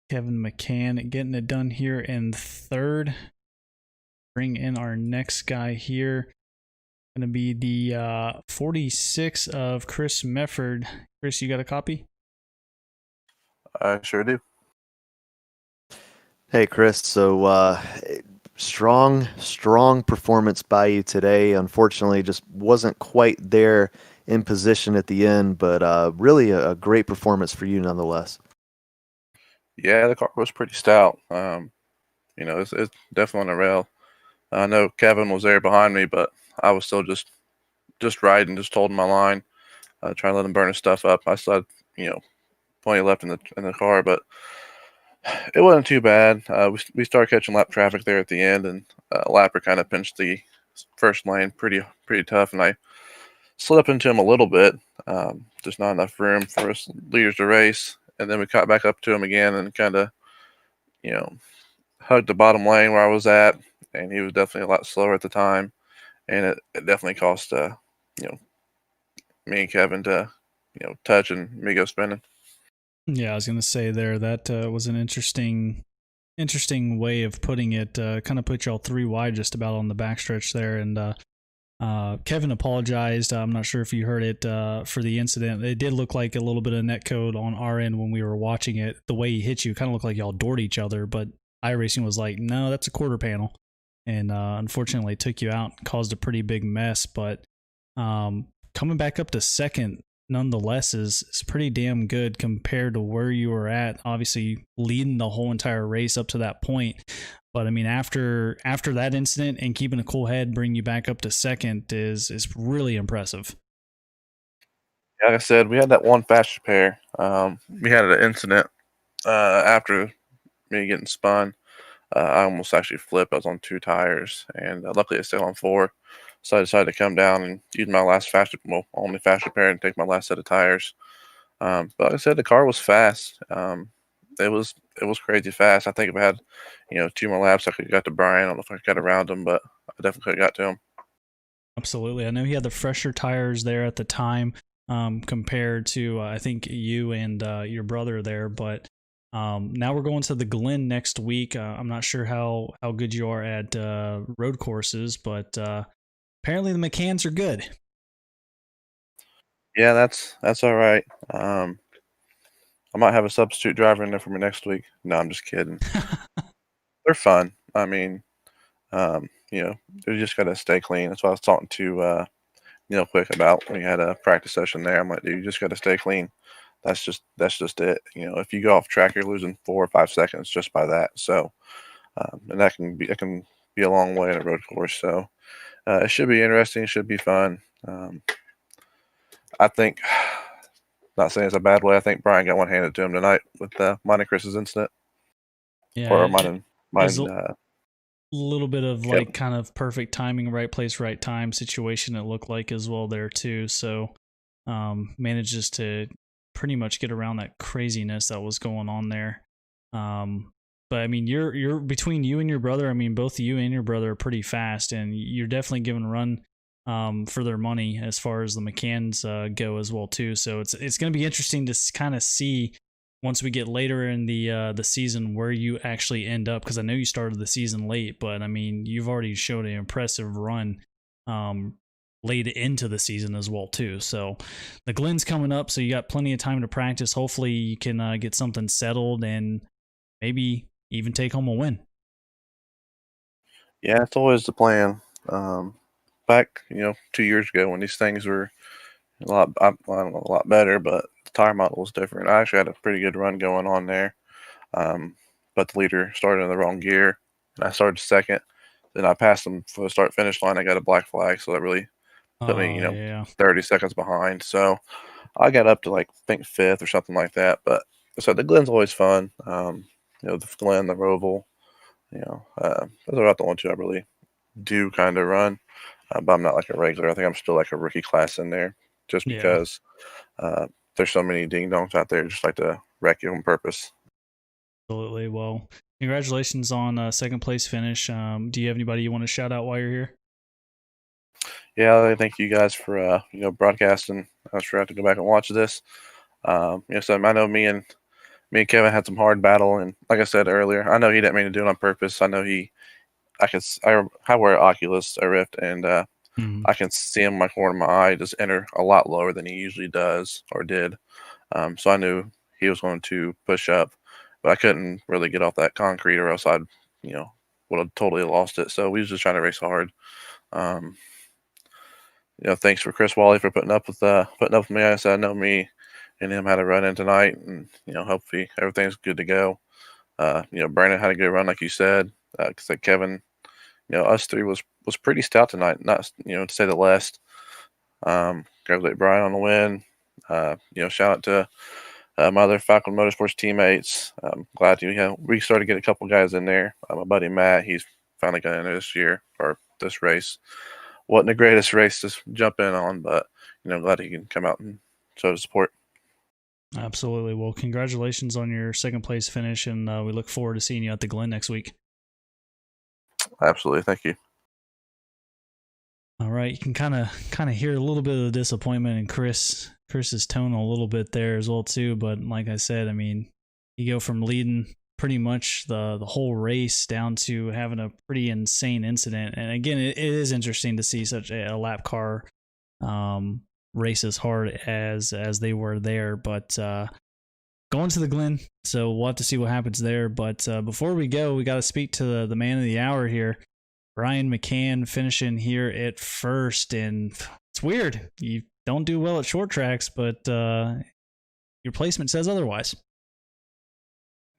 Kevin McCann getting it done here in third. Bring in our next guy here. Going to be the 46 of Chris Mefford. Chris, you got a copy? I sure do. Hey, Chris. So strong performance by you today. Unfortunately, just wasn't quite there in position at the end, but really a great performance for you nonetheless. Yeah, the car was pretty stout. It's definitely on the rail. I know Kevin was there behind me, but I was still just riding, just holding my line, trying to let him burn his stuff up. I still had, plenty left in the car, but it wasn't too bad. We started catching lap traffic there at the end, and Lapper kind of pinched the first lane pretty tough, and I slid up into him a little bit. Just not enough room for us leaders to race, and then we caught back up to him again and kind of, you know, hugged the bottom lane where I was at, and he was definitely a lot slower at the time, and it definitely cost me and Kevin to touch and me go spinning. Yeah, I was gonna say there that was an interesting way of putting it. Kind of put y'all 3 wide just about on the backstretch there, and Kevin apologized. I'm not sure if you heard it for the incident. It did look like a little bit of net code on our end when we were watching it. The way he hit you kind of looked like y'all doored each other, but iRacing was like, no, that's a quarter panel, and unfortunately took you out, caused a pretty big mess. But coming back up to second nonetheless is pretty damn good compared to where you were at. Obviously leading the whole entire race up to that point, but I mean after that incident and keeping a cool head, bring you back up to second is really impressive. Like I said, we had that one fast repair. We had an incident after me getting spun. I almost actually flipped. I was on 2 tires, and luckily I stayed on 4. So I decided to come down and use my only fast repair and take my last set of tires. But like I said, the car was fast. It was crazy fast. I think if I had, 2 more laps, I could have got to Brian. I don't know if I got around him, but I definitely could have got to him. Absolutely. I know he had the fresher tires there at the time compared to I think you and your brother there, but now we're going to the Glen next week. I'm not sure how good you are at road courses, but apparently the McCanns are good. Yeah, that's all right. I might have a substitute driver in there for me next week. No, I'm just kidding. They're fun. I mean, you just gotta stay clean. That's what I was talking to Neil Quick about when we had a practice session there. I'm like, dude, you just gotta stay clean. That's just it. If you go off track, you're losing 4 or 5 seconds just by that. So, and it can be a long way in a road course. So, it should be interesting. It should be fun. I think, not saying it's a bad way. I think Brian got one handed to him tonight with mine and Chris's incident, Yeah, or mine. a little bit of like kind of perfect timing, right place, right time situation. It looked like as well there too. So, manages to pretty much get around that craziness that was going on there. But I mean, you're between you and your brother. I mean, both you and your brother are pretty fast, and you're definitely giving a run for their money as far as the McCanns go as well too. So it's going to be interesting to kind of see once we get later in the season where you actually end up, because I know you started the season late, but I mean you've already showed an impressive run late into the season as well too. So the Glen's coming up, so you got plenty of time to practice. Hopefully you can get something settled and maybe even take home a win. Yeah, it's always the plan. Back 2 years ago when these things were I don't know, a lot better, but the tire model was different. I actually had a pretty good run going on there, but the leader started in the wrong gear, and I started second. Then I passed him for the start finish line. I got a black flag, so that really put me, Yeah. 30 seconds behind. So I got up to like I think 5th or something like that. But so the Glen's always fun. The Glen, the Roval, those are about the only 2 I really do kind of run. But I'm not like a regular. I think I'm still like a rookie class in there, just Yeah. because there's so many ding dongs out there just like to wreck you on purpose. Absolutely. Well, congratulations on second place finish. Do you have anybody you want to shout out while you're here? Yeah, thank you guys for broadcasting. I was sure I have to go back and watch this. So I know me and Kevin had some hard battle, and like I said earlier, I know he didn't mean to do it on purpose. I know I wear Oculus, a Rift, and I can see him in my corner of my eye just enter a lot lower than he usually does or did. So I knew he was going to push up, but I couldn't really get off that concrete, or else I'd would have totally lost it. So we was just trying to race hard. thanks for Chris Wally for putting up with me. I said I know me and him had a run in tonight, and hopefully everything's good to go. Brandon had a good run, like you said. Like Kevin, us three was pretty stout tonight. Not to say the least. Congratulate Brian on the win. Shout out to my other Falcon Motorsports teammates. I'm glad we started to get a couple guys in there. My buddy Matt, he's finally got in this year or this race. Wasn't the greatest race to jump in on, but glad he can come out and show his support. Absolutely. Well, congratulations on your second place finish, and we look forward to seeing you at the Glen next week. Absolutely. Thank you. All right. You can kind of hear a little bit of the disappointment in Chris's tone a little bit there as well too. But like I said, I mean, you go from leading pretty much the whole race down to having a pretty insane incident. And again, it is interesting to see such a lap car race as hard as they were there. But going to the Glen, so we'll have to see what happens there. But before we go, we got to speak to the man of the hour here, Brian McCann, finishing here at first. And it's weird, you don't do well at short tracks, but your placement says otherwise.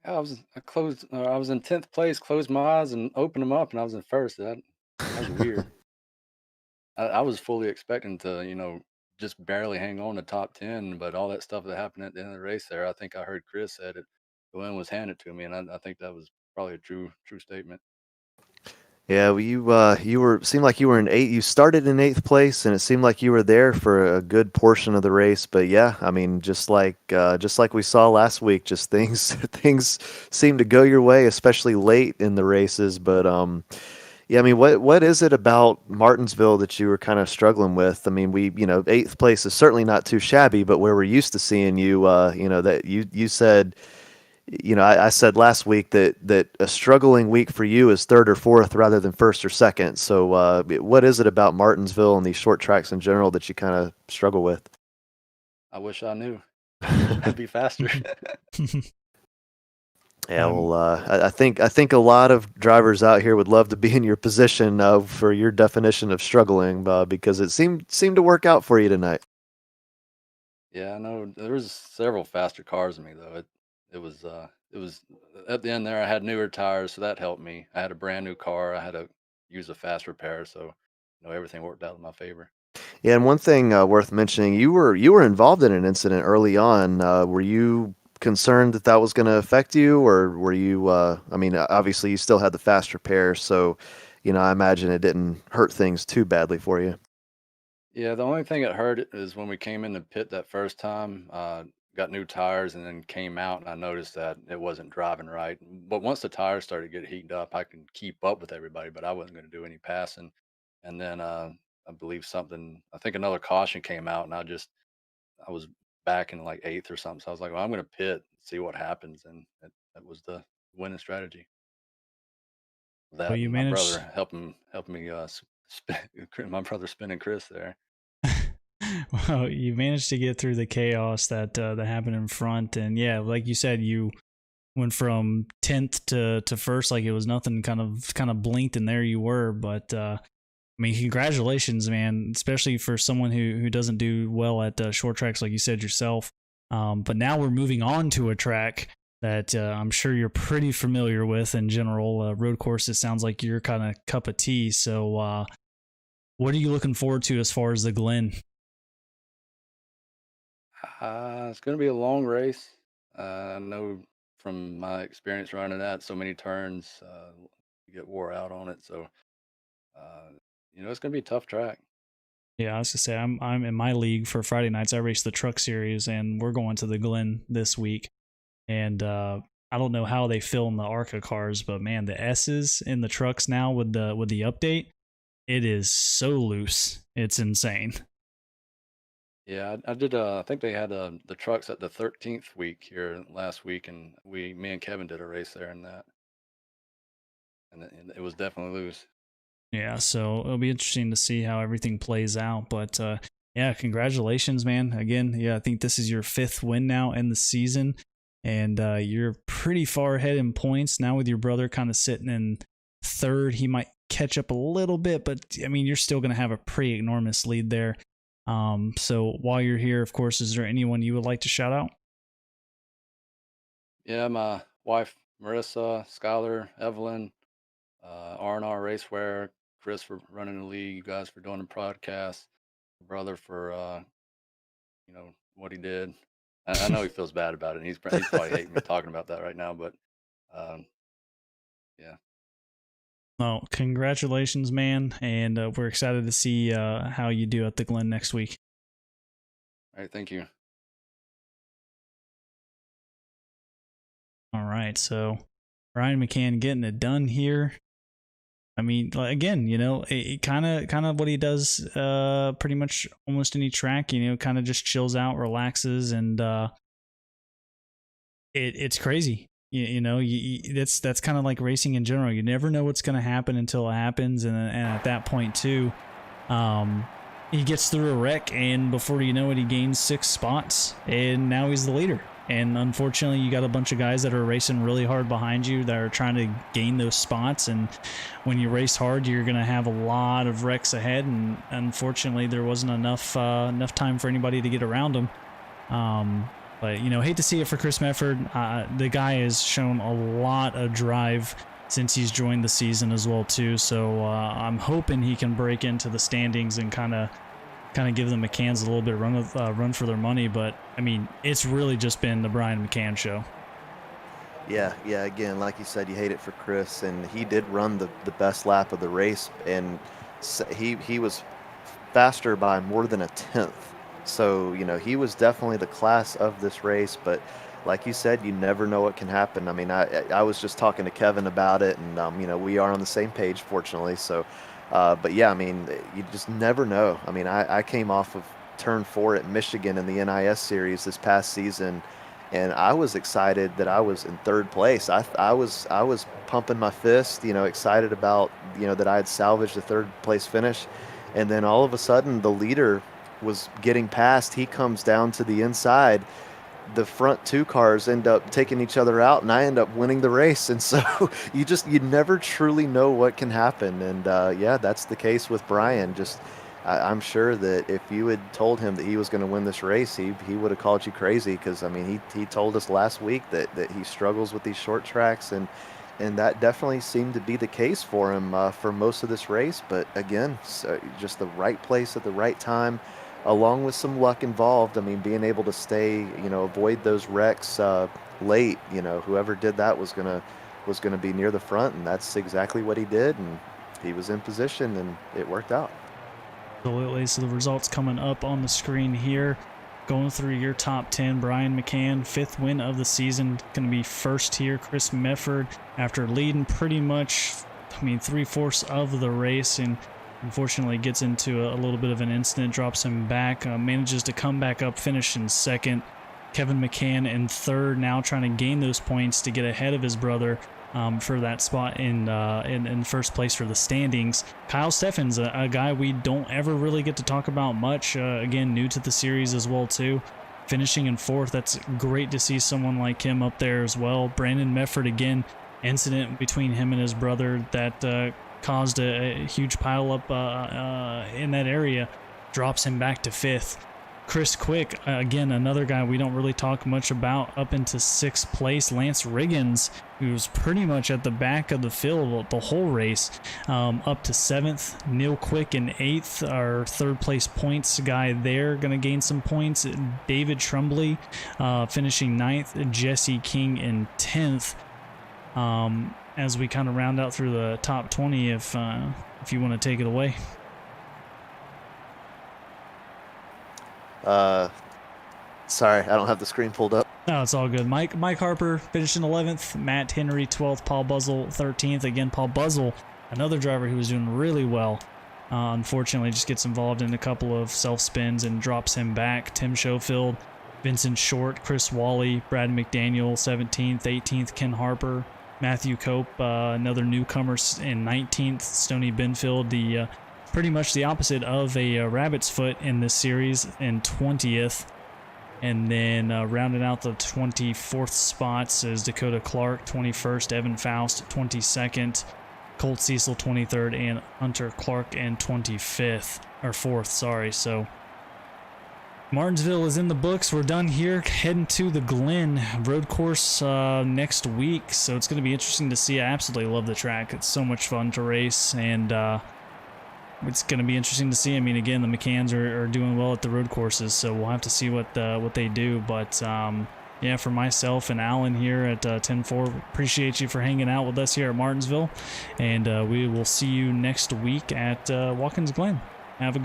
I was in 10th place, closed my eyes and opened them up, and I was in first. That was weird. I was fully expecting to, just barely hang on to top 10, but all that stuff that happened at the end of the race there, I think I heard Chris said it. The win was handed to me, and I think that was probably a true statement. Yeah, well, you seemed like you were in eighth. You started in 8th place, and it seemed like you were there for a good portion of the race. But yeah, I mean, just like we saw last week, just things seem to go your way, especially late in the races. But yeah, I mean, what is it about Martinsville that you were kind of struggling with? I mean, 8th place is certainly not too shabby, but where we're used to seeing you, that you said. I said last week that a struggling week for you is 3rd or 4th rather than 1st or 2nd. So what is it about Martinsville and these short tracks in general that you kind of struggle with? I wish I knew. I'd be faster. Yeah, well, I think a lot of drivers out here would love to be in your position for your definition of struggling, because it seemed to work out for you tonight. Yeah, I know there was several faster cars than me though. It was at the end there. I had newer tires, so that helped me. I had a brand new car. I had to use a fast repair, so everything worked out in my favor. Yeah, and one thing worth mentioning, you were involved in an incident early on. Were you concerned that was going to affect you, or were you? I mean, obviously you still had the fast repair, so I imagine it didn't hurt things too badly for you. Yeah, the only thing that hurt is when we came in the pit that first time. Got new tires and then came out, and I noticed that it wasn't driving right. But once the tires started to get heated up, I could keep up with everybody, but I wasn't going to do any passing. And then I believe I think another caution came out, and I was back in like 8th or something. So I was like, well, I'm going to pit, see what happens. And that was the winning strategy. That Well, you and my managed. brother helping me my brother spinning Chris there. Well, you managed to get through the chaos that happened in front, and yeah, like you said, you went from 10th to first like it was nothing. Kind of blinked, and there you were. But I mean, congratulations, man! Especially for someone who doesn't do well at short tracks, like you said yourself. But now we're moving on to a track that I'm sure you're pretty familiar with in general. Road courses sounds like your kind of cup of tea. So, what are you looking forward to as far as the Glen? It's going to be a long race. I know from my experience running that so many turns, you get wore out on it. So, it's going to be a tough track. Yeah, I was gonna say I'm in my league for Friday nights. I race the truck series, and we're going to the Glen this week. And I don't know how they film the ARCA cars, but man, the S's in the trucks now with the update, it is so loose. It's insane. Yeah, I did. I think they had the trucks at the 13th week here last week, and me and Kevin did a race there and that, and it was definitely loose. Yeah, so it'll be interesting to see how everything plays out. But yeah, congratulations, man. Again, yeah, I think this is your 5th win now in the season, and you're pretty far ahead in points now with your brother kind of sitting in third. He might catch up a little bit, but I mean, you're still going to have a pretty enormous lead there. So while you're here, of course, is there anyone you would like to shout out? Yeah, my wife Marissa, Skylar, Evelyn, R&R Racewear, Chris for running the league, you guys for doing the podcast, brother for what he did. I know he feels bad about it. And he's probably hating me talking about that right now, but yeah. Oh, congratulations, man. And we're excited to see how you do at the Glen next week. All right, thank you. All right, so Brian McCann getting it done here. I mean, again, it kind of what he does pretty much almost any track, kind of just chills out, relaxes, and it's crazy. That's kind of like racing in general. You never know what's going to happen until it happens, and at that point too, he gets through a wreck, and before you know it, he gains 6 spots, and now he's the leader. And unfortunately, you got a bunch of guys that are racing really hard behind you that are trying to gain those spots. And when you race hard, you're going to have a lot of wrecks ahead. And unfortunately, there wasn't enough time for anybody to get around them. But hate to see it for Chris Mefford. The guy has shown a lot of drive since he's joined the season as well too. So I'm hoping he can break into the standings and kind of give the McCanns a little bit of run for their money. But I mean, it's really just been the Brian McCann show. Yeah. Again, like you said, you hate it for Chris, and he did run the best lap of the race, and he was faster by more than a 10th. So he was definitely the class of this race. But like you said, you never know what can happen. I mean, I was just talking to Kevin about it, and we are on the same page, fortunately. So. But yeah, I mean, you just never know. I mean, I came off of turn 4 at Michigan in the NIS series this past season, and I was excited that I was in 3rd place. I was pumping my fist, excited about, that I had salvaged the 3rd place finish. And then all of a sudden the leader was getting past. He comes down to the inside. The front 2 cars end up taking each other out, and I end up winning the race. And so you never truly know what can happen. And yeah, that's the case with Brian. I'm sure that if you had told him that he was going to win this race, he would have called you crazy, because I mean, he told us last week that he struggles with these short tracks, and that definitely seemed to be the case for him for most of this race. But again, just the right place at the right time, along with some luck involved. I mean, being able to stay, avoid those wrecks late, whoever did that was gonna be near the front, and that's exactly what he did, and he was in position, and it worked out. Absolutely. So the results coming up on the screen here. Going through your top 10, Brian McCann, 5th win of the season, going to be first here. Chris Mefford, after leading pretty much, 3/4 of the race, and unfortunately gets into a little bit of an incident, drops him back, manages to come back up, finish in 2nd. Kevin McCann in 3rd, now trying to gain those points to get ahead of his brother for that spot in 1st place for the standings. Kyle Steffens, a guy we don't ever really get to talk about much, again, new to the series as well too, finishing in 4th. That's great to see someone like him up there as well. Brandon Mefford, again, incident between him and his brother that caused a huge pile up in that area, drops him back to 5th. Chris Quick, again, another guy we don't really talk much about, up into 6th place. Lance Riggins, who was pretty much at the back of the field the whole race, up to 7th. Neil Quick in 8th, our 3rd place points guy there, going to gain some points. David Trumbley finishing 9th. Jesse King in 10th. As we kind of round out through the top 20, if you want to take it away. Sorry, I don't have the screen pulled up. No, it's all good. Mike Harper finishing 11th. Matt Henry 12th. Paul Buzzle 13th. Again, Paul Buzzle, another driver who was doing really well. Unfortunately, just gets involved in a couple of self spins and drops him back. Tim Schofield, Vincent Short, Chris Wally, Brad McDaniel 17th. 18th, Ken Harper. Matthew Cope, another newcomer in 19th. Stoney Benfield, the pretty much the opposite of a rabbit's foot in this series, in 20th. And then rounding out the 24th spots is Dakota Clark, 21st, Evan Faust, 22nd. Colt Cecil 23rd, and Hunter Clark in 25th, or 4th, sorry. So Martinsville is in the books. We're done here. Heading to the Glen road course next week. So it's going to be interesting to see. I absolutely love the track. It's so much fun to race, and it's going to be interesting to see. I mean, again, the McCanns are doing well at the road courses, so we'll have to see what they do. But yeah, for myself and Alan here at 10-4, appreciate you for hanging out with us here at Martinsville, and we will see you next week at Watkins Glen. Have a good